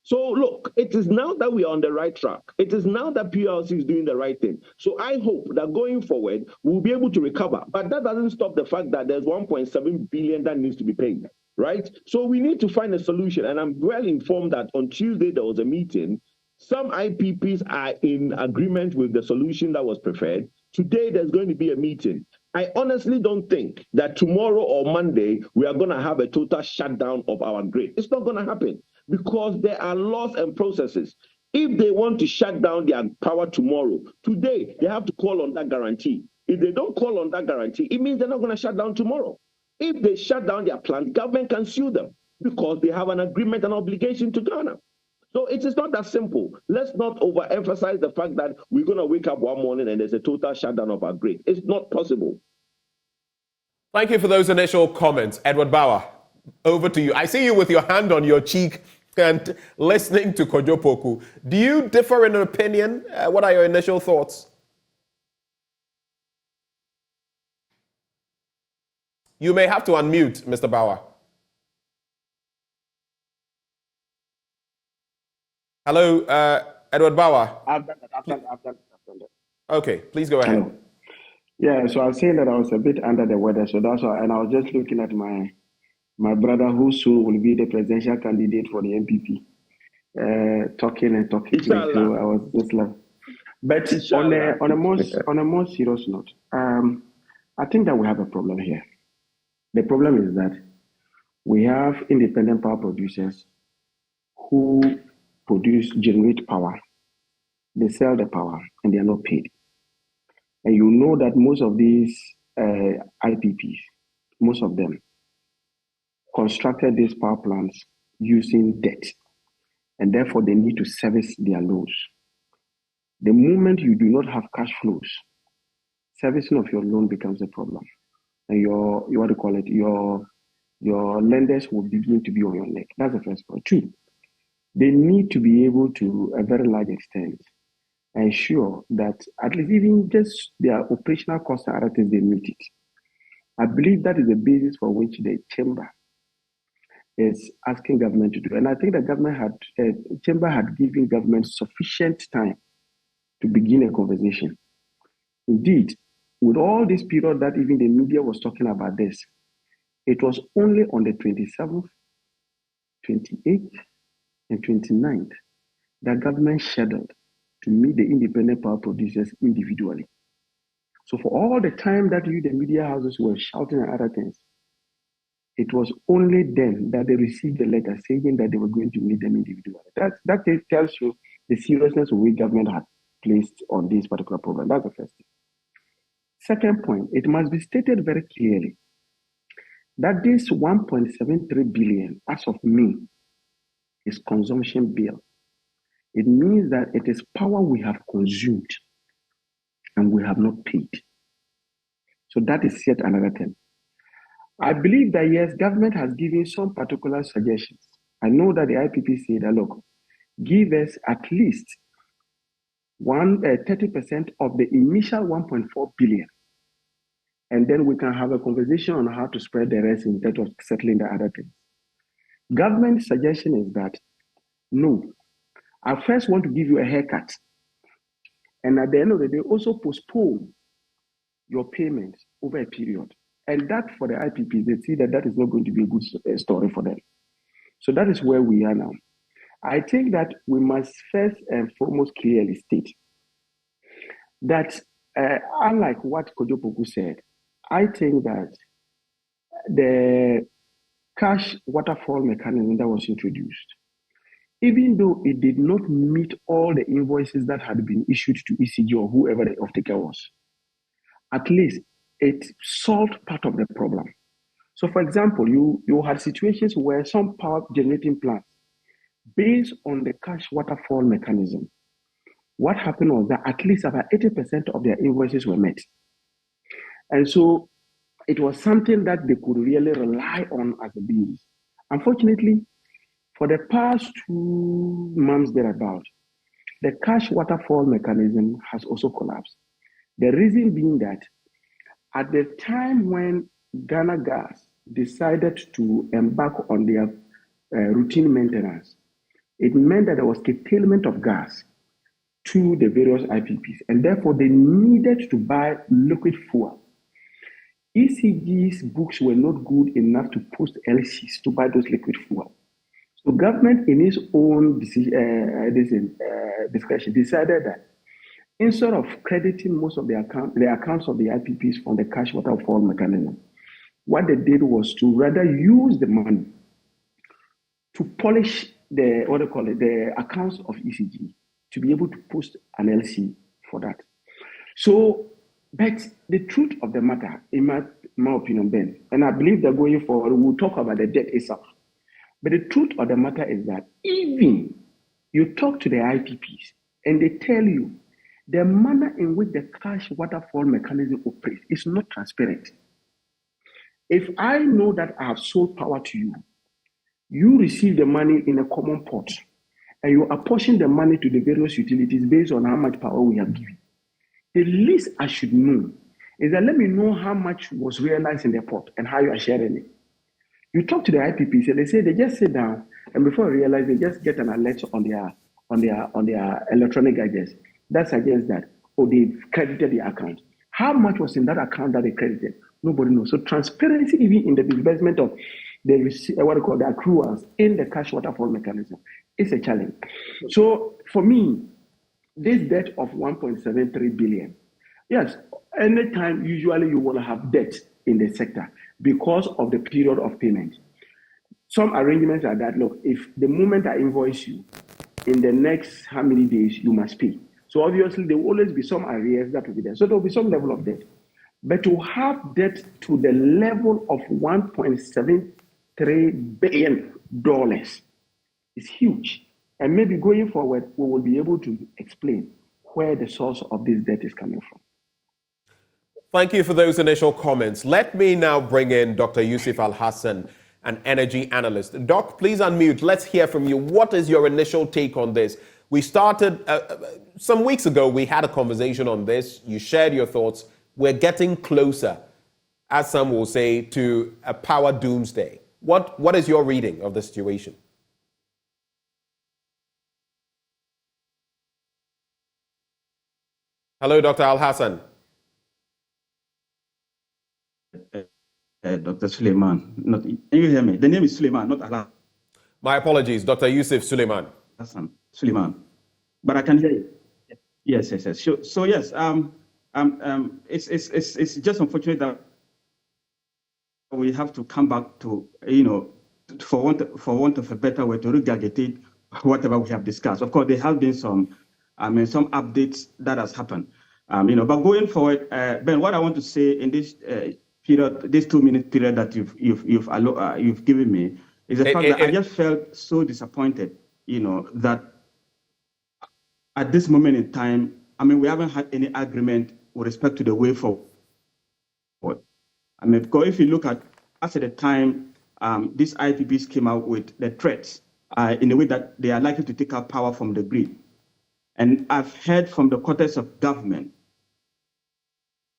So look, it is now that we are on the right track. It is now that PLC is doing the right thing. So I hope that going forward, we'll be able to recover. But that doesn't stop the fact that there's 1.7 billion that needs to be paid, right? So we need to find a solution. And I'm well informed that on Tuesday, there was a meeting. Some IPPs are in agreement with the solution that was preferred. Today, there's going to be a meeting. I honestly don't think that tomorrow or Monday, we are going to have a total shutdown of our grid. It's not going to happen because there are laws and processes. If they want to shut down their power tomorrow, today, they have to call on that guarantee. If they don't call on that guarantee, it means they're not going to shut down tomorrow. If they shut down their plant, government can sue them because they have an agreement and obligation to Ghana. So it is not that simple. Let's not overemphasize the fact that we're going to wake up one morning and there's a total shutdown of our grid. It's not possible. Thank you for those initial comments. Edward Bauer, over to you. I see you with your hand on your cheek and listening to Kojo Poku. Do you differ in opinion? What are your initial thoughts? You may have to unmute, Mr. Bauer. Hello, Edward Bauer. I've done that. Okay, please go ahead. Hello. Yeah, so I was saying that I was a bit under the weather, so that's why, and I was just looking at my brother who soon will be the presidential candidate for the MPP, talking. So I was just like, But on a more serious note, I think that we have a problem here. The problem is that we have independent power producers who generate power. They sell the power and they are not paid. And you know that most of these IPPs, most of them, constructed these power plants using debt. And therefore, they need to service their loans. The moment you do not have cash flows, servicing of your loan becomes a problem. And your lenders will begin to be on your neck. That's the first point. Two, they need to be able to, a very large extent, ensure that at least even just their operational costs and other things, they meet it. I believe that is the basis for which the chamber is asking government to do. And I think the chamber had given government sufficient time to begin a conversation. Indeed, with all this period that even the media was talking about this, it was only on the 27th, 28th, and 29th that government scheduled to meet the independent power producers individually. So for all the time that the media houses were shouting and other things, it was only then that they received the letter saying that they were going to meet them individually. That tells you the seriousness of which government had placed on this particular program. That's the first thing. Second point, it must be stated very clearly that this 1.73 billion, as of May, is consumption bill. It means that it is power we have consumed and we have not paid. So that is yet another thing. I believe that yes, government has given some particular suggestions. I know that the IPP said that, look, give us at least 30% of the initial 1.4 billion. And then we can have a conversation on how to spread the rest in terms of settling the other things. Government's suggestion is that, no, I first want to give you a haircut. And at the end of the day, also postpone your payments over a period. And that for the IPP, they see that is not going to be a good story for them. So that is where we are now. I think that we must first and foremost clearly state that, unlike what Kojopoku said, I think that the cash waterfall mechanism that was introduced, even though it did not meet all the invoices that had been issued to ECG or whoever the off-taker was, at least it solved part of the problem. So, for example, you had situations where some power generating plants, based on the cash waterfall mechanism, what happened was that at least about 80% of their invoices were met. And so it was something that they could really rely on as a business. Unfortunately, for the past 2 months thereabout, the cash waterfall mechanism has also collapsed. The reason being that at the time when Ghana Gas decided to embark on their routine maintenance, it meant that there was curtailment of gas to the various IPPs, and therefore they needed to buy liquid fuel. ECG's books were not good enough to post LCs to buy those liquid fuel. So government, in its own discretion, decided that instead of crediting most of the accounts of the IPPs from the cash waterfall mechanism, what they did was to rather use the money to polish the accounts of ECG to be able to post an LC for that. So, but the truth of the matter, in my opinion, Ben, and I believe that going forward, we'll talk about the debt itself. But the truth of the matter is that even you talk to the IPPs and they tell you the manner in which the cash waterfall mechanism operates is not transparent. If I know that I have sold power to you, you receive the money in a common pot, and you apportion the money to the various utilities based on how much power we have given. The least I should know is that let me know how much was realized in the pot and how you are sharing it. You talk to the IPPs and they say they just sit down and before you realize they just get an alert on their electronic gadgets that suggests that they've credited the account. How much was in that account that they credited? Nobody knows. So transparency even in the disbursement of the accruals in the cash waterfall mechanism is a challenge. So for me, this debt of 1.73 billion. Yes, anytime usually you will have debt in the sector because of the period of payment. Some arrangements are that, look, if the moment I invoice you, in the next how many days you must pay. So obviously there will always be some arrears that will be there. So there will be some level of debt. But to have debt to the level of $1.73 billion is huge. And maybe going forward, we will be able to explain where the source of this debt is coming from. Thank you for those initial comments. Let me now bring in Dr. Yusuf Al-Hassan, an energy analyst. Doc, please unmute. Let's hear from you. What is your initial take on this? We started some weeks ago, we had a conversation on this. You shared your thoughts. We're getting closer, as some will say, to a power doomsday. What is your reading of the situation? Hello, Dr. Al-Hassan. Dr. Suleiman. Can you hear me? The name is Suleiman, not Allah. My apologies, Dr. Yusuf Suleiman. Hassan, Suleiman. But I can hear you. Yes. So yes, it's just unfortunate that we have to come back to, for want of a better way, to regurgitate whatever we have discussed. Of course, there have been some updates that has happened. But going forward, Ben, what I want to say in this period, this 2-minute period that you've given me, is the fact that I just felt so disappointed, that at this moment in time, we haven't had any agreement with respect to the way forward. Because if you look at the time, these IPPs came out with the threats in the way that they are likely to take out power from the grid. And I've heard from the quarters of government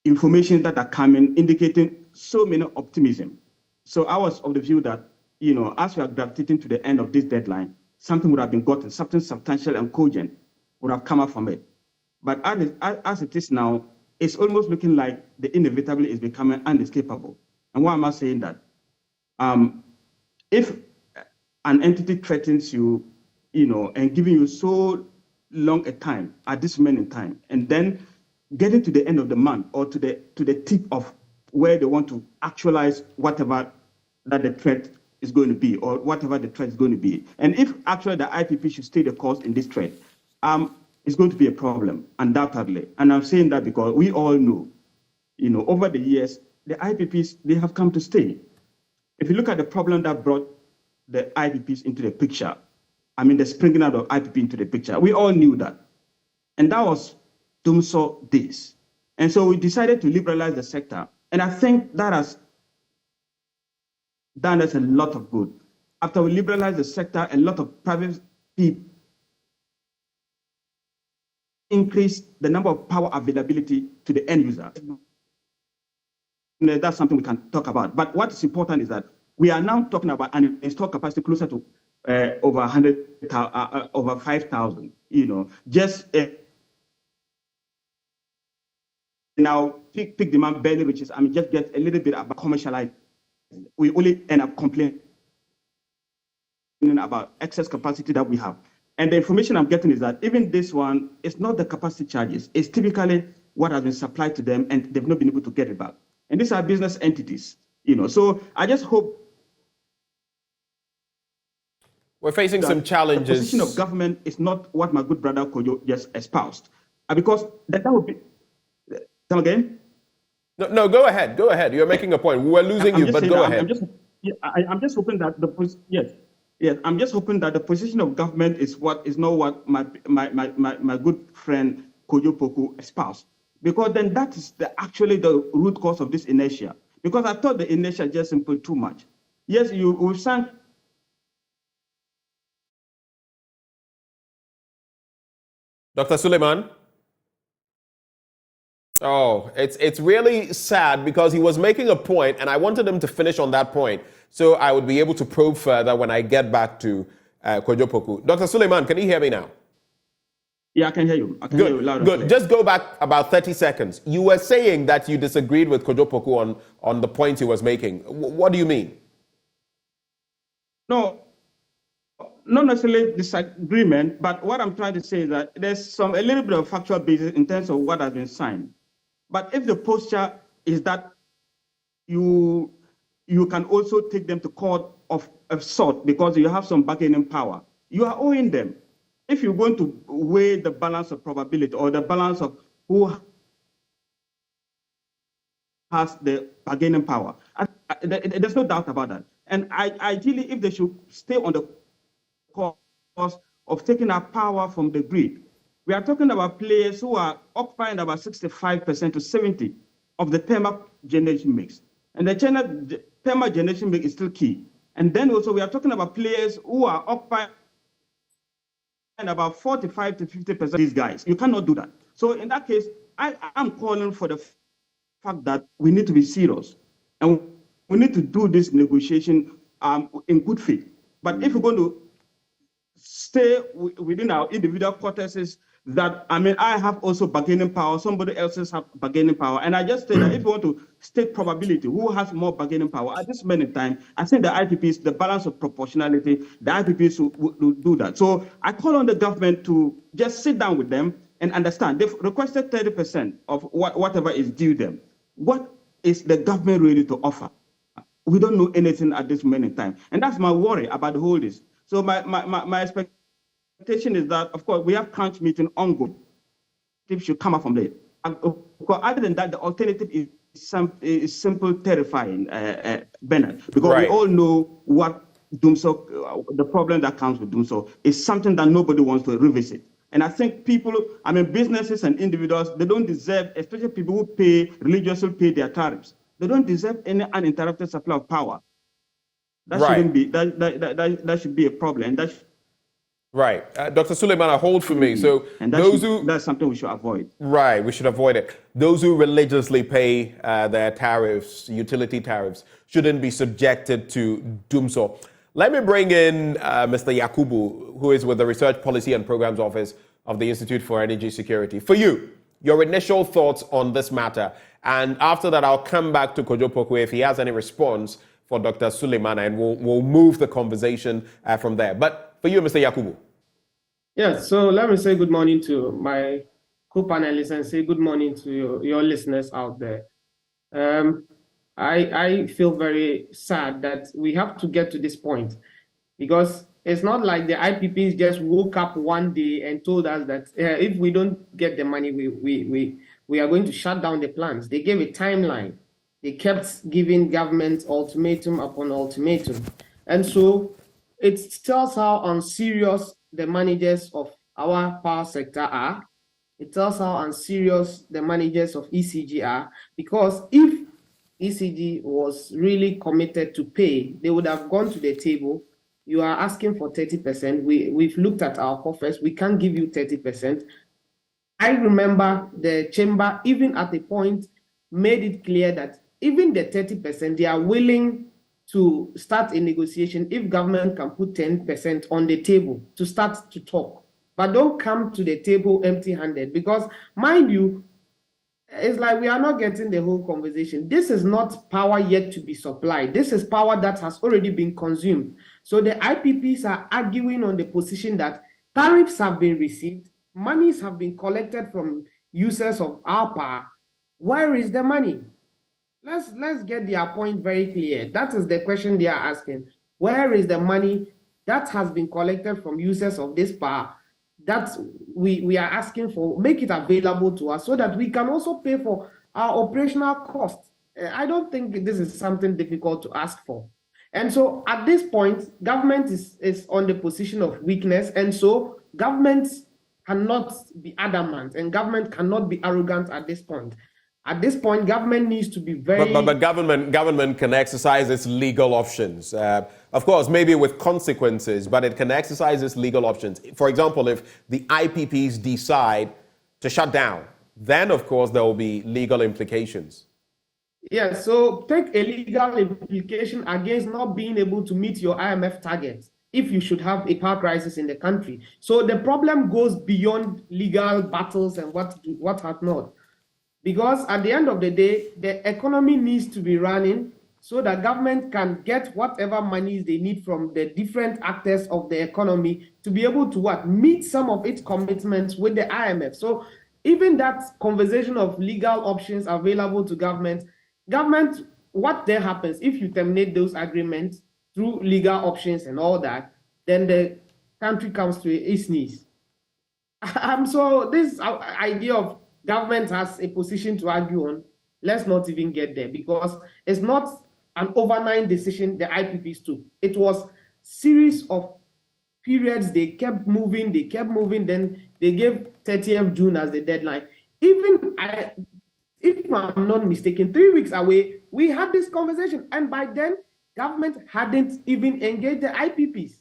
information that are coming indicating so many optimism. So I was of the view that, as we are gravitating to the end of this deadline, something would have been gotten, something substantial and cogent would have come out from it. But as it is now, it's almost looking like the inevitable is becoming unescapable. And why am I saying that? If an entity threatens you, and giving you so long a time at this moment in time, and then getting to the end of the month or to the tip of where they want to actualize whatever that the threat is going to be, or whatever the threat is going to be. And if actually the IPP should stay the course in this threat, it's going to be a problem, undoubtedly. And I'm saying that because we all know, over the years, the IPPs, they have come to stay. If you look at the problem that brought the IPPs into the picture, the springing out of IPP into the picture, we all knew that. And that was Dumso days. And so we decided to liberalize the sector. And I think that has done us a lot of good. After we liberalized the sector, a lot of private people increased the number of power availability to the end user. That's something we can talk about. But what is important is that we are now talking about an installed capacity closer to over 5,000. Just now peak demand barely reaches. Just get a little bit about commercialized. We only end up complaining about excess capacity that we have. And the information I'm getting is that even this one is not the capacity charges. It's typically what has been supplied to them, and they've not been able to get it back. And these are business entities, So I just hope. We're facing some challenges. The position of government is not what my good brother Kojo just espoused, because that would be. Come again? No, go ahead. Go ahead. You're making a point. We're losing you, but go ahead. I'm just hoping that I'm just hoping that the position of government is not what my good friend Kojo Poku espoused, because then that is actually the root cause of this inertia. Because I thought the inertia just simply too much. Yes, we've sank. Dr. Suleiman? Oh, it's really sad because he was making a point and I wanted him to finish on that point so I would be able to probe further when I get back to Kojo Poku. Dr. Suleiman, can you hear me now? Yeah, I can hear you. I can hear you loud and clear. Good. Just go back about 30 seconds. You were saying that you disagreed with Kojo Poku on the point he was making. What do you mean? No, not necessarily disagreement, but what I'm trying to say is that there's a little bit of factual basis in terms of what has been signed. But if the posture is that you can also take them to court of sort because you have some bargaining power, you are owing them. If you're going to weigh the balance of probability or the balance of who has the bargaining power, there's no doubt about that. And ideally, if they should stay on the course of taking our power from the grid, we are talking about players who are occupying about 65% to 70% of the thermal generation mix. And the thermal generation mix is still key. And then also we are talking about players who are occupying about 45 to 50% of these guys. You cannot do that. So in that case, I'm calling for the fact that we need to be serious. And we need to do this negotiation in good faith. But if we're going to stay within our individual corteses, that, I mean, I have also bargaining power, somebody else have bargaining power. And I just say that if you want to state probability, who has more bargaining power at this moment in time, I think the IPPs, the balance of proportionality, the IPPs will do that. So I call on the government to just sit down with them and understand. They've requested 30% of whatever is due them. What is the government ready to offer? We don't know anything at this moment in time. And that's my worry about the whole this. So my expectation is that, of course, we have crunch meeting ongoing. It should come up from there. Other than that, the alternative is simple, terrifying, Bernard, because we all know what Doomso, the problem that comes with Doomso, is something that nobody wants to revisit. And I think people, I mean, businesses and individuals, they don't deserve, especially people who religiously pay their tariffs, they don't deserve any uninterrupted supply of power. That shouldn't be, that should be a problem. Right. Dr. Suleiman, hold for me. So and that's something we should avoid. Right, we should avoid it. Those who religiously pay their tariffs, utility tariffs, shouldn't be subjected to Doomso. Let me bring in Mr. Yakubu, who is with the Research Policy and Programs Office of the Institute for Energy Security. For you, your initial thoughts on this matter. And after that, I'll come back to Kojo Pokwe if he has any response for Dr. Suleiman, and we'll move the conversation from there. But for you, Mr. Yakubu. Yes, so let me say good morning to my co-panelists and say good morning to your listeners out there. I feel very sad that we have to get to this point, because it's not like the IPPs just woke up one day and told us that if we don't get the money, we are going to shut down the plants. They gave a timeline. They kept giving government ultimatum upon ultimatum. And so it tells how unserious the managers of our power sector are. It tells how unserious the managers of ECG are, because if ECG was really committed to pay, they would have gone to the table. You are asking for 30%. We've looked at our coffers. We can't give you 30%. I remember the chamber, even at the point, made it clear that even the 30%, they are willing to start a negotiation if government can put 10% on the table to start to talk. But don't come to the table empty-handed, because, mind you, it's like we are not getting the whole conversation. This is not power yet to be supplied. This is power that has already been consumed. So the IPPs are arguing on the position that tariffs have been received, monies have been collected from users of our power. Where is the money? Let's get their point very clear. That is the question they are asking. Where is the money that has been collected from users of this power that we are asking for? Make it available to us so that we can also pay for our operational costs. I don't think this is something difficult to ask for. And so at this point, government is on the position of weakness. And so government cannot be adamant and government cannot be arrogant at this point. At this point, government needs to be very... But government can exercise its legal options. Of course, maybe with consequences, but it can exercise its legal options. For example, if the IPPs decide to shut down, then, of course, there will be legal implications. Yeah, so take a legal implication against not being able to meet your IMF targets if you should have a power crisis in the country. So the problem goes beyond legal battles and what have not. Because at the end of the day, the economy needs to be running so that government can get whatever monies they need from the different actors of the economy to be able to meet some of its commitments with the IMF. So even that conversation of legal options available to government, what then happens if you terminate those agreements through legal options and all that, then the country comes to its knees. So this idea of government has a position to argue on, let's not even get there, because it's not an overnight decision the IPPs took. It was series of periods. They kept moving, then they gave 30th June as the deadline. If I'm not mistaken, 3 weeks away, we had this conversation, and by then, government hadn't even engaged the IPPs.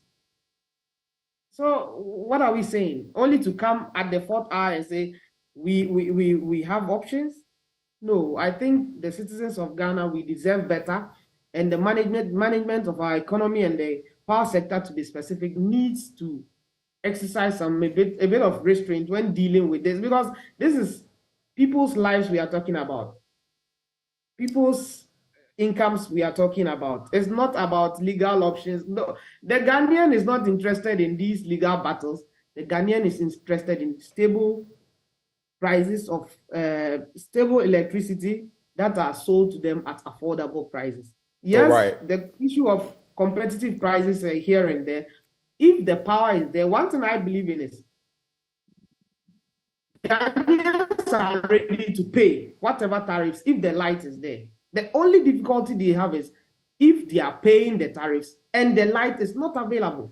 So what are we saying? Only to come at the 4th hour and say, we have options? No, I think the citizens of Ghana, we deserve better, and the management of our economy and the power sector, to be specific, needs to exercise a bit of restraint when dealing with this, because this is people's lives we are talking about, people's incomes we are talking about. It's not about legal options. No, the Ghanaian is not interested in these legal battles. The Ghanaian is interested in stable prices of stable electricity that are sold to them at affordable prices. Yes, right. The issue of competitive prices here and there, if the power is there, one thing I believe in is Ghanaians are ready to pay whatever tariffs if the light is there. The only difficulty they have is if they are paying the tariffs and the light is not available.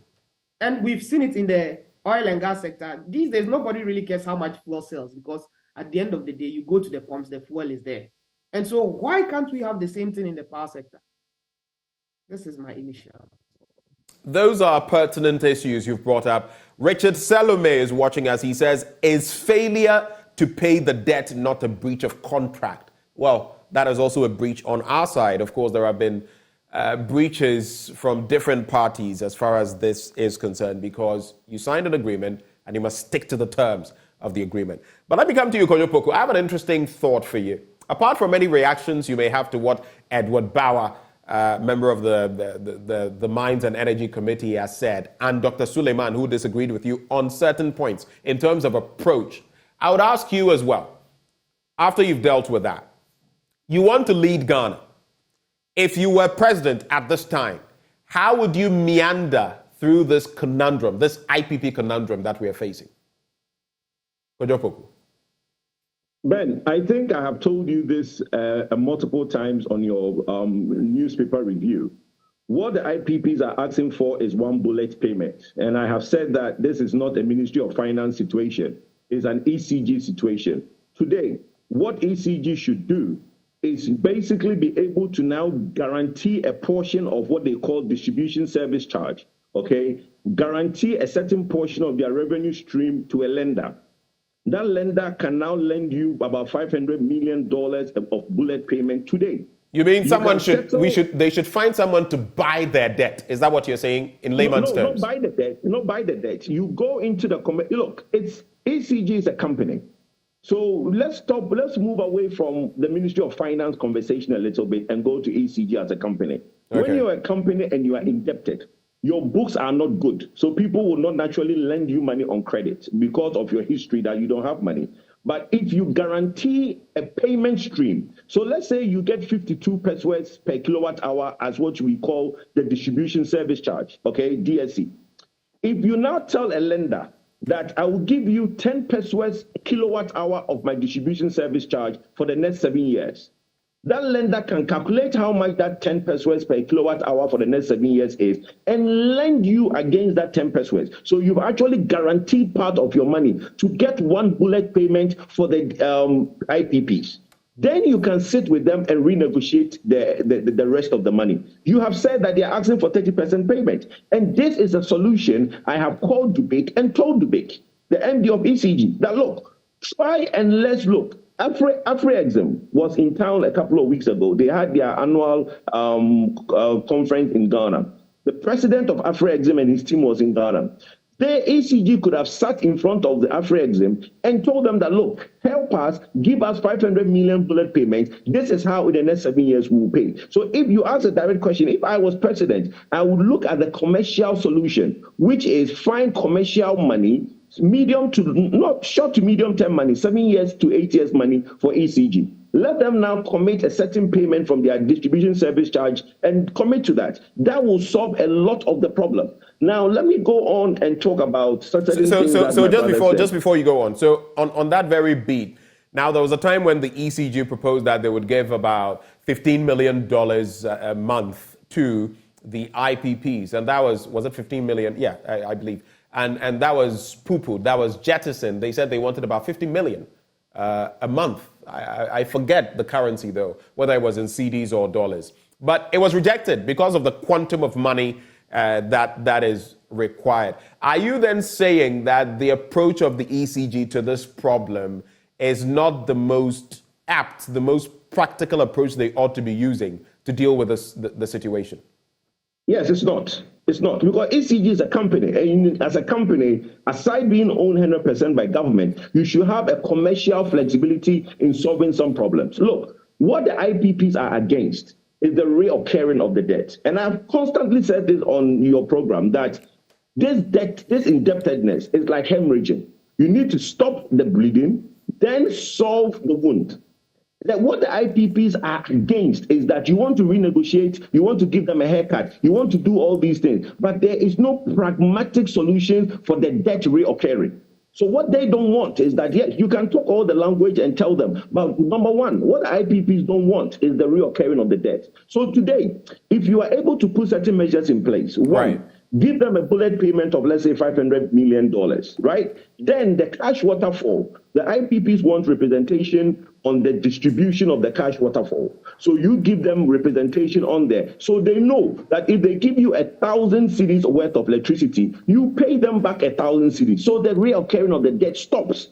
And we've seen it in the oil and gas sector. These days, nobody really cares how much fuel sells, because at the end of the day, you go to the pumps, the fuel is there. And so why can't we have the same thing in the power sector? This is my initial. Those are pertinent issues you've brought up. Richard Salome is watching us. He says, is failure to pay the debt not a breach of contract? Well, that is also a breach on our side. Of course, there have been breaches from different parties as far as this is concerned, because you signed an agreement and you must stick to the terms of the agreement. But let me come to you, Kojo Poku. I have an interesting thought for you. Apart from any reactions you may have to what Edward Bauer, member of the Mines and Energy Committee, has said, and Dr. Suleiman, who disagreed with you on certain points in terms of approach, I would ask you as well, after you've dealt with that, you want to lead Ghana. If you were president at this time, how would you meander through this conundrum, this IPP conundrum that we are facing? Kojo Poku. Ben, I think I have told you this multiple times on your newspaper review. What the IPPs are asking for is one bullet payment. And I have said that this is not a Ministry of Finance situation. It's an ECG situation. Today, what ECG should do is basically be able to now guarantee a portion of what they call distribution service charge, okay? Guarantee a certain portion of their revenue stream to a lender. That lender can now lend you about $500 million of bullet payment today. You mean they should find someone to buy their debt? Is that what you're saying in layman's terms? Not buy the debt. Not buy the debt. You go into the look. It's ECG is a company. So let's move away from the Ministry of Finance conversation a little bit and go to ECG as a company. Okay. When you're a company and you are indebted, your books are not good. So people will not naturally lend you money on credit because of your history that you don't have money. But if you guarantee a payment stream, so let's say you get 52 pesos per kilowatt hour as what we call the distribution service charge, okay, DSC. If you now tell a lender that I will give you 10 pesos kilowatt hour of my distribution service charge for the next 7 years, that lender can calculate how much that 10 pesos per kilowatt hour for the next 7 years is and lend you against that 10 pesos. So you've actually guaranteed part of your money to get one bullet payment for the IPPs. Then you can sit with them and renegotiate the rest of the money. You have said that they are asking for 30% payment. And this is a solution I have called Dubik and told Dubik, the MD of ECG, that look, try and let's look. AfriExim was in town a couple of weeks ago. They had their annual conference in Ghana. The president of AfriExim and his team was in Ghana. The ECG could have sat in front of the Afro-Exim and told them that, look, help us, give us 500 million bullet payments. This is how in the next 7 years we will pay. So if you ask a direct question, if I was president, I would look at the commercial solution, which is find commercial money, medium to, not short to medium term money, 7 years to 8 years money for ECG. Let them now commit a certain payment from their distribution service charge and commit to that. That will solve a lot of the problem. Now, let me go on and talk about certain things. So just before you go on, so on that very beat, now there was a time when the ECG proposed that they would give about $15 million a month to the IPPs, and that was it 15 million? Yeah, I believe. And that was poo-pooed, that was jettisoned. They said they wanted about 50 million a month. I forget the currency though, whether it was in CDs or dollars. But it was rejected because of the quantum of money that is required. Are you then saying that the approach of the ECG to this problem is not the most apt, the most practical approach they ought to be using to deal with the situation? Yes, it's not. It's not. Because ECG is a company. And as a company, aside being owned 100% by government, you should have a commercial flexibility in solving some problems. Look, what the IPPs are against is the reoccurring of the debt. And I've constantly said this on your program, that this debt, this indebtedness is like hemorrhaging. You need to stop the bleeding, then solve the wound. That what the IPPs are against is that you want to renegotiate, you want to give them a haircut, you want to do all these things, but there is no pragmatic solution for the debt reoccurring. So what they don't want is that, yes, you can talk all the language and tell them, but number one, what the IPPs don't want is the reoccurring of the debt. So today, if you are able to put certain measures in place, one, give them a bullet payment of, let's say, $500 million, right? Then the cash waterfall, the IPPs want representation on the distribution of the cash waterfall. So you give them representation on there. So they know that if they give you 1,000 cedis worth of electricity, you pay them back 1,000 cedis. So the reoccurring of the debt stops.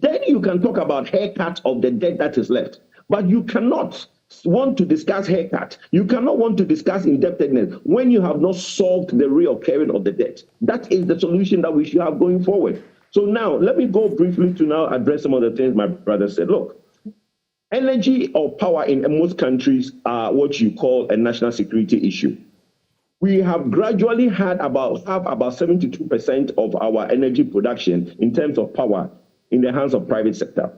Then you can talk about haircut of the debt that is left. But you cannot want to discuss haircut. You cannot want to discuss indebtedness when you have not solved the reoccurring of the debt. That is the solution that we should have going forward. So now, let me go briefly to now address some of the things my brother said. Look, energy or power in most countries are what you call a national security issue. We have gradually had about 72% of our energy production in terms of power in the hands of private sector.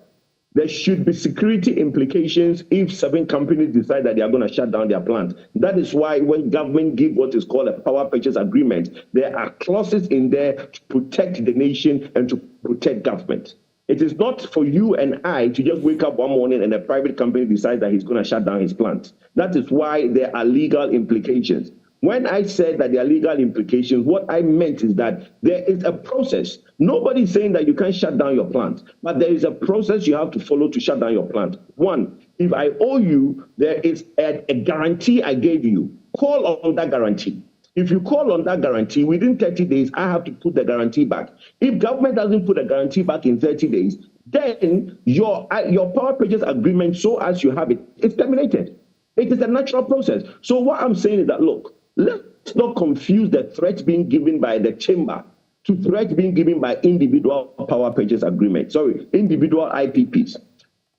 There should be security implications if 7 companies decide that they are going to shut down their plant. That is why when government give what is called a power purchase agreement, there are clauses in there to protect the nation and to protect government. It is not for you and I to just wake up one morning and a private company decides that he's going to shut down his plant. That is why there are legal implications. When I said that there are legal implications, what I meant is that there is a process. Nobody is saying that you can't shut down your plant, but there is a process you have to follow to shut down your plant. One, if I owe you, there is a guarantee I gave you. Call on that guarantee. If you call on that guarantee, within 30 days, I have to put the guarantee back. If government doesn't put a guarantee back in 30 days, then your power purchase agreement, so as you have it, is terminated. It is a natural process. So what I'm saying is that, look, let's not confuse the threat being given by the chamber to threat being given by individual power purchase agreement. Individual IPPs.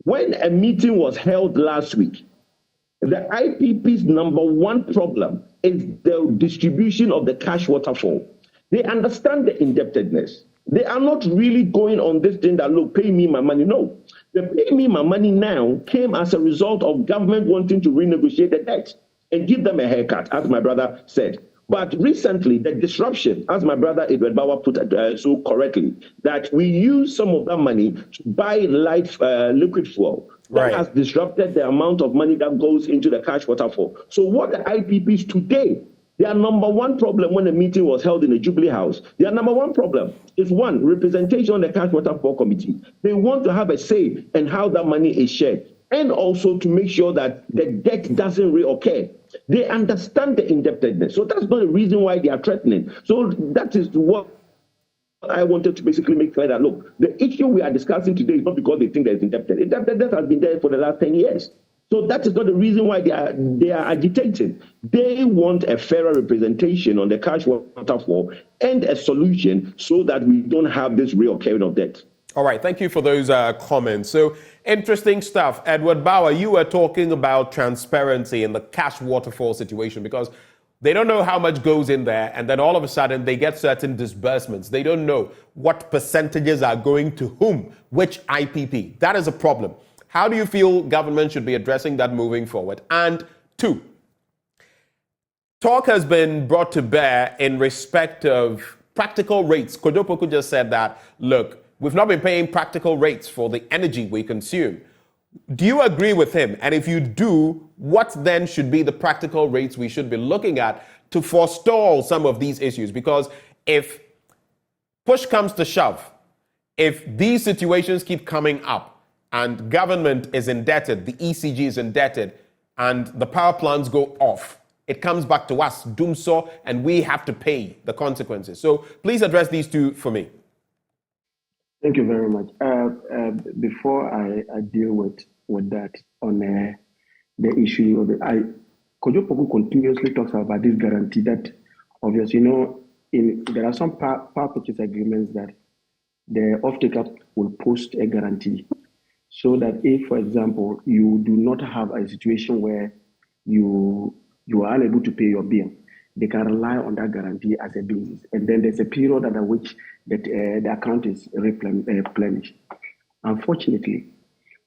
When a meeting was held last week, the IPP's number one problem is the distribution of the cash waterfall. They understand the indebtedness. They are not really going on this thing that, look, pay me my money. No. The pay me my money now came as a result of government wanting to renegotiate the debt and give them a haircut, as my brother said. But recently, the disruption, as my brother Edward Bauer put it so correctly, that we use some of that money to buy liquid fuel. That has disrupted the amount of money that goes into the cash waterfall. So what the IPPs today, their number one problem when the meeting was held in the Jubilee House, their number one problem is, one, representation on the cash waterfall committee. They want to have a say in how that money is shared, and also to make sure that the debt doesn't reoccur. They understand the indebtedness. So that's not the reason why they are threatening. So that is what I wanted to basically make clear, that, look, the issue we are discussing today is not because they think they're indebted. Indebtedness has been there for the last 10 years. So that is not the reason why they are agitating. They want a fairer representation on the cash waterfall and a solution so that we don't have this reoccurring of debt. All right, thank you for those comments. So, interesting stuff. Edward Bauer, you were talking about transparency in the cash waterfall situation because they don't know how much goes in there, and then all of a sudden they get certain disbursements. They don't know what percentages are going to whom, which IPP. That is a problem. How do you feel government should be addressing that moving forward? And two, talk has been brought to bear in respect of practical rates. Kojo Poku just said that, look, we've not been paying practical rates for the energy we consume. Do you agree with him? And if you do, what then should be the practical rates we should be looking at to forestall some of these issues? Because if push comes to shove, if these situations keep coming up and government is indebted, the ECG is indebted, and the power plants go off, it comes back to us, doomsaw, and we have to pay the consequences. So please address these two for me. Thank you very much. Before I deal with that on the issue of Kojo Poku continuously talks about this guarantee that obviously, there are some power purchase agreements that the off-taker will post a guarantee so that if, for example, you do not have a situation where you are unable to pay your bill, they can rely on that guarantee as a basis. And then there's a period under which the account is replenished. Unfortunately,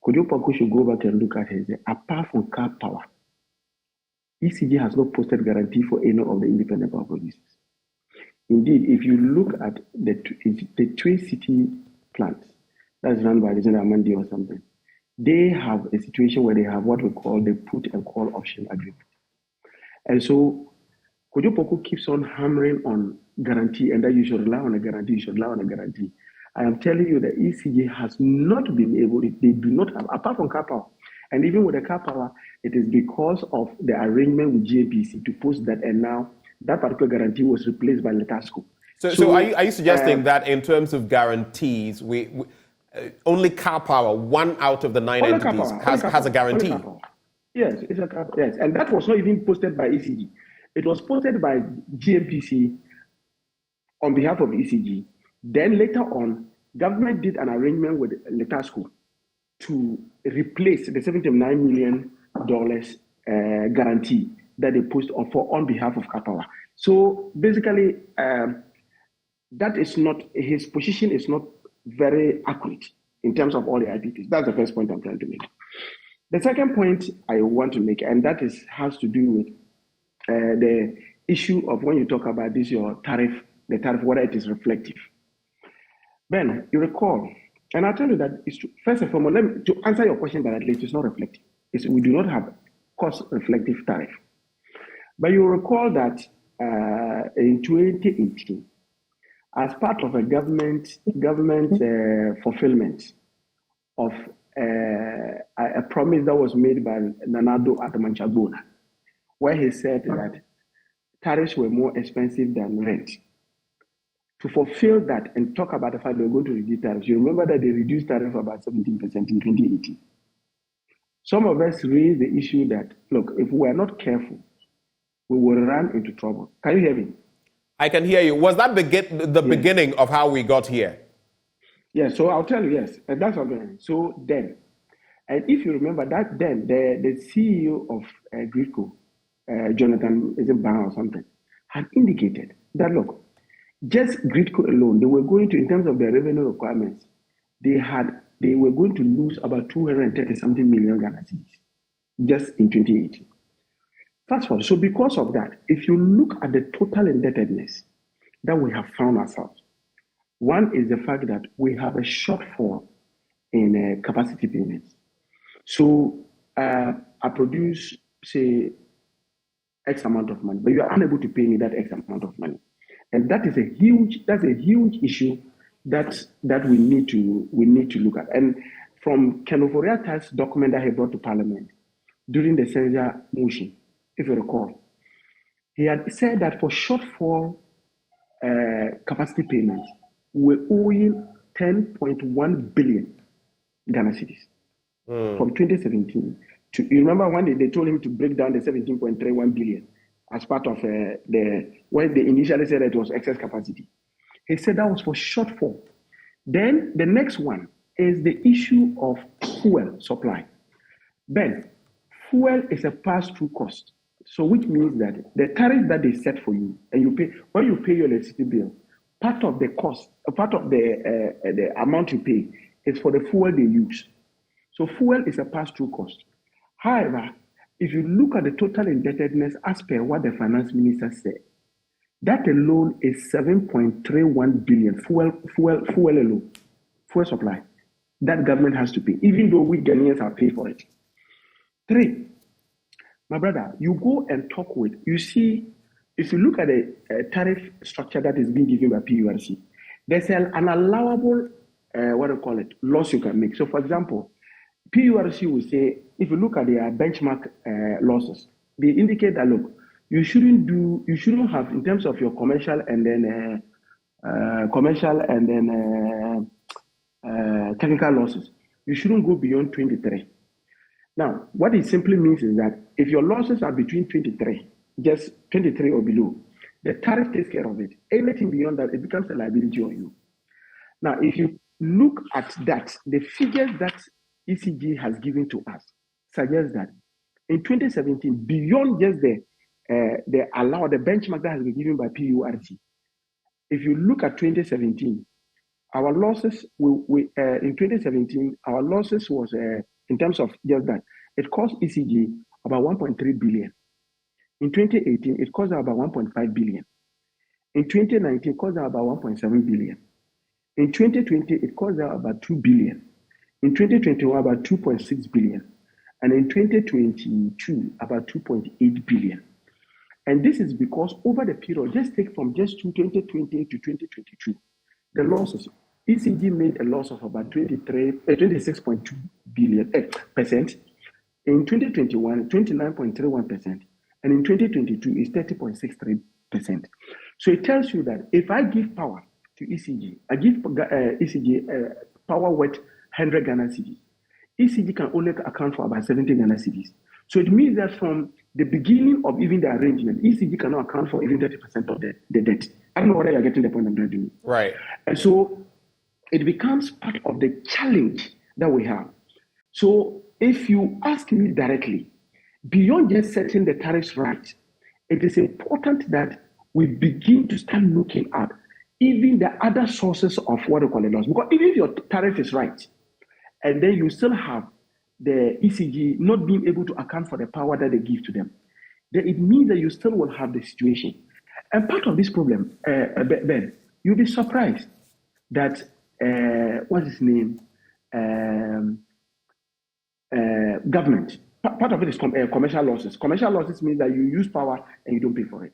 Kojo Poku should go back and look at it. Apart from car power, ECG has not posted guarantee for any of the independent power producers. Indeed, if you look at the Twin City plants that's run by the General Mandi or something, they have a situation where they have what we call the put and call option agreement. And so Kojo Poku keeps on hammering on guarantee and that you should rely on a guarantee, you should rely on a guarantee. I am telling you that ECG has not been able, they do not have, apart from car power. And even with the car power, it is because of the arrangement with GMPC to post that, and now that particular guarantee was replaced by Letasco. So are you suggesting that in terms of guarantees, we only car power, one out of the 9 entities, has a guarantee? Yes, it's a car power. Yes, and that was not even posted by ECG. It was posted by GMPC on behalf of ECG. Then later on, government did an arrangement with Letasco to replace the $79 million guarantee that they post on behalf of Kapawa. So basically, that is not, his position is not very accurate in terms of all the IPPs. That's the first point I'm trying to make. The second point I want to make, and that has to do with the issue of when you talk about this, your tariff, the tariff, whether it is reflective. Ben, you recall, and I'll tell you that it's true. First and foremost, to answer your question directly, it is not reflective. We do not have cost-reflective tariff. But you recall that in 2018, as part of a government fulfillment of a promise that was made by Nanado Atamanchagona, where he said that tariffs were more expensive than rent. To fulfill that and talk about the fact they were going to reduce tariffs, you remember that they reduced tariff about 17% in 2018. Some of us raised the issue that, look, if we are not careful, we will run into trouble. Can you hear me? I can hear you. Was that the beginning of how we got here? Yes, so I'll tell you, yes. And that's what I'm going to. So then, and if you remember that then, the CEO of Gridco, Jonathan, is it Ban or something, had indicated that, look, just Gridco alone, they were going to, in terms of their revenue requirements, they were going to lose about 230-something million Ghana cedis just in 2018. Fast forward. So because of that, if you look at the total indebtedness that we have found ourselves, one is the fact that we have a shortfall in capacity payments. So I produce, say, X amount of money, but you are unable to pay me that X amount of money. And that is a huge issue that we need to look at. And from Ken Ofori-Attah's document that he brought to Parliament during the Senja motion, if you recall, he had said that for shortfall capacity payments, we're owing 10.1 billion Ghana cedis from 2017 You remember when they told him to break down the 17.31 billion as part of when they initially said that it was excess capacity. He said that was for shortfall. Then the next one is the issue of fuel supply. Ben, fuel is a pass-through cost. So which means that the tariff that they set for you, and you pay, when you pay your electricity bill, part of the cost, part of the amount you pay is for the fuel they use. So fuel is a pass-through cost. However, if you look at the total indebtedness as per what the finance minister said, that alone is 7.31 billion fuel alone, fuel supply that government has to pay, even though we Ghanaians have paid for it. 3, my brother, you go and talk with, you see, if you look at the tariff structure that is being given by PURC, there's an allowable, loss you can make. So for example, PURC will say, if you look at their benchmark losses, they indicate that, look, you shouldn't have, in terms of your commercial and then technical losses, you shouldn't go beyond 23. Now, what it simply means is that if your losses are between 23, just 23 or below, the tariff takes care of it. Anything beyond that, it becomes a liability on you. Now, if you look at that, the figures that ECG has given to us suggest that in 2017, beyond just the benchmark that has been given by PURC, if you look at 2017, our losses in 2017, our losses was in terms of just that, it cost ECG about 1.3 billion. In 2018, it cost about 1.5 billion. In 2019, it cost about 1.7 billion. In 2020, it cost about 2 billion. In 2021, about 2.6 billion. And in 2022, about 2.8 billion. And this is because over the period, just take from just 2020 to 2022, the losses, ECG made a loss of about 26.2 billion percent. In 2021, 29.31%. And in 2022, it's 30.63%. So it tells you that if I give power to ECG, I give ECG power worth 100 Ghana cedis. ECG can only account for about 70 Ghana cedis. So it means that from the beginning of even the arrangement, ECG cannot account for even 30% of the debt. I don't know whether you're getting the point I'm trying to do. Right. And so it becomes part of the challenge that we have. So if you ask me directly, beyond just setting the tariffs right, it is important that we begin to start looking at even the other sources of what we call a loss. Because even if your tariff is right, and then you still have the ECG not being able to account for the power that they give to them, then it means that you still will have the situation. And part of this problem, Ben, you'll be surprised that, what's his name? Government. Part of it is commercial losses. Commercial losses means that you use power and you don't pay for it.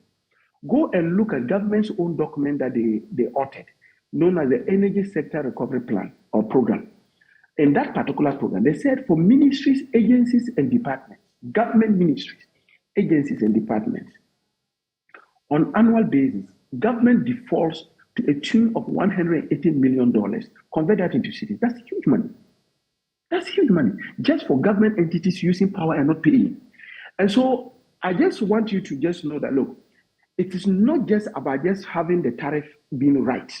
Go and look at government's own document that they authored, known as the Energy Sector Recovery Plan or Program. In that particular program, they said for ministries, agencies, and departments, government ministries, agencies, and departments, on annual basis, government defaults to a tune of $180 million. Convert that into cities. That's huge money. That's huge money. Just for government entities using power and not paying. And so I just want you to just know that, look, it is not just about just having the tariff being right.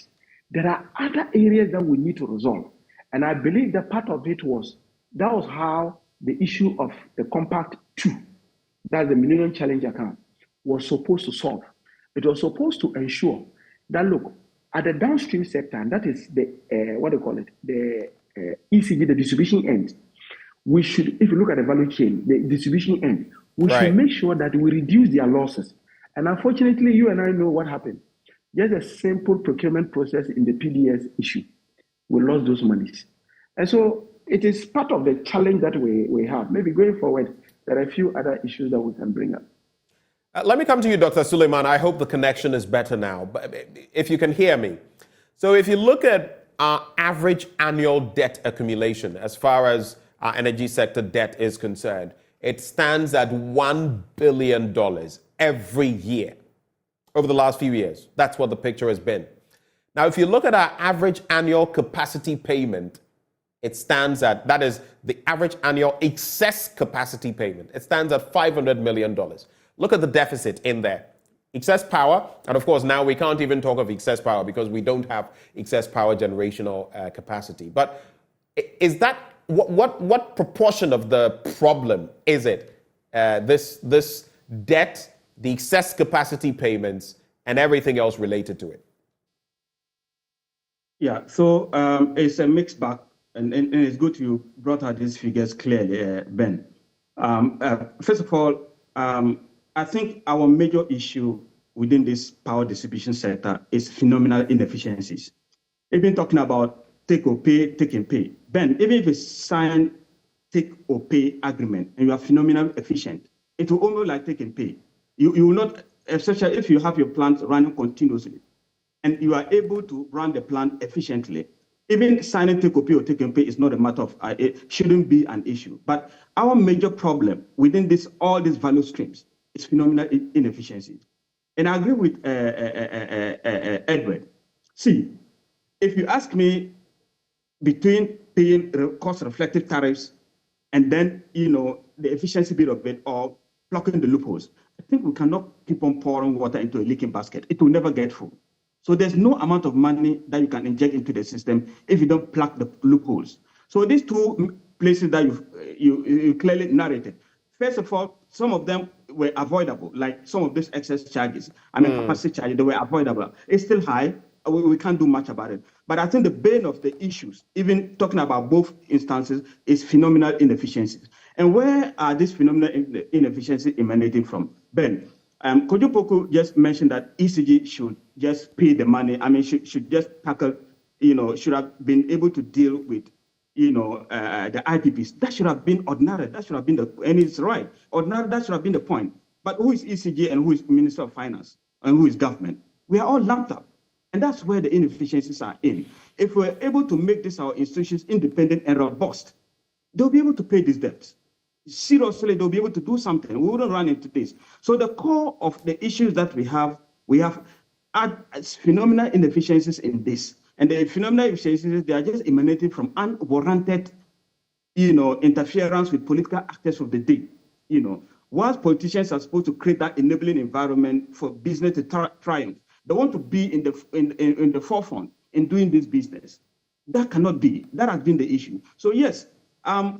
There are other areas that we need to resolve. And I believe that part of it was how the issue of the Compact 2, that's the Millennium Challenge account, was supposed to solve. It was supposed to ensure that, look, at the downstream sector, and that is the, the ECG, the distribution end, we should, if you look at the value chain, the distribution end, we should make sure that we reduce their losses. And unfortunately, you and I know what happened. Just a simple procurement process in the PDS issue, we lost those monies. And so it is part of the challenge that we have. Maybe going forward, there are a few other issues that we can bring up. Let me come to you, Dr. Suleiman. I hope the connection is better now, but if you can hear me. So if you look at our average annual debt accumulation as far as our energy sector debt is concerned, it stands at $1 billion every year over the last few years. That's what the picture has been. Now, if you look at our average annual capacity payment, It stands at, that is the average annual excess capacity payment. It stands at $500 million. Look at the deficit in there. Excess power, and of course now we can't even talk of excess power because we don't have excess power generational capacity. But is that, what proportion of the problem is it? This debt, the excess capacity payments, and everything else related to it? Yeah, so it's a mixed bag, and it's good you brought out these figures clearly, Ben. First of all, I think our major issue within this power distribution sector is phenomenal inefficiencies. We've been talking about take or pay, take and pay. Ben, even if you sign take or pay agreement and you are phenomenally efficient, it will almost like take and pay. You will not, especially if you have your plant running continuously and you are able to run the plant efficiently. Even signing take or take and pay is not a matter of, it shouldn't be an issue. But our major problem within all these value streams is phenomenal inefficiency. And I agree with Edward. See, if you ask me between paying cost-reflective tariffs and then, the efficiency bit of it or blocking the loopholes, I think we cannot keep on pouring water into a leaking basket. It will never get full. So there's no amount of money that you can inject into the system if you don't plug the loopholes. So these two places that you clearly narrated, first of all, some of them were avoidable, like some of these excess charges. Capacity charges, they were avoidable. It's still high. We can't do much about it. But I think the bane of the issues, even talking about both instances, is phenomenal inefficiencies. And where are these phenomenal inefficiencies emanating from? Ben, Kojo just mentioned that ECG should just pay the money. Should just tackle, should have been able to deal with, the IPPs. That should have been ordinary. That should have been and it's right. Ordinary, that should have been the point. But who is ECG and who is Minister of Finance and who is government? We are all lumped up. And that's where the inefficiencies are in. If we're able to make our institutions independent and robust, they'll be able to pay these debts. Seriously, they'll be able to do something. We wouldn't run into this. So the core of the issues that we have phenomenal inefficiencies in this. And the phenomenal inefficiencies, they are just emanating from unwarranted, interference with political actors of the day. Whilst politicians are supposed to create that enabling environment for business to triumph, they want to be in the forefront in doing this business. That cannot be. That has been the issue. So yes,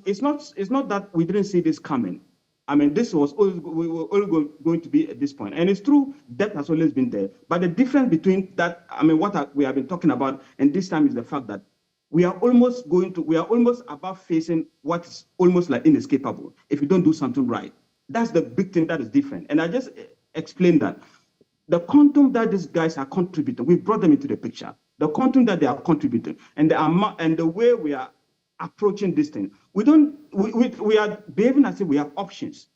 it's not that we didn't see this coming. This was always, we were always going to be at this point. And it's true, debt has always been there. But the difference between that, what we have been talking about, and this time is the fact that we are almost about facing what is almost like inescapable if you don't do something right. That's the big thing that is different. And I just explained that. The quantum that these guys are contributing, we brought them into the picture. The quantum that they are contributing and the amount and the way we are approaching this thing, we are behaving as if we have options.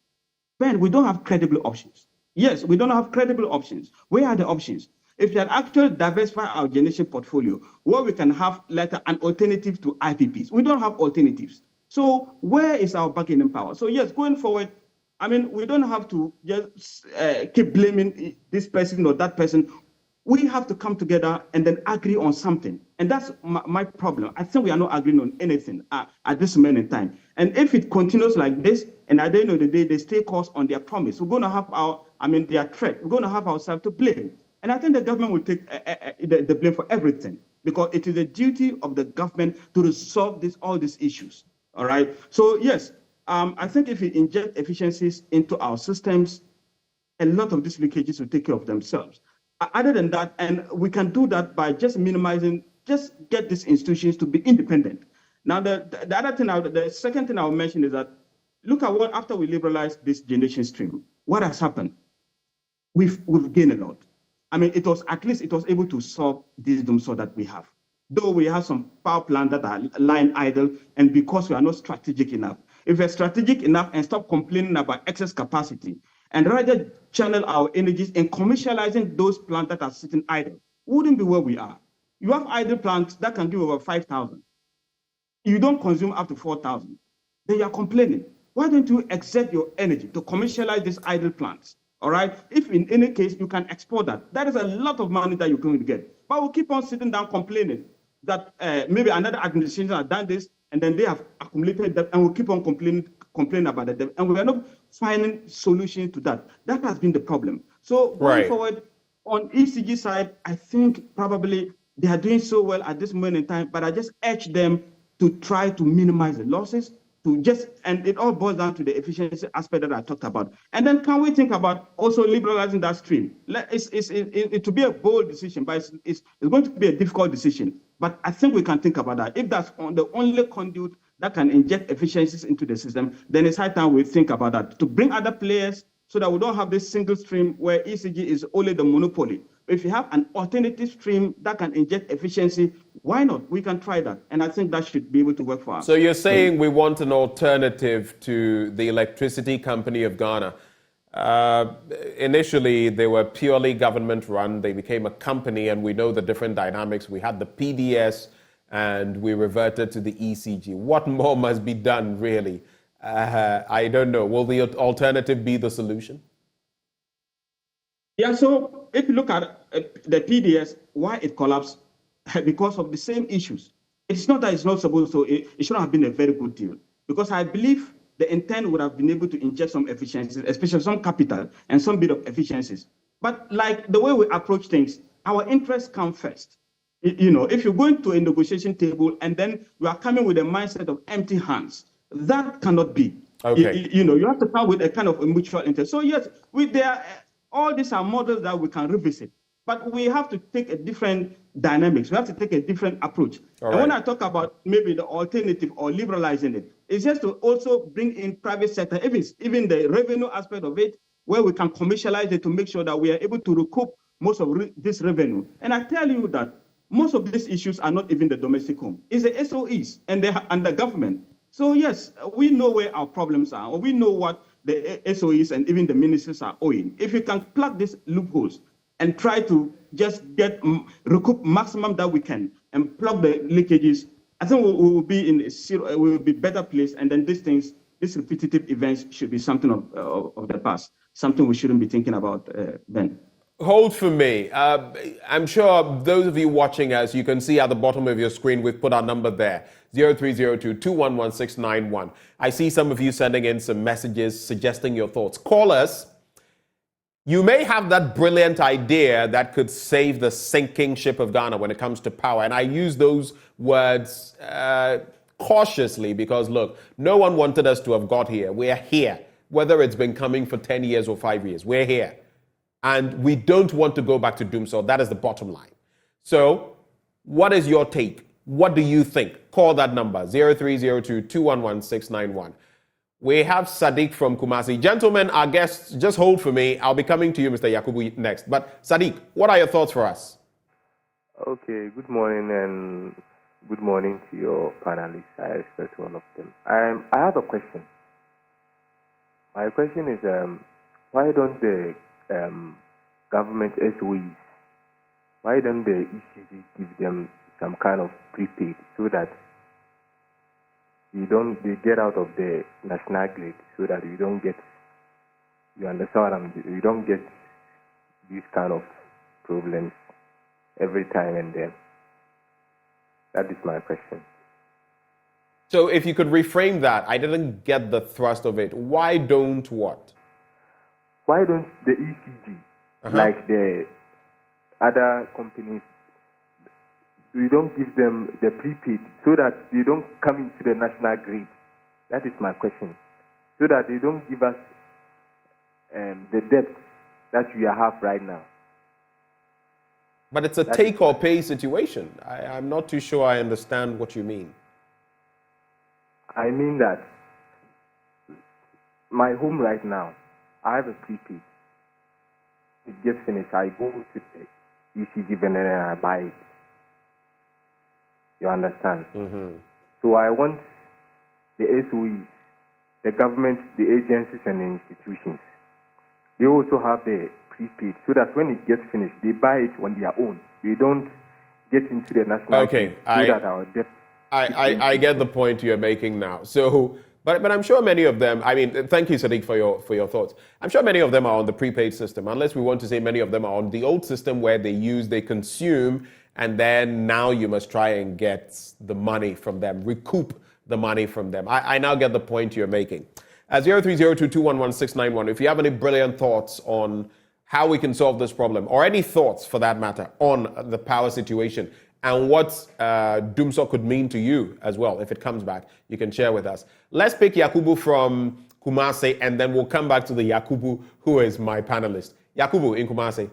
Ben, we don't have credible options. Yes, we don't have credible options. Where are the options? If we had actually diversified our generation portfolio, where we can have later an alternative to IPPs, we don't have alternatives. So where is our bargaining power? So yes, going forward, we don't have to just keep blaming this person or that person. We have to come together and then agree on something. And that's my problem. I think we are not agreeing on anything at this moment in time. And if it continues like this, and at the end of the day, they stay course on their promise, we're going to have their threat. We're going to have ourselves to blame. And I think the government will take the blame for everything because it is the duty of the government to resolve all these issues. All right. So yes, I think if we inject efficiencies into our systems, a lot of these leakages will take care of themselves. Other than that, and we can do that by just get these institutions to be independent. Now, the other thing, the second thing I will mention is that look at what after we liberalized this generation stream, what has happened? We've gained a lot. It was able to solve this doomsday that we have. Though we have some power plants that are lying idle, and because we are not strategic enough. If we're strategic enough and stop complaining about excess capacity, and rather channel our energies in commercializing those plants that are sitting idle, we wouldn't be where we are. You have idle plants that can give over 5,000. You don't consume up to 4,000. Then you're complaining. Why don't you exert your energy to commercialize these idle plants? All right? If in any case you can export that is a lot of money that you're going to get. But we'll keep on sitting down complaining that maybe another administration has done this, and then they have accumulated debt, and we keep on complaining about the debt, and we are not finding solutions to that. That has been the problem. So going forward, on ECG side, I think probably they are doing so well at this moment in time, but I just urge them to try to minimize the losses, and it all boils down to the efficiency aspect that I talked about. And then can we think about also liberalizing that stream? It to be a bold decision, but it's going to be a difficult decision. But I think we can think about that. If that's the only conduit that can inject efficiencies into the system, then it's high time we think about that, to bring other players so that we don't have this single stream where ECG is only the monopoly. If you have an alternative stream that can inject efficiency, why not? We can try that. And I think that should be able to work for us. So you're saying we want an alternative to the Electricity Company of Ghana. Initially, they were purely government run. They became a company, and we know the different dynamics. We had the PDS, and we reverted to the ECG. What more must be done, really? I don't know. Will the alternative be the solution? Yeah, so if you look at the PDS, why it collapsed, because of the same issues. It's not that it's not supposed to, it shouldn't have been a very good deal, because I believe the intent would have been able to inject some efficiencies, especially some capital and some bit of efficiencies. But like the way we approach things, our interests come first. You know, if you're going to a negotiation table and then you are coming with a mindset of empty hands, that cannot be. Okay. You have to come with a kind of a mutual interest. So yes, all these are models that we can revisit, but we have to take a different dynamics. We have to take a different approach. And when I talk about maybe the alternative or liberalizing it, it's just to also bring in private sector, even the revenue aspect of it, where we can commercialize it to make sure that we are able to recoup most of this revenue. And I tell you that most of these issues are not even the domestic home. It's the SOEs and the government. So yes, we know where our problems are, or we know what the SOEs and even the ministers are owing. If you can plug these loopholes and try to just recoup maximum that we can and plug the leakages, I think we will be in we will be better placed. And then these repetitive events should be something of the past, something we shouldn't be thinking about then. Hold for me. I'm sure those of you watching us, you can see at the bottom of your screen, we've put our number there, 0302-211-691. I see some of you sending in some messages suggesting your thoughts. Call us. You may have that brilliant idea that could save the sinking ship of Ghana when it comes to power. And I use those words cautiously because, look, no one wanted us to have got here. We're here. Whether it's been coming for 10 years or 5 years, we're here. And we don't want to go back to doom. So that is the bottom line. So what is your take? What do you think? Call that number, 0302-211-691. We have Sadiq from Kumasi. Gentlemen, our guests, just hold for me. I'll be coming to you, Mr. Yakubu, next. But Sadiq, what are your thoughts for us? Okay, good morning and good morning to your panelists. I respect all of them. I have a question. My question is, why don't the government SOEs, why don't the ECG give them some kind of prepaid so that they get out of the national grid, so that you don't get, you understand what I'm saying? You don't get these kind of problems every time and then. That is my question. So if you could reframe that, I didn't get the thrust of it. Why don't what? Why don't the ECG, like the other companies, we don't give them the prepaid so that they don't come into the national grid? That is my question. So that they don't give us the debt that we have right now. But it's a take or pay situation. I'm not too sure I understand what you mean. I mean that my home right now, I have a prepaid. It gets finished, I go to the ECG vendor and I buy it. You understand? Mm-hmm. So I want the SOEs, the government, the agencies and the institutions, they also have the prepaid so that when it gets finished, they buy it on their own. They don't get into the national grid so that our debt... I get the point you're making now. So, but I'm sure many of them, I mean, thank you, Sadiq, for your thoughts. I'm sure many of them are on the prepaid system, unless we want to say many of them are on the old system where they consume, and then now you must try and get the money from them, recoup the money from them. I now get the point you're making. 0302211691. If you have any brilliant thoughts on how we can solve this problem, or any thoughts for that matter on the power situation and what Dumso could mean to you as well, if it comes back, you can share with us. Let's pick Yakubu from Kumasi, and then we'll come back to the Yakubu who is my panelist. Yakubu in Kumasi.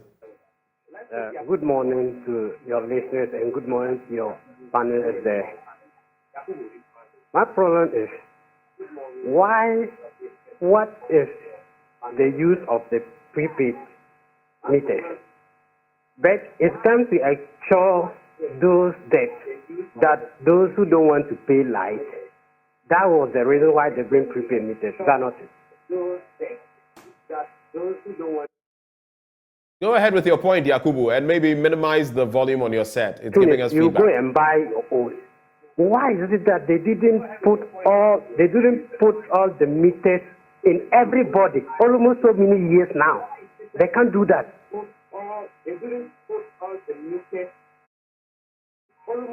Good morning to your listeners and good morning to your panelists there. My problem is, what is the use of the prepaid meters? But it comes to actual those debts that those who don't want to pay light, that was the reason why they bring prepaid meters. Is that not it? Those debts that those who don't want. Go ahead with your point, Yakubu, and maybe minimize the volume on your set. It's giving us you feedback. Go and buy your own. Why is it that they didn't put all the meters in everybody almost so many years now? They can't do that. They didn't put all the meters.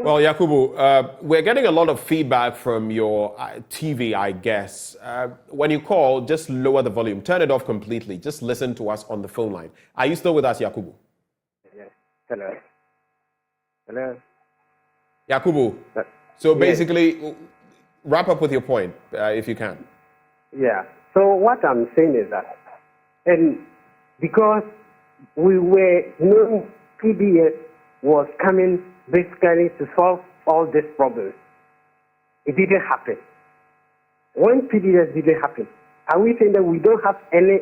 Well, Yakubu, we're getting a lot of feedback from your TV, I guess. When you call, just lower the volume. Turn it off completely. Just listen to us on the phone line. Are you still with us, Yakubu? Yes. Hello. Hello. Yakubu, so basically, wrap up with your point, if you can. Yeah. So what I'm saying is that, and because we were knowing PDS was coming basically to solve all these problems, it didn't happen. When PDS didn't happen, are we saying that we don't have any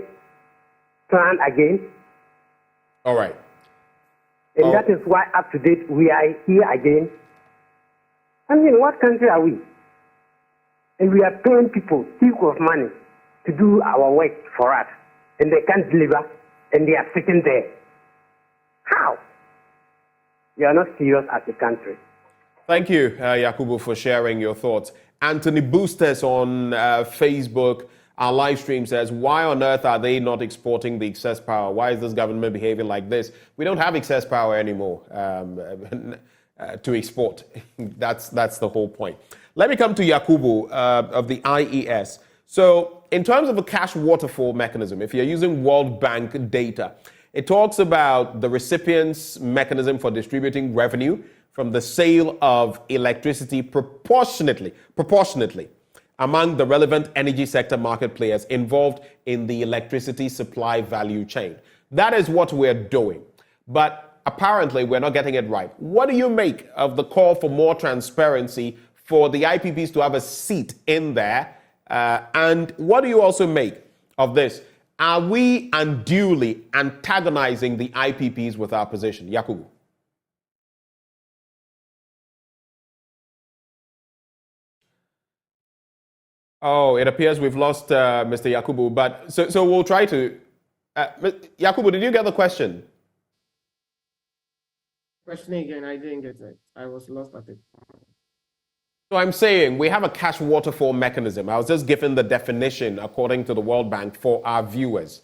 plan again? All right. And that is why up to date we are here again. I mean, what country are we? And we are paying people equal of money to do our work for us, and they can't deliver, and they are sitting there. How? We are not serious as a country. Thank you, Yakubu, for sharing your thoughts. Anthony Boosters on Facebook, our live stream says, why on earth are they not exporting the excess power? Why is this government behaving like this? We don't have excess power anymore to export. That's the whole point. Let me come to Yakubu of the IES. So in terms of a cash waterfall mechanism, if you're using World Bank data, it talks about the recipient's mechanism for distributing revenue from the sale of electricity proportionately among the relevant energy sector market players involved in the electricity supply value chain. That is what we're doing. But apparently, we're not getting it right. What do you make of the call for more transparency for the IPPs to have a seat in there? And what do you also make of this? Are we unduly antagonizing the IPPs with our position? Yakubu. Oh, it appears we've lost Mr. Yakubu, but so we'll try to. Yakubu, did you get the question? Question again, I didn't get it. I was lost at it. So I'm saying we have a cash waterfall mechanism. I was just given the definition according to the World Bank for our viewers.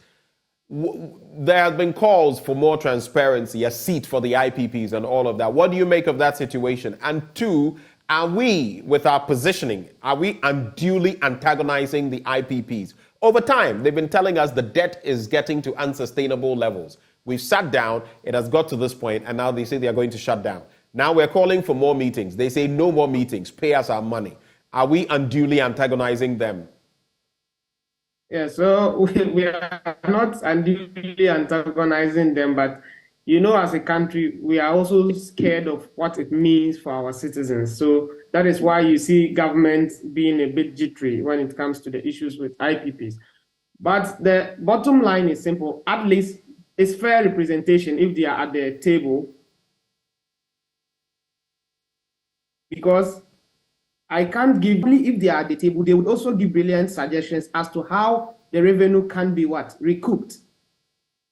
There have been calls for more transparency, a seat for the IPPs and all of that. What do you make of that situation? And two, are we, with our positioning, are we unduly antagonizing the IPPs? Over time, they've been telling us the debt is getting to unsustainable levels. We've sat down, it has got to this point, and now they say they are going to shut down. Now we're calling for more meetings. They say no more meetings, pay us our money. Are we unduly antagonizing them? Yeah, so we are not unduly antagonizing them, but as a country, we are also scared of what it means for our citizens. So that is why you see government being a bit jittery when it comes to the issues with IPPs. But the bottom line is simple. At least it's fair representation if they are at the table. Because I can't give, only if they are at the table, they would also give brilliant suggestions as to how the revenue can be recouped,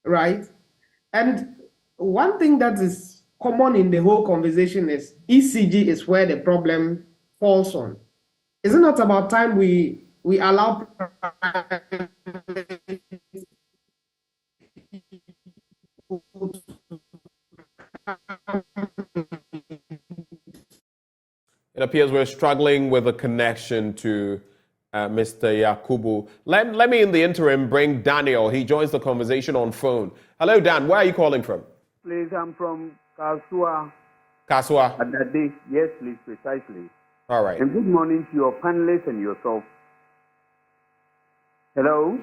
right? And one thing that is common in the whole conversation is ECG is where the problem falls on. Is it not about time we allow It appears we're struggling with a connection to Mr. Yakubu. Let me, in the interim, bring Daniel. He joins the conversation on phone. Hello, Dan. Where are you calling from? Please, I'm from Kasua. Kasua? Adade. Yes, please, precisely. All right. And good morning to your panelists and yourself. Hello?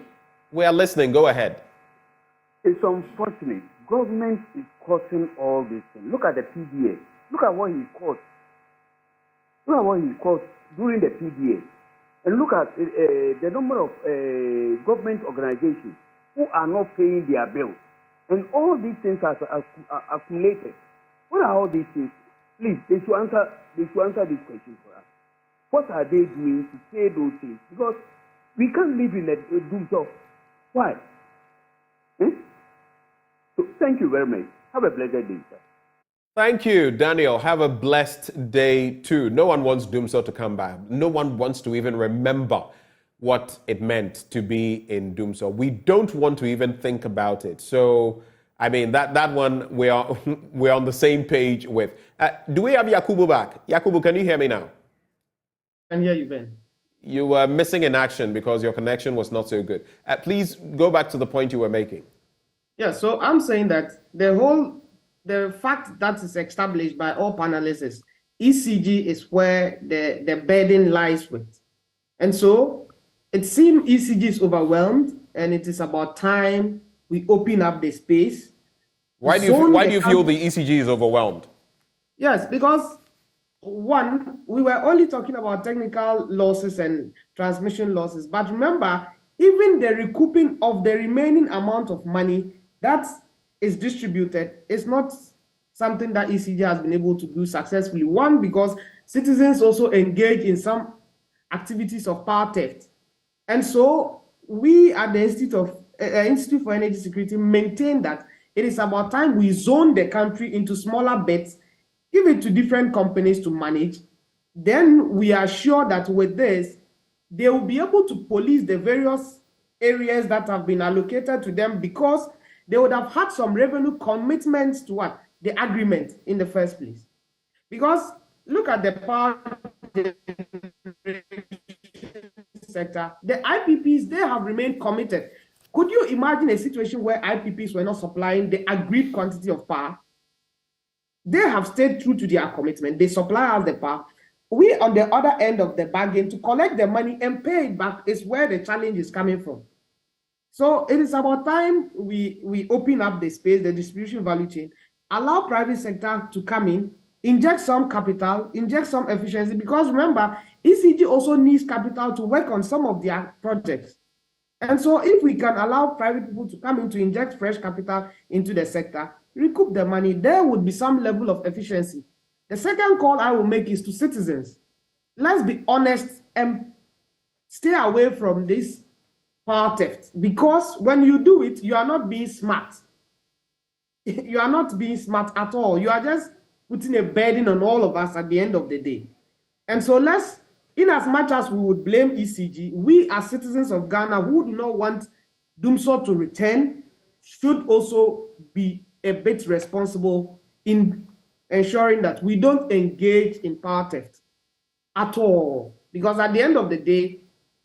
We are listening. Go ahead. It's unfortunate. Government is causing all these things. Look at the PDA. Look at what he caused. Look at what he caused during the PDA. And look at the number of government organizations who are not paying their bills. And all these things are accumulated. What are all these things? Please, they should answer this question for us. What are they doing to pay those things? Because we can't live in a doom job. Why? So thank you very much. Have a blessed day, sir. Thank you, Daniel. Have a blessed day too. No one wants Doomsor to come back. No one wants to even remember what it meant to be in Doomsor. We don't want to even think about it. So, I mean, that one we're on the same page with. Do we have Yakubu back? Yakubu, can you hear me now? I can hear you, Ben. You were missing in action because your connection was not so good. Please go back to the point you were making. Yeah, so I'm saying that the fact that is established by all panelists is ECG is where the burden lies with. And so it seems ECG is overwhelmed, and it is about time we open up the space. Why do you feel the ECG is overwhelmed? Yes, because one, we were only talking about technical losses and transmission losses. But remember, even the recouping of the remaining amount of money that is distributed is not something that ECG has been able to do successfully. One, because citizens also engage in some activities of power theft. And so we at the Institute for Energy Security maintain that it is about time we zone the country into smaller bets, give it to different companies to manage. Then we are sure that with this, they will be able to police the various areas that have been allocated to them, because they would have had some revenue commitments to what? The agreement in the first place. Because look at the power sector, the IPPs, they have remained committed. Could you imagine a situation where IPPs were not supplying the agreed quantity of power? They have stayed true to their commitment. They supply us the power. We, on the other end of the bargain, to collect the money and pay it back is where the challenge is coming from. So it is about time we open up the space, the distribution value chain, allow private sector to come in, inject some capital, inject some efficiency, because remember, ECG also needs capital to work on some of their projects. And so if we can allow private people to come in to inject fresh capital into the sector, recoup the money, there would be some level of efficiency. The second call I will make is to citizens. Let's be honest and stay away from this power theft, because when you do it, you are not being smart. You are not being smart at all. You are just putting a burden on all of us at the end of the day. And so let's, in as much as we would blame ECG, we as citizens of Ghana who do not want Doomsor to return should also be a bit responsible in ensuring that we don't engage in power theft at all. Because at the end of the day,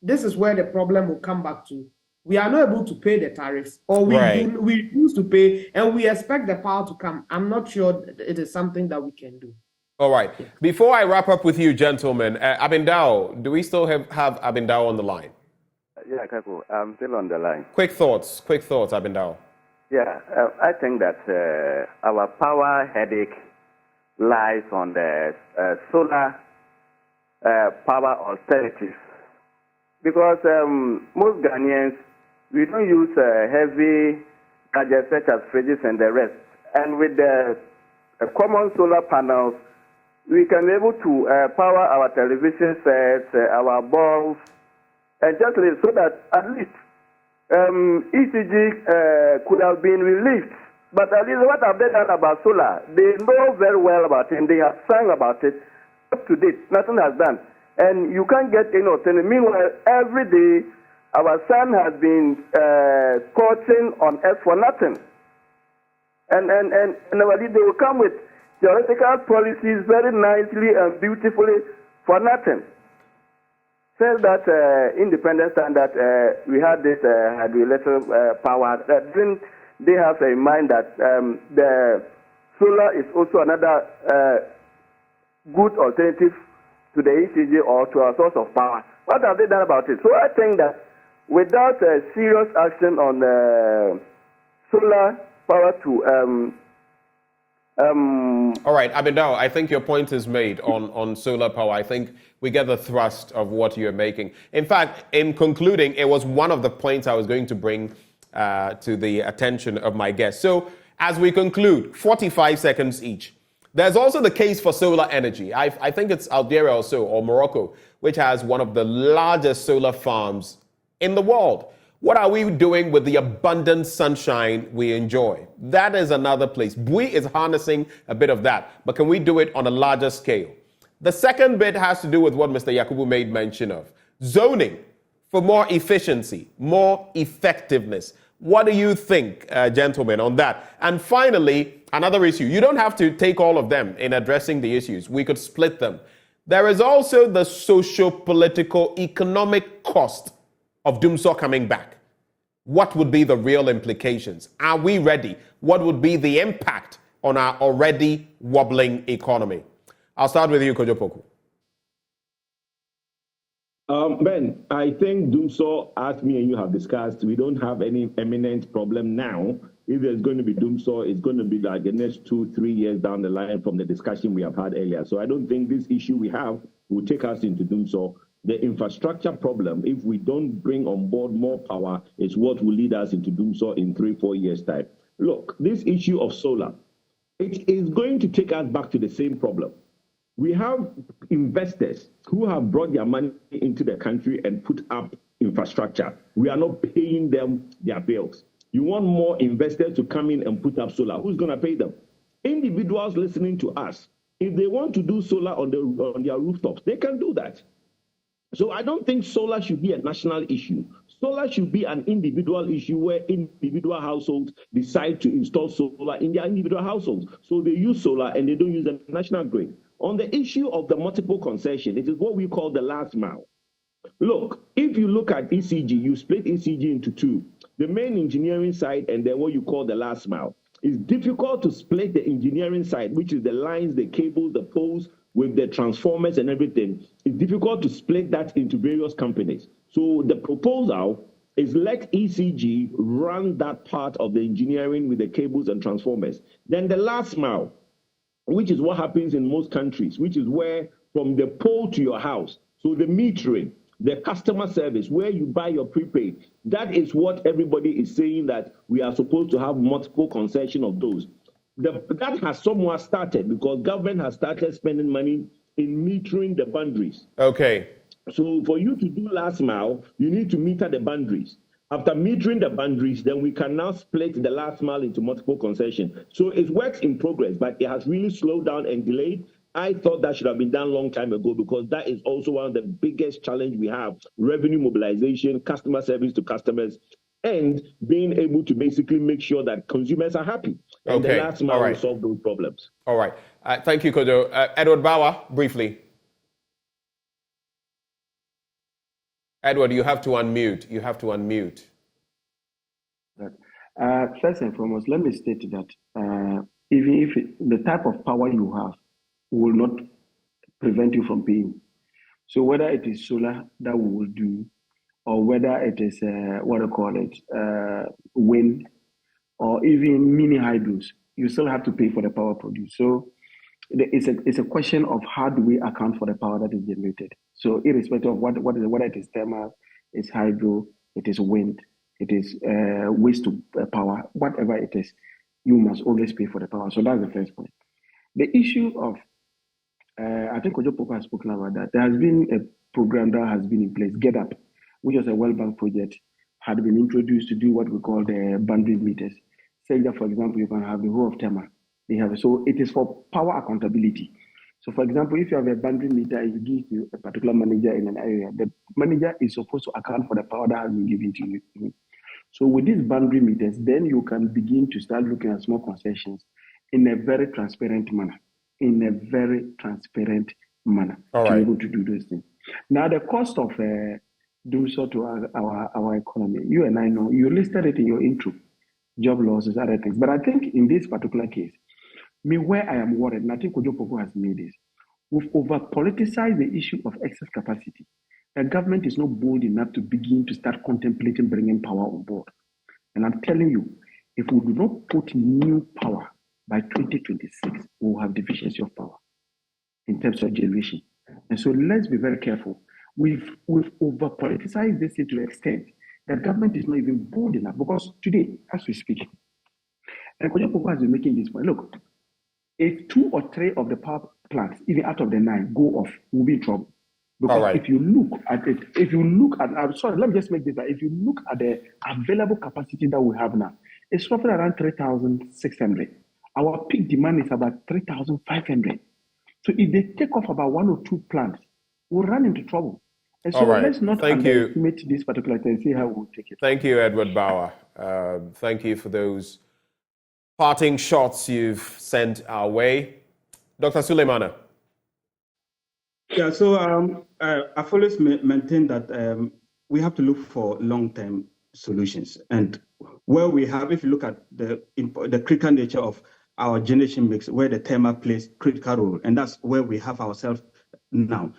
this is where the problem will come back to. We are not able to pay the tariffs, or we refuse to pay, and we expect the power to come. I'm not sure it is something that we can do. All right. Before I wrap up with you, gentlemen, Abindao, do we still have Abindao on the line? Yeah, Kako, I'm still on the line. Quick thoughts, Abindao. Yeah, I think that our power headache lies on the solar power alternatives. Because most Ghanaians, we don't use heavy gadgets such as fridges and the rest. And with the common solar panels, we can be able to power our television sets, our bulbs, and just so that at least ECG could have been released. But at least what have they done about solar? They know very well about it, and they have sung about it. Up to date, nothing has done. And you can't get any alternative. Meanwhile, every day, our sun has been scorching on us for nothing. And they will come with theoretical policies very nicely and beautifully, for nothing. Says that independent standard, we had this hydroelectric power. Didn't they have in mind that the solar is also another good alternative to the ECG or to our source of power? What have they done about it? So I think that without serious action on solar power to all right, Abidao, I think your point is made on solar power. I think we get the thrust of what you're making. In fact, in concluding, it was one of the points I was going to bring to the attention of my guests. So as we conclude, 45 seconds each. There's also the case for solar energy. I think it's Algeria also, or Morocco, which has one of the largest solar farms in the world. What are we doing with the abundant sunshine we enjoy? That is another place. Bui is harnessing a bit of that, but can we do it on a larger scale? The second bit has to do with what Mr. Yakubu made mention of. Zoning for more efficiency, more effectiveness. What do you think, gentlemen, on that? And finally, another issue. You don't have to take all of them in addressing the issues. We could split them. There is also the socio-political, economic cost of Dumsor coming back. What would be the real implications? Are we ready? What would be the impact on our already wobbling economy? I'll start with you, Kojo Poku. Ben, I think Dumsor, as me and you have discussed, we don't have any imminent problem now. If there's going to be Dumsor, it's going to be like the next 2-3 years down the line from the discussion we have had earlier. So I don't think this issue we have will take us into Dumsor. The infrastructure problem, if we don't bring on board more power, is what will lead us into Dumsor in 3-4 years' time. Look, this issue of solar, it is going to take us back to the same problem. We have investors who have brought their money into the country and put up infrastructure. We are not paying them their bills. You want more investors to come in and put up solar. Who's going to pay them? Individuals listening to us, if they want to do solar on their rooftops, they can do that. So I don't think solar should be a national issue. Solar should be an individual issue where individual households decide to install solar in their individual households. So they use solar and they don't use the national grid. On the issue of the multiple concession, it is what we call the last mile. Look, if you look at ECG, you split ECG into two. The main engineering side and then what you call the last mile. It's difficult to split the engineering side, which is the lines, the cables, the poles, with the transformers and everything. It's difficult to split that into various companies. So the proposal is let ECG run that part of the engineering with the cables and transformers. Then the last mile, which is what happens in most countries, which is where from the pole to your house, so the metering, the customer service, where you buy your prepaid, that is what everybody is saying that we are supposed to have multiple concession of those. That has somewhat started because government has started spending money in metering the boundaries. Okay. So for you to do last mile, you need to meter the boundaries. After metering the boundaries, then we can now split the last mile into multiple concessions. So it's works in progress, but it has really slowed down and delayed. I thought that should have been done a long time ago because that is also one of the biggest challenges we have. Revenue mobilization, customer service to customers, and being able to basically make sure that consumers are happy. And the last mile will solve those problems. All right. Thank you, Kojo. Edward Bauer, briefly. Edward, you have to unmute. You have to unmute. First and foremost, let me state that even if the type of power you have will not prevent you from paying. So whether it is solar that we will do, or whether it is wind, or even mini hydros, you still have to pay for the power produced. So it's a question of how do we account for the power that is generated. So irrespective of whether it is thermal, it's hydro, it is wind, it is waste to power, whatever it is, you must always pay for the power. So that's the first point. The issue of, I think Kojo Poku has spoken about that. There has been a program that has been in place, gov't, which was a World Bank project, had been introduced to do what we call the boundary meters. Say that, for example, you can have the whole of Tema. They have so it is for power accountability. So, for example, if you have a boundary meter and you give to a particular manager in an area, the manager is supposed to account for the power that has been given to you. So, with these boundary meters, then you can begin to start looking at small concessions in a very transparent manner. In a very transparent manner All to right. be able to do those things. Now, the cost of doing so to our economy, you and I know, you listed it in your intro, job losses, other things. But I think in this particular case, where I am worried, and I think Kojo Poku has made this, we've over-politicized the issue of excess capacity. The government is not bold enough to begin to start contemplating bringing power on board. And I'm telling you, if we do not put new power by 2026, we will have deficiency of power in terms of generation. And so let's be very careful. We've over-politicized this to the extent that government is not even bold enough. Because today, as we speak, and Kojo Poku has been making this point, look, if 2 or 3 of the power plants, even out of the 9, go off, we'll be in trouble. Because if you look at it, I'm sorry, let me just make this, if you look at the available capacity that we have now, it's roughly around 3,600. Our peak demand is about 3,500. So if they take off about 1 or 2 plants, we'll run into trouble. And so let's not underestimate this particular thing and see how we'll take it. Thank you, Edward Bauer. Thank you for those parting shots you've sent our way. Dr. Suleimana. Yeah, so I've always maintained that we have to look for long-term solutions. And where we have, if you look at the critical nature of our generation mix, where the thermal plays critical role, and that's where we have ourselves now.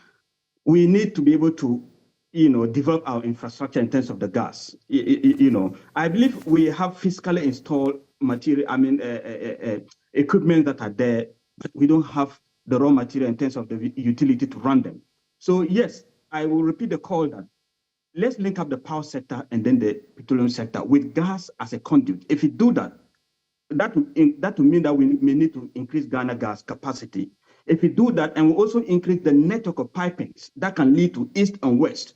We need to be able to, develop our infrastructure in terms of the gas. I believe we have physically installed material, equipment that are there, but we don't have the raw material in terms of the utility to run them. So yes, I will repeat the call that let's link up the power sector and then the petroleum sector with gas as a conduit. If you do that, that will mean that we may need to increase Ghana gas capacity. If we do that and we also increase the network of pipings that can lead to east and west,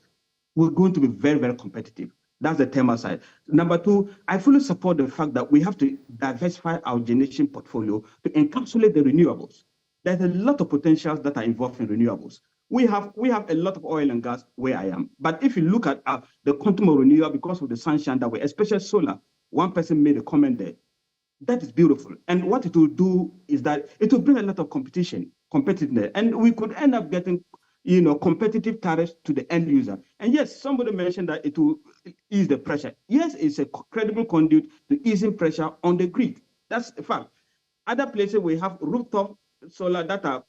we're going to be very, very competitive. That's the thermal side. Number 2, I fully support the fact that we have to diversify our generation portfolio to encapsulate the renewables. There's a lot of potentials that are involved in renewables. We have a lot of oil and gas where I am. But if you look at the quantum of renewable because of the sunshine that way, especially solar, one person made a comment there. That is beautiful. And what it will do is that it will bring a lot of competitiveness. And we could end up getting, competitive tariffs to the end user. And yes, somebody mentioned that it will ease the pressure. Yes, it's a credible conduit to easing pressure on the grid. That's a fact. Other places we have rooftop solar that are,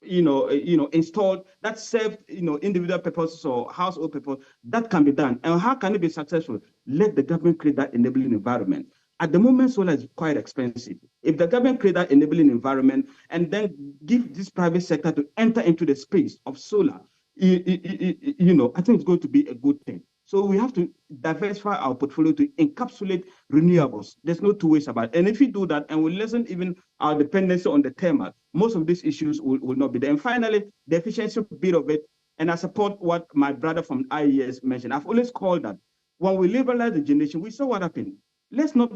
installed that serve, individual purposes or household purposes. That can be done. And how can it be successful? Let the government create that enabling environment. At the moment, solar is quite expensive. If the government create that enabling environment and then give this private sector to enter into the space of solar, I think it's going to be a good thing. So we have to diversify our portfolio to encapsulate renewables. There's no 2 ways about it. And if we do that and we lessen even our dependency on the thermal, most of these issues will not be there. And finally, the efficiency bit of it, and I support what my brother from IES mentioned. I've always called that when we liberalize the generation, we saw what happened. Let's not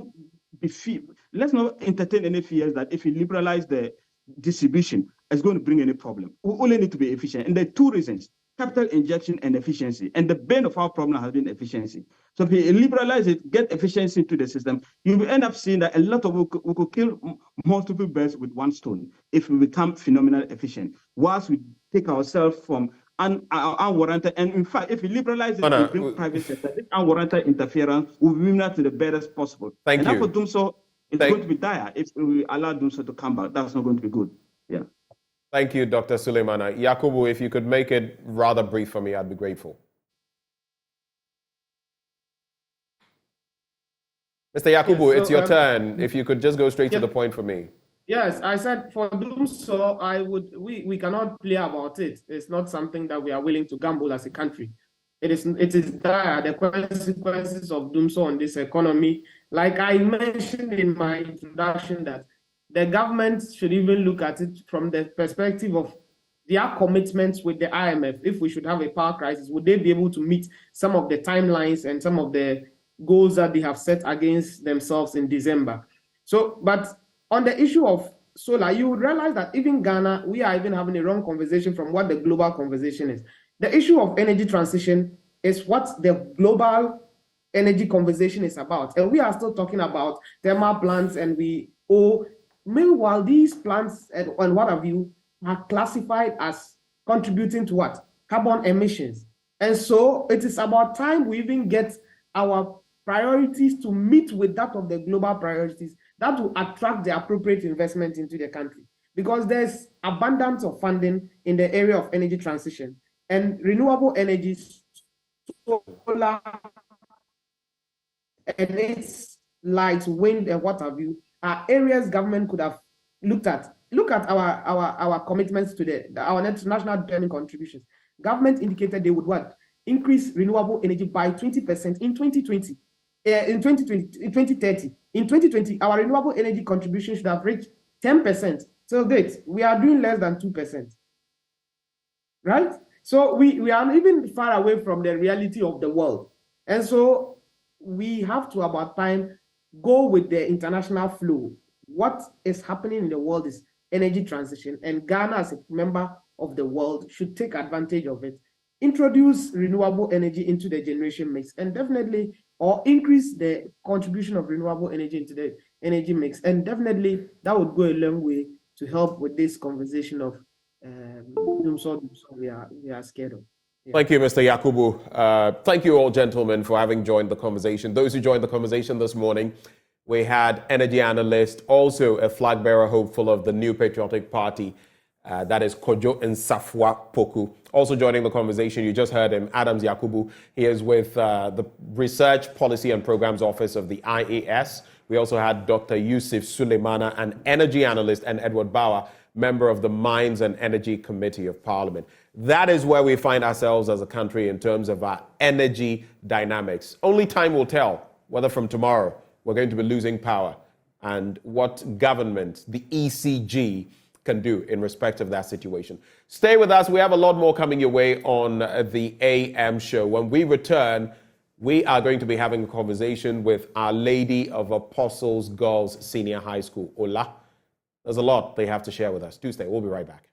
entertain any fears that if we liberalize the distribution, it's going to bring any problem. We only need to be efficient. And there are 2 reasons: capital injection and efficiency. And the bane of our problem has been efficiency. So if we liberalize it, get efficiency into the system, you will end up seeing that a lot of we could kill multiple birds with one stone if we become phenomenal efficient. Whilst we take ourselves from unwarranted, and in fact, if we liberalize it, we bring private sector, this unwarranted interference will bring that to the barest possible. Thank you. And for doing so, it's going to be dire if we allow doing so to come back. That's not going to be good. Yeah. Thank you, Dr. Suleimana. Yakubu, if you could make it rather brief for me, I'd be grateful. Mr. Yakubu, it's your turn. If you could just go straight to the point for me. Yes, I said for doing so, we cannot play about it. It's not something that we are willing to gamble as a country. It is dire, the consequences of doing so on this economy. Like I mentioned in my introduction, that the government should even look at it from the perspective of their commitments with the IMF. If we should have a power crisis, would they be able to meet some of the timelines and some of the goals that they have set against themselves in December? So, but on the issue of solar, you would realize that even Ghana, we are even having a wrong conversation from what the global conversation is. The issue of energy transition is what the global energy conversation is about. And we are still talking about thermal plants, and meanwhile, these plants and what have you are classified as contributing to what? Carbon emissions. And so it is about time we even get our priorities to meet with that of the global priorities that will attract the appropriate investment into the country. Because there's abundance of funding in the area of energy transition and renewable energies, solar, and its light, wind, and what have you, are areas government could have looked at. Look at our commitments to our national development contributions. Government indicated they would what? Increase renewable energy by 20% in 2020. In 2030. In 2020, our renewable energy contribution should have reached 10%. So date, we are doing less than 2%. Right? So we are even far away from the reality of the world. And so we have to, about time, go with the international flow. What is happening in the world is energy transition, and Ghana, as a member of the world, should take advantage of it, introduce renewable energy into the generation mix, and definitely, or increase the contribution of renewable energy into the energy mix. And definitely, that would go a long way to help with this conversation of we are scared of. Yeah. Thank you, Mr. Yakubu. Thank you all, gentlemen, for having joined the conversation. Those who joined the conversation this morning, we had energy analyst, also a flag bearer hopeful of the New Patriotic Party, that is Kojo Nsafwa Poku. Also joining the conversation, you just heard him, Adams Yakubu. He is with the Research Policy and Programs Office of the IAS. We also had Dr. Yusuf Suleimana, an energy analyst, and Edward Bauer, member of the Mines and Energy Committee of Parliament. That is where we find ourselves as a country in terms of our energy dynamics. Only time will tell whether from tomorrow we're going to be losing power and what government, the ECG, can do in respect of that situation. Stay with us. We have a lot more coming your way on the AM show. When we return, we are going to be having a conversation with Our Lady of Apostles Girls Senior High School, Ola. There's a lot they have to share with us. Do stay. We'll be right back.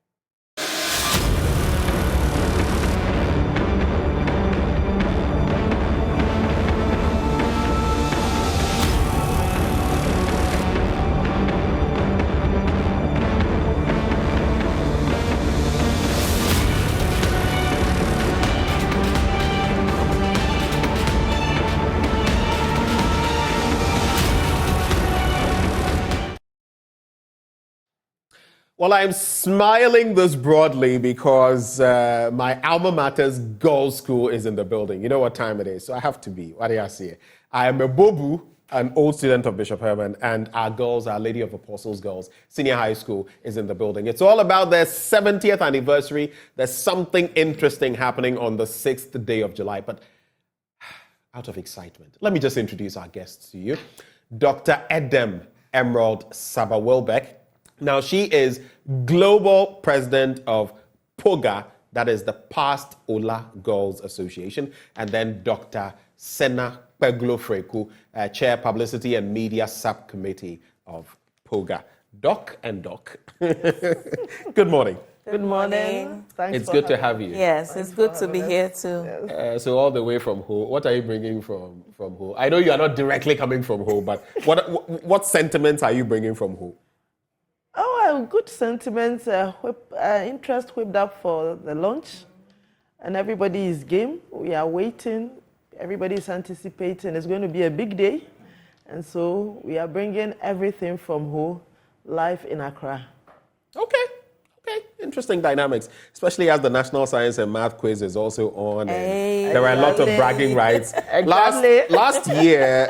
Well, I'm smiling this broadly because my alma mater's girls' school is in the building. You know what time it is, so I have to be. What do I say? I am a Bobu, an old student of Bishop Herman, and our girls, Our Lady of Apostles Girls Senior High School, is in the building. It's all about their 70th anniversary. There's something interesting happening on the 6th day of July, but out of excitement, let me just introduce our guests to you. Dr. Edem Emerald Sabah-Wilbeck. Now, she is global president of POGA, that is the Past Ola Girls Association, and then Dr. Sena Peglo Freku, chair publicity and media subcommittee of POGA. Doc and Doc. Good morning. Good morning. Thanks. It's good to have you. Yes, it's good to be here too. So all the way from Ho, what are you bringing from Ho? I know you are not directly coming from Ho, but what sentiments are you bringing from Ho? Oh, good sentiments. Interest whipped up for the launch, and everybody is game. We are waiting. Everybody is anticipating. It's going to be a big day, and so we are bringing everything from Ho live in Accra. Okay. Interesting dynamics, especially as the National Science and Math quiz is also on. There are a lot of bragging rights. Last year,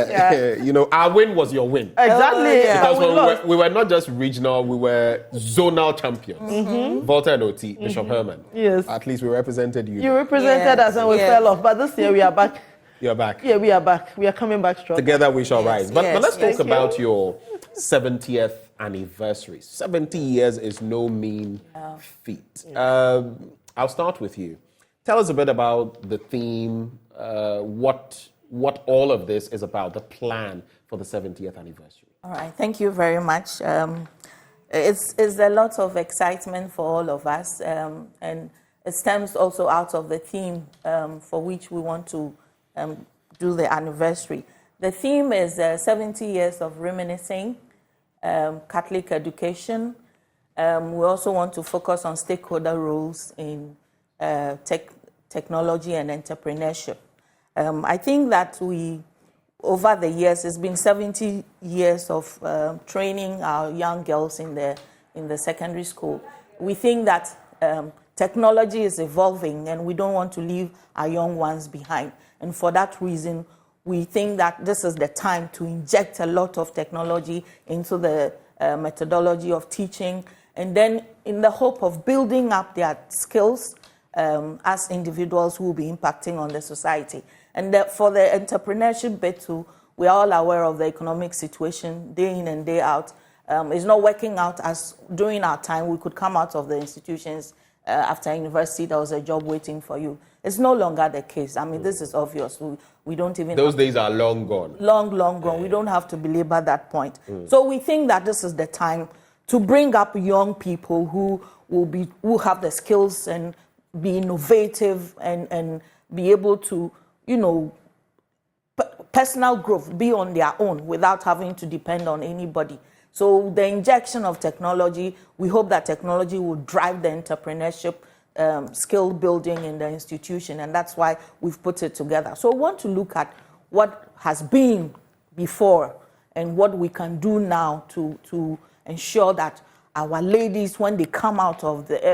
yeah. You know, our win was your win. Exactly. Because we were not just regional, we were zonal champions. Volta and OT, Bishop Herman. Yes. At least we represented you. You represented us and we fell off, but this year we are back. You're back. Yeah, we are back. We are coming back strong. Together we shall rise. But let's talk about your 70th anniversary. 70 years is no mean feat. I'll start with you. Tell us a bit about the theme, what all of this is about, the plan for the 70th anniversary. All right, thank you very much. It's a lot of excitement for all of us, and it stems also out of the theme for which we want to do the anniversary. The theme is 70 years of reminiscing, Catholic education, We also want to focus on stakeholder roles in technology and entrepreneurship. I think that over the years, it's been 70 years of training our young girls in the secondary school. We think that technology is evolving and we don't want to leave our young ones behind. And for that reason, we think that this is the time to inject a lot of technology into the methodology of teaching, and then in the hope of building up their skills as individuals who will be impacting on the society. And for the entrepreneurship bit too, we are all aware of the economic situation day in and day out. It's not working out as during our time we could come out of the institutions after university, there was a job waiting for you. It's no longer the case. I mean, this is obvious. We don't even... Those days are long gone. Long gone. We don't have to belabor that point. So we think that this is the time to bring up young people who have the skills and be innovative and be able to, personal growth, be on their own without having to depend on anybody. So the injection of technology, we hope that technology will drive the entrepreneurship skill building in the institution, and that's why we've put it together. So we want to look at what has been before and what we can do now to ensure that our ladies, when they come out of the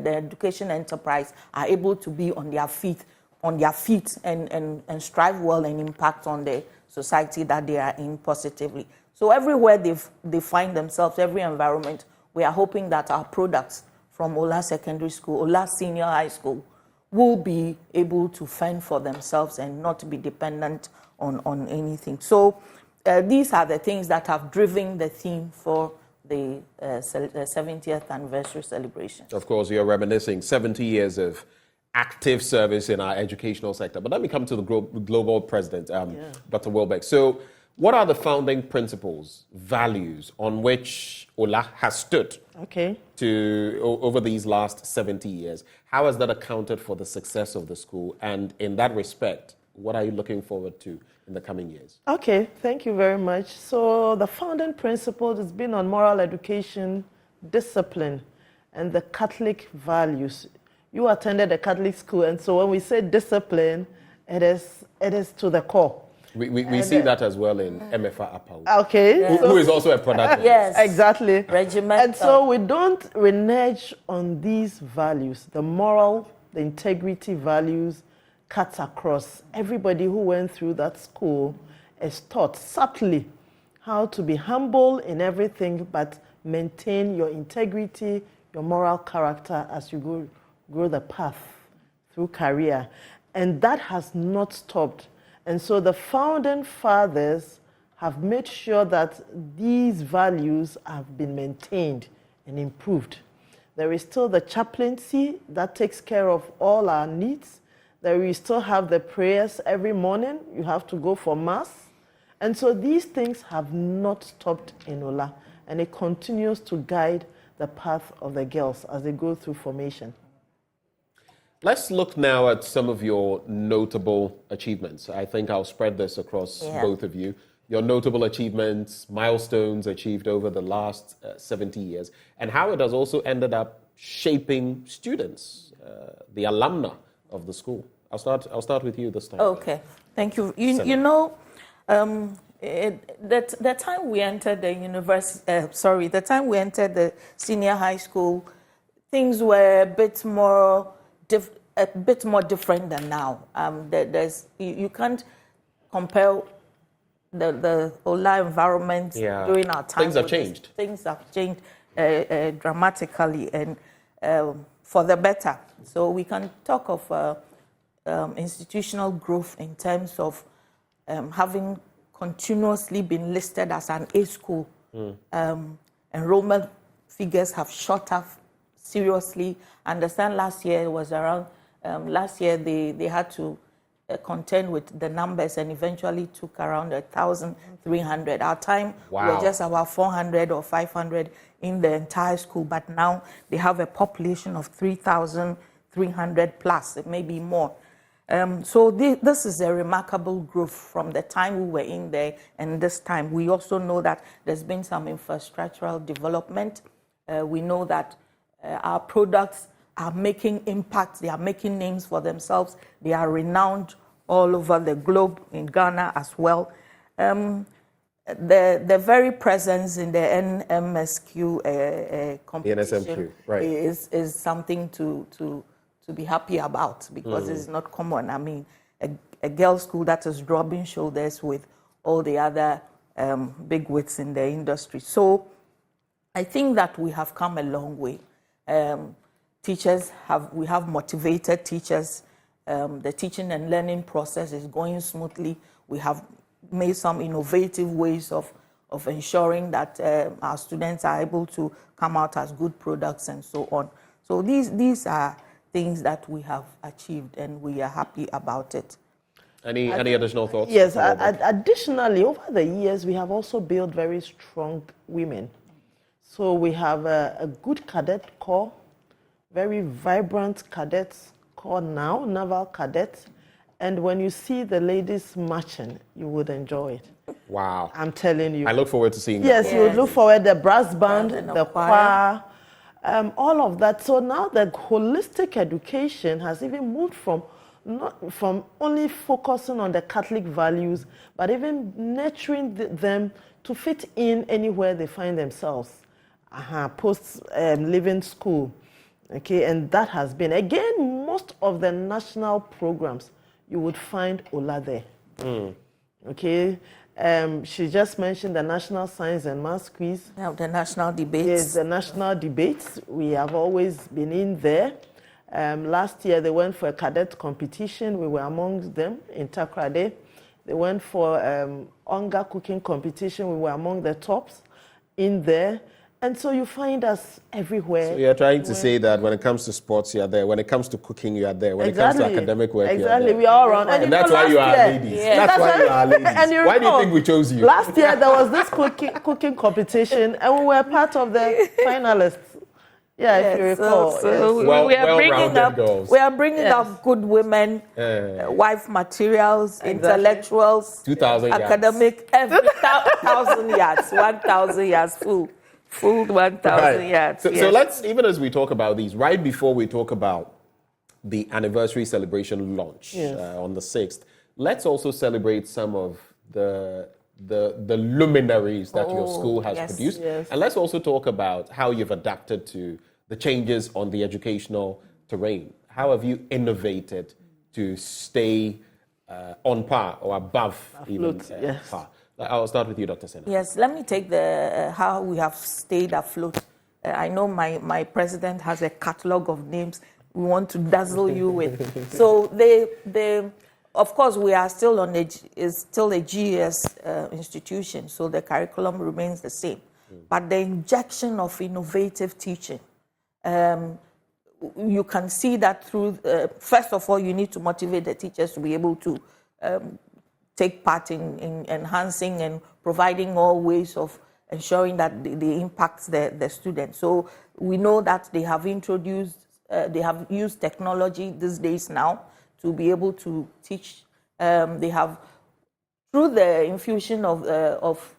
education enterprise, are able to be on their feet and strive well and impact on the society that they are in positively. So everywhere they find themselves, every environment, we are hoping that our products from Ola Secondary School, Ola Senior High School, will be able to fend for themselves and not be dependent on anything. So these are the things that have driven the theme for the 70th anniversary celebration. Of course, you're reminiscing 70 years of active service in our educational sector. But let me come to the global president, Dr. Wilbeck. So what are the founding principles, values on which Ola has stood over these last 70 years? How has that accounted for the success of the school? And in that respect, what are you looking forward to in the coming years? Okay, thank you very much. So the founding principle has been on moral education, discipline, and the Catholic values. You attended a Catholic school, and so when we say discipline, it is to the core. We see that as well in MFA Apau. Okay. Yeah. Who is also a product of yes. Exactly. Regiment. And so we don't renege on these values. The moral, the integrity values cuts across. Everybody who went through that school is taught subtly how to be humble in everything, but maintain your integrity, your moral character as you grow the path through career. And that has not stopped. And so the founding fathers have made sure that these values have been maintained and improved. There is still the chaplaincy that takes care of all our needs. We still have the prayers every morning. You have to go for mass. And so these things have not stopped in Ola, and it continues to guide the path of the girls as they go through formation. Let's look now at some of your notable achievements. I think I'll spread this across both of you. Your notable achievements, milestones achieved over the last 70 years, and how it has also ended up shaping students, the alumni of the school. I'll start with you this time. Okay, thank you. You know, the time we entered the university, the time we entered the senior high school, things were a bit more different than now. You can't compare the Ola environment during our time. Things have changed. Things have changed dramatically and for the better. So we can talk of institutional growth in terms of having continuously been listed as an A school. Enrollment figures have shot up seriously. I understand last year it was around, they had to contend with the numbers and eventually took around 1,300. Our time we were just about 400 or 500 in the entire school, but now they have a population of 3,300 plus, it may be more. So this is a remarkable growth from the time we were in there and this time. We also know that there's been some infrastructural development We know that our products are making impact, they are making names for themselves, they are renowned all over the globe, in Ghana as well. The very presence in the NMSQ competition right. is something to be happy about, because it's not common. I mean, a girls' school that is rubbing shoulders with all the other big wigs in the industry. So I think that we have come a long way. We have motivated teachers. The teaching and learning process is going smoothly. We have made some innovative ways of ensuring that our students are able to come out as good products and so on. So these are things that we have achieved, and we are happy about it. Any additional thoughts? Yes, additionally, over the years, we have also built very strong women. So we have a good cadet corps, very vibrant cadets corps now, naval cadets. And when you see the ladies marching, you would enjoy it. Wow. I'm telling you. I look forward to seeing that. Yes, you would look forward, the brass band, the choir, all of that. So now the holistic education has even moved from only focusing on the Catholic values, but even nurturing them to fit in anywhere they find themselves. Post-living school. Okay, and that has been, again, most of the national programs, you would find Ola there. Okay, she just mentioned the National Science and Maths Quiz. The national debates. Yes, the national debates. We have always been in there. Last year, they went for a cadet competition. We were among them in Accra. They went for hunger cooking competition. We were among the tops in there. And so you find us everywhere. So you're trying to say that when it comes to sports, you're there. When it comes to cooking, you're there. When it comes to academic work, you're there. We are all around. And that's why you are ladies. Yeah. That's why you are ladies. Why do you think we chose you? Last year, there was this cooking competition, and we were part of the finalists. Yeah, if you recall. We are bringing up good women, wife materials, intellectuals, 2,000 yards. Academic, every 1,000 yards, 1,000 yards full 1,000 yards. So let's, even as we talk about these, right before we talk about the anniversary celebration launch on the 6th, let's also celebrate some of the luminaries that your school has produced. Yes. And let's also talk about how you've adapted to the changes on the educational terrain. How have you innovated to stay on par or above par? I'll start with you, Dr. Sena. Yes, let me take the how we have stayed afloat. I know my president has a catalog of names we want to dazzle you with. So of course, we are still still a GES institution, so the curriculum remains the same. But the injection of innovative teaching, you can see that through, first of all, you need to motivate the teachers to be able to take part in enhancing and providing all ways of ensuring that they impact the students. So we know that they have used technology these days now to be able to teach. They have, through the infusion of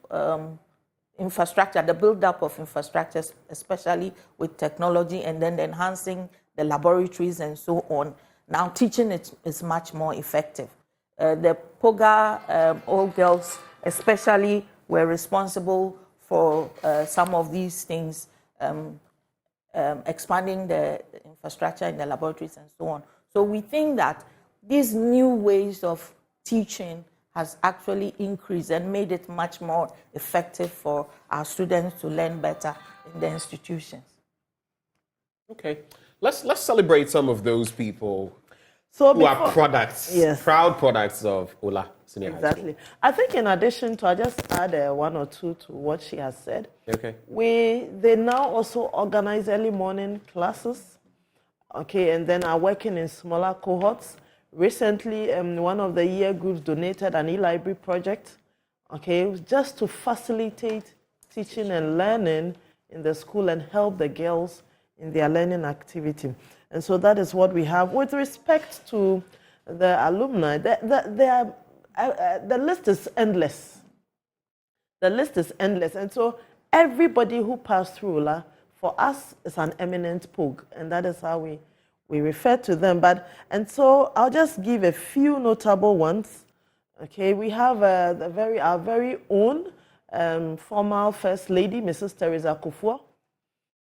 infrastructure, the build-up of infrastructure, especially with technology, and then enhancing the laboratories and so on, now teaching is much more effective. The POGA all girls especially were responsible for some of these things, expanding the infrastructure in the laboratories and so on. So we think that these new ways of teaching has actually increased and made it much more effective for our students to learn better in the institutions. Okay, let's celebrate some of those people who are products, proud products of Ola Senior High School. Exactly. I think in addition to, I just add one or two to what she has said. Okay. They now also organize early morning classes, okay, and then are working in smaller cohorts. Recently, one of the year groups donated an e-library project, okay, just to facilitate teaching and learning in the school and help the girls in their learning activity. And so that is what we have. With respect to the alumni, the list is endless. The list is endless. And so everybody who passed through Ola for us, it's an eminent POG, and that is how we refer to them. And so I'll just give a few notable ones. Okay, we have our very own former First Lady, Mrs. Teresa Kufuor.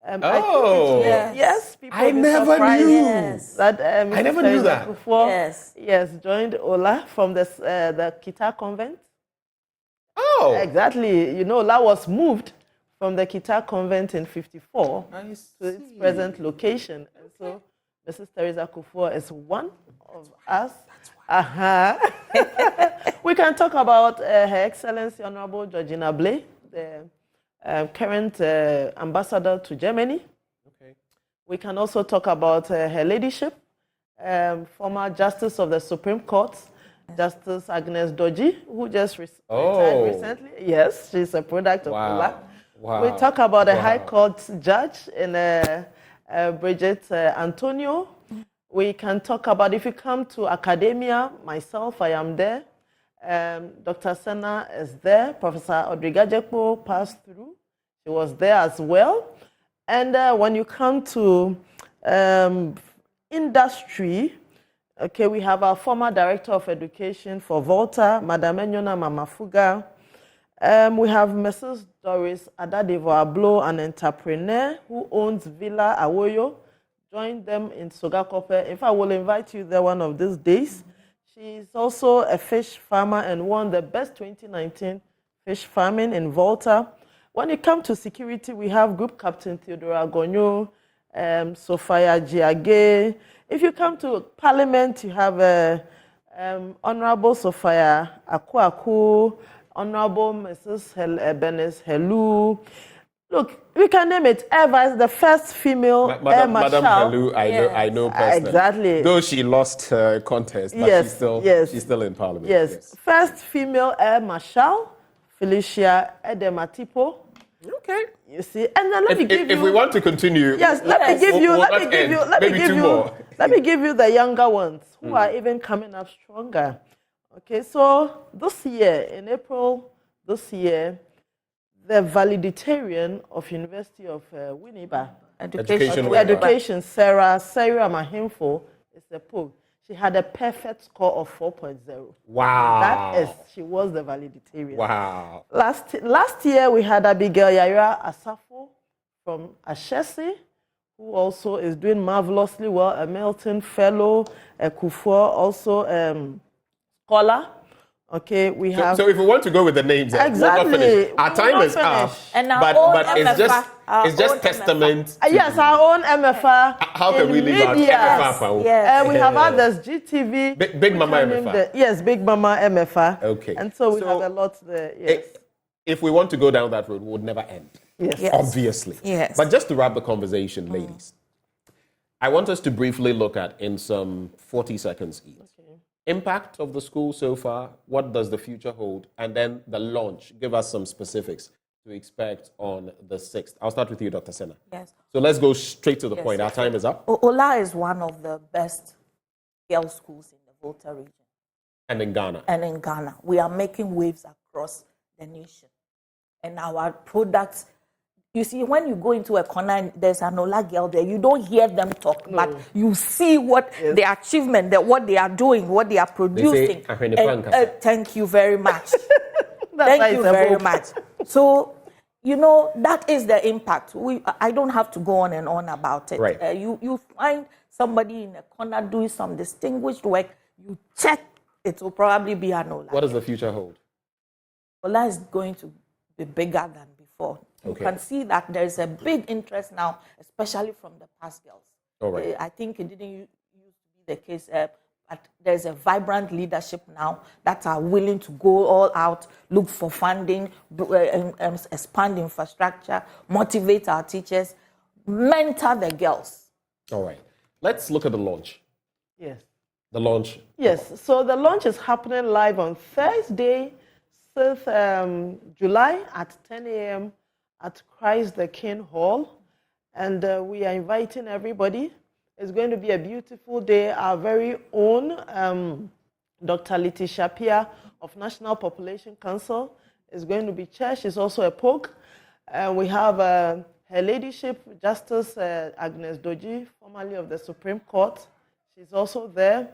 Yes, people I never knew that. I never knew that. Kufuor, yes, joined Ola from the Kita Convent. Oh, exactly. You know, Ola was moved from the Kita Convent in '54 to its present location, and so Mrs. Teresa Kufuor is one of us. We can talk about Her Excellency Honorable Georgina Blay, the current ambassador to Germany. Okay. We can also talk about Her Ladyship, former Justice of the Supreme Court, Justice Agnes Doji, who just retired recently. Yes, she's a product of Ola. Wow. We talk about a High Court judge in Bridget Antonio. We can talk about, if you come to academia, myself, I am there. Dr. Sena is there. Professor Odrigajepo passed through. She was there as well. And when you come to industry, okay, we have our former Director of Education for Volta, Madam Enyona Mamafuga. We have Mrs. Doris Adadevo Ablo, an entrepreneur who owns Villa Awoyo. Join them in Sogakope. In fact, I will invite you there one of these days. She's also a fish farmer and won the best 2019 fish farming in Volta. When it comes to security, we have Group Captain Theodora Gonyo, Sophia Giage. If you come to Parliament, you have Honorable Sophia Akwaku, Honorable Mrs. Benes Helu. Look, we can name it. Eva is the first female Air Marshal. Madam Helu, I know personally. Exactly. Though she lost her contest, but she's still in Parliament. Yes. First female Air Marshal, Felicia Edematipo. Okay. You see, and then let me give you. If we want to continue, yes, let me give you the younger ones who are even coming up stronger. Okay, so this year, in April this year, the valedictorian of University of Winneba, Education, Sarah Mahimfo, is a POG. She had a perfect score of 4.0. Wow. She was the valedictorian. Wow. Last year, we had Abigail Yaira Asafo from Ashesi, who also is doing marvelously well, a Milton Fellow, a Kufuor, also scholar. Okay, we have. So if we want to go with the names, exactly, our time is up. And but it's just testament. Yes, our own MFA. How can we leave out MFA? Yes. We have others. GTV. Big Mama MFA. Yes, Big Mama MFA. Okay. And so we have a lot there. Yes. If we want to go down that road, we would never end. Yes. Obviously. Yes. But just to wrap the conversation, ladies, I want us to briefly look at, in some 40 seconds each, impact of the school so far, what does the future hold, and then the launch. Give us some specifics to expect on the 6th. I'll start with you, Dr. Sena. Yes. So let's go straight to the point. Our time is up. Ola is one of the best girls' schools in the Volta region. And in Ghana. And in Ghana. We are making waves across the nation. And our products, you see, when you go into a corner and there's an Ola girl there, you don't hear them talk, but you see what their achievement, what they are doing, what they are producing. Thank you very much. Thank you very much. So, you know, that is the impact. I don't have to go on and on about it. Right. You find somebody in a corner doing some distinguished work, you check, it will probably be an Ola. What does the future hold? Ola is going to be bigger than before. You can see that there is a big interest now, especially from the past girls. All right. I think it didn't used to be the case, but there's a vibrant leadership now that are willing to go all out, look for funding, expand infrastructure, motivate our teachers, mentor the girls. All right. Let's look at the launch. Yes. The launch. Yes. So the launch is happening live on Thursday, 6th July at 10 a.m. at Christ the King Hall. And we are inviting everybody. It's going to be a beautiful day. Our very own Dr. Letitia Pia of National Population Council is going to be chair. She's also a POG. We have Her Ladyship Justice Agnes Doji, formerly of the Supreme Court, she's also there.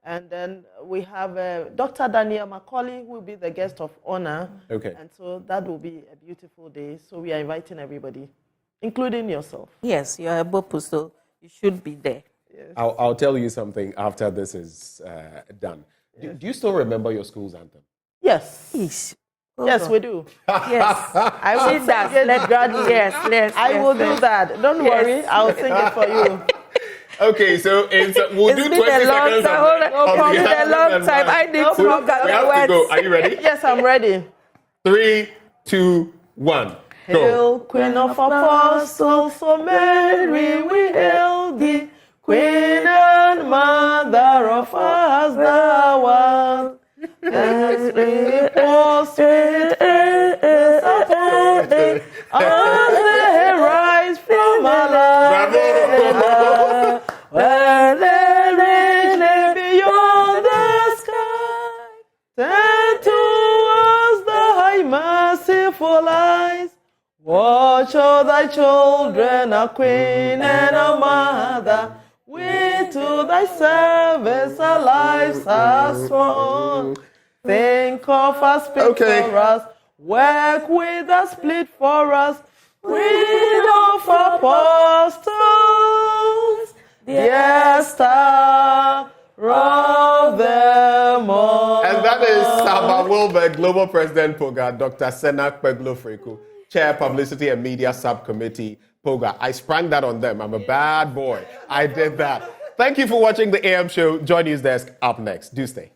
And then we have Dr. Daniel Macaulay, who will be the guest of honor. Okay. And so that will be a beautiful day. So we are inviting everybody, including yourself. Yes, you're a Bopu, so you should be there. Yes. I'll tell you something after this is done. Yes. Do you still remember your school's anthem? Yes. Yes, we do. Yes. I will Sing that. sing it Let's gradually. yes, I will do that. Don't worry. I'll sing it for you. Okay, so we'll do 20 seconds. It's been a long time. I need to look at we the have words. to go. Are you ready? Yes, I'm ready. 3, 2, 1, go. Hail, Queen of Apostles, so Mary, we hail thee. Queen and Mother of us, thou art. And we prostrate disappointed as they rise from our land. Where they reign beyond the sky, turn towards the high merciful eyes. Watch all thy children, a queen and a mother. We to thy service our lives are sworn. Think of us, speak for us, work with us, plead for us. Queen of apostles, dear star of them all. And that is Saba Wilbert, Global President POGA, Dr. Sena Kpeglo-Freku, Chair Publicity and Media Subcommittee, POGA. I sprang that on them. I'm a bad boy. I did that. Thank you for watching the AM show. Joy News Desk up next. Do stay.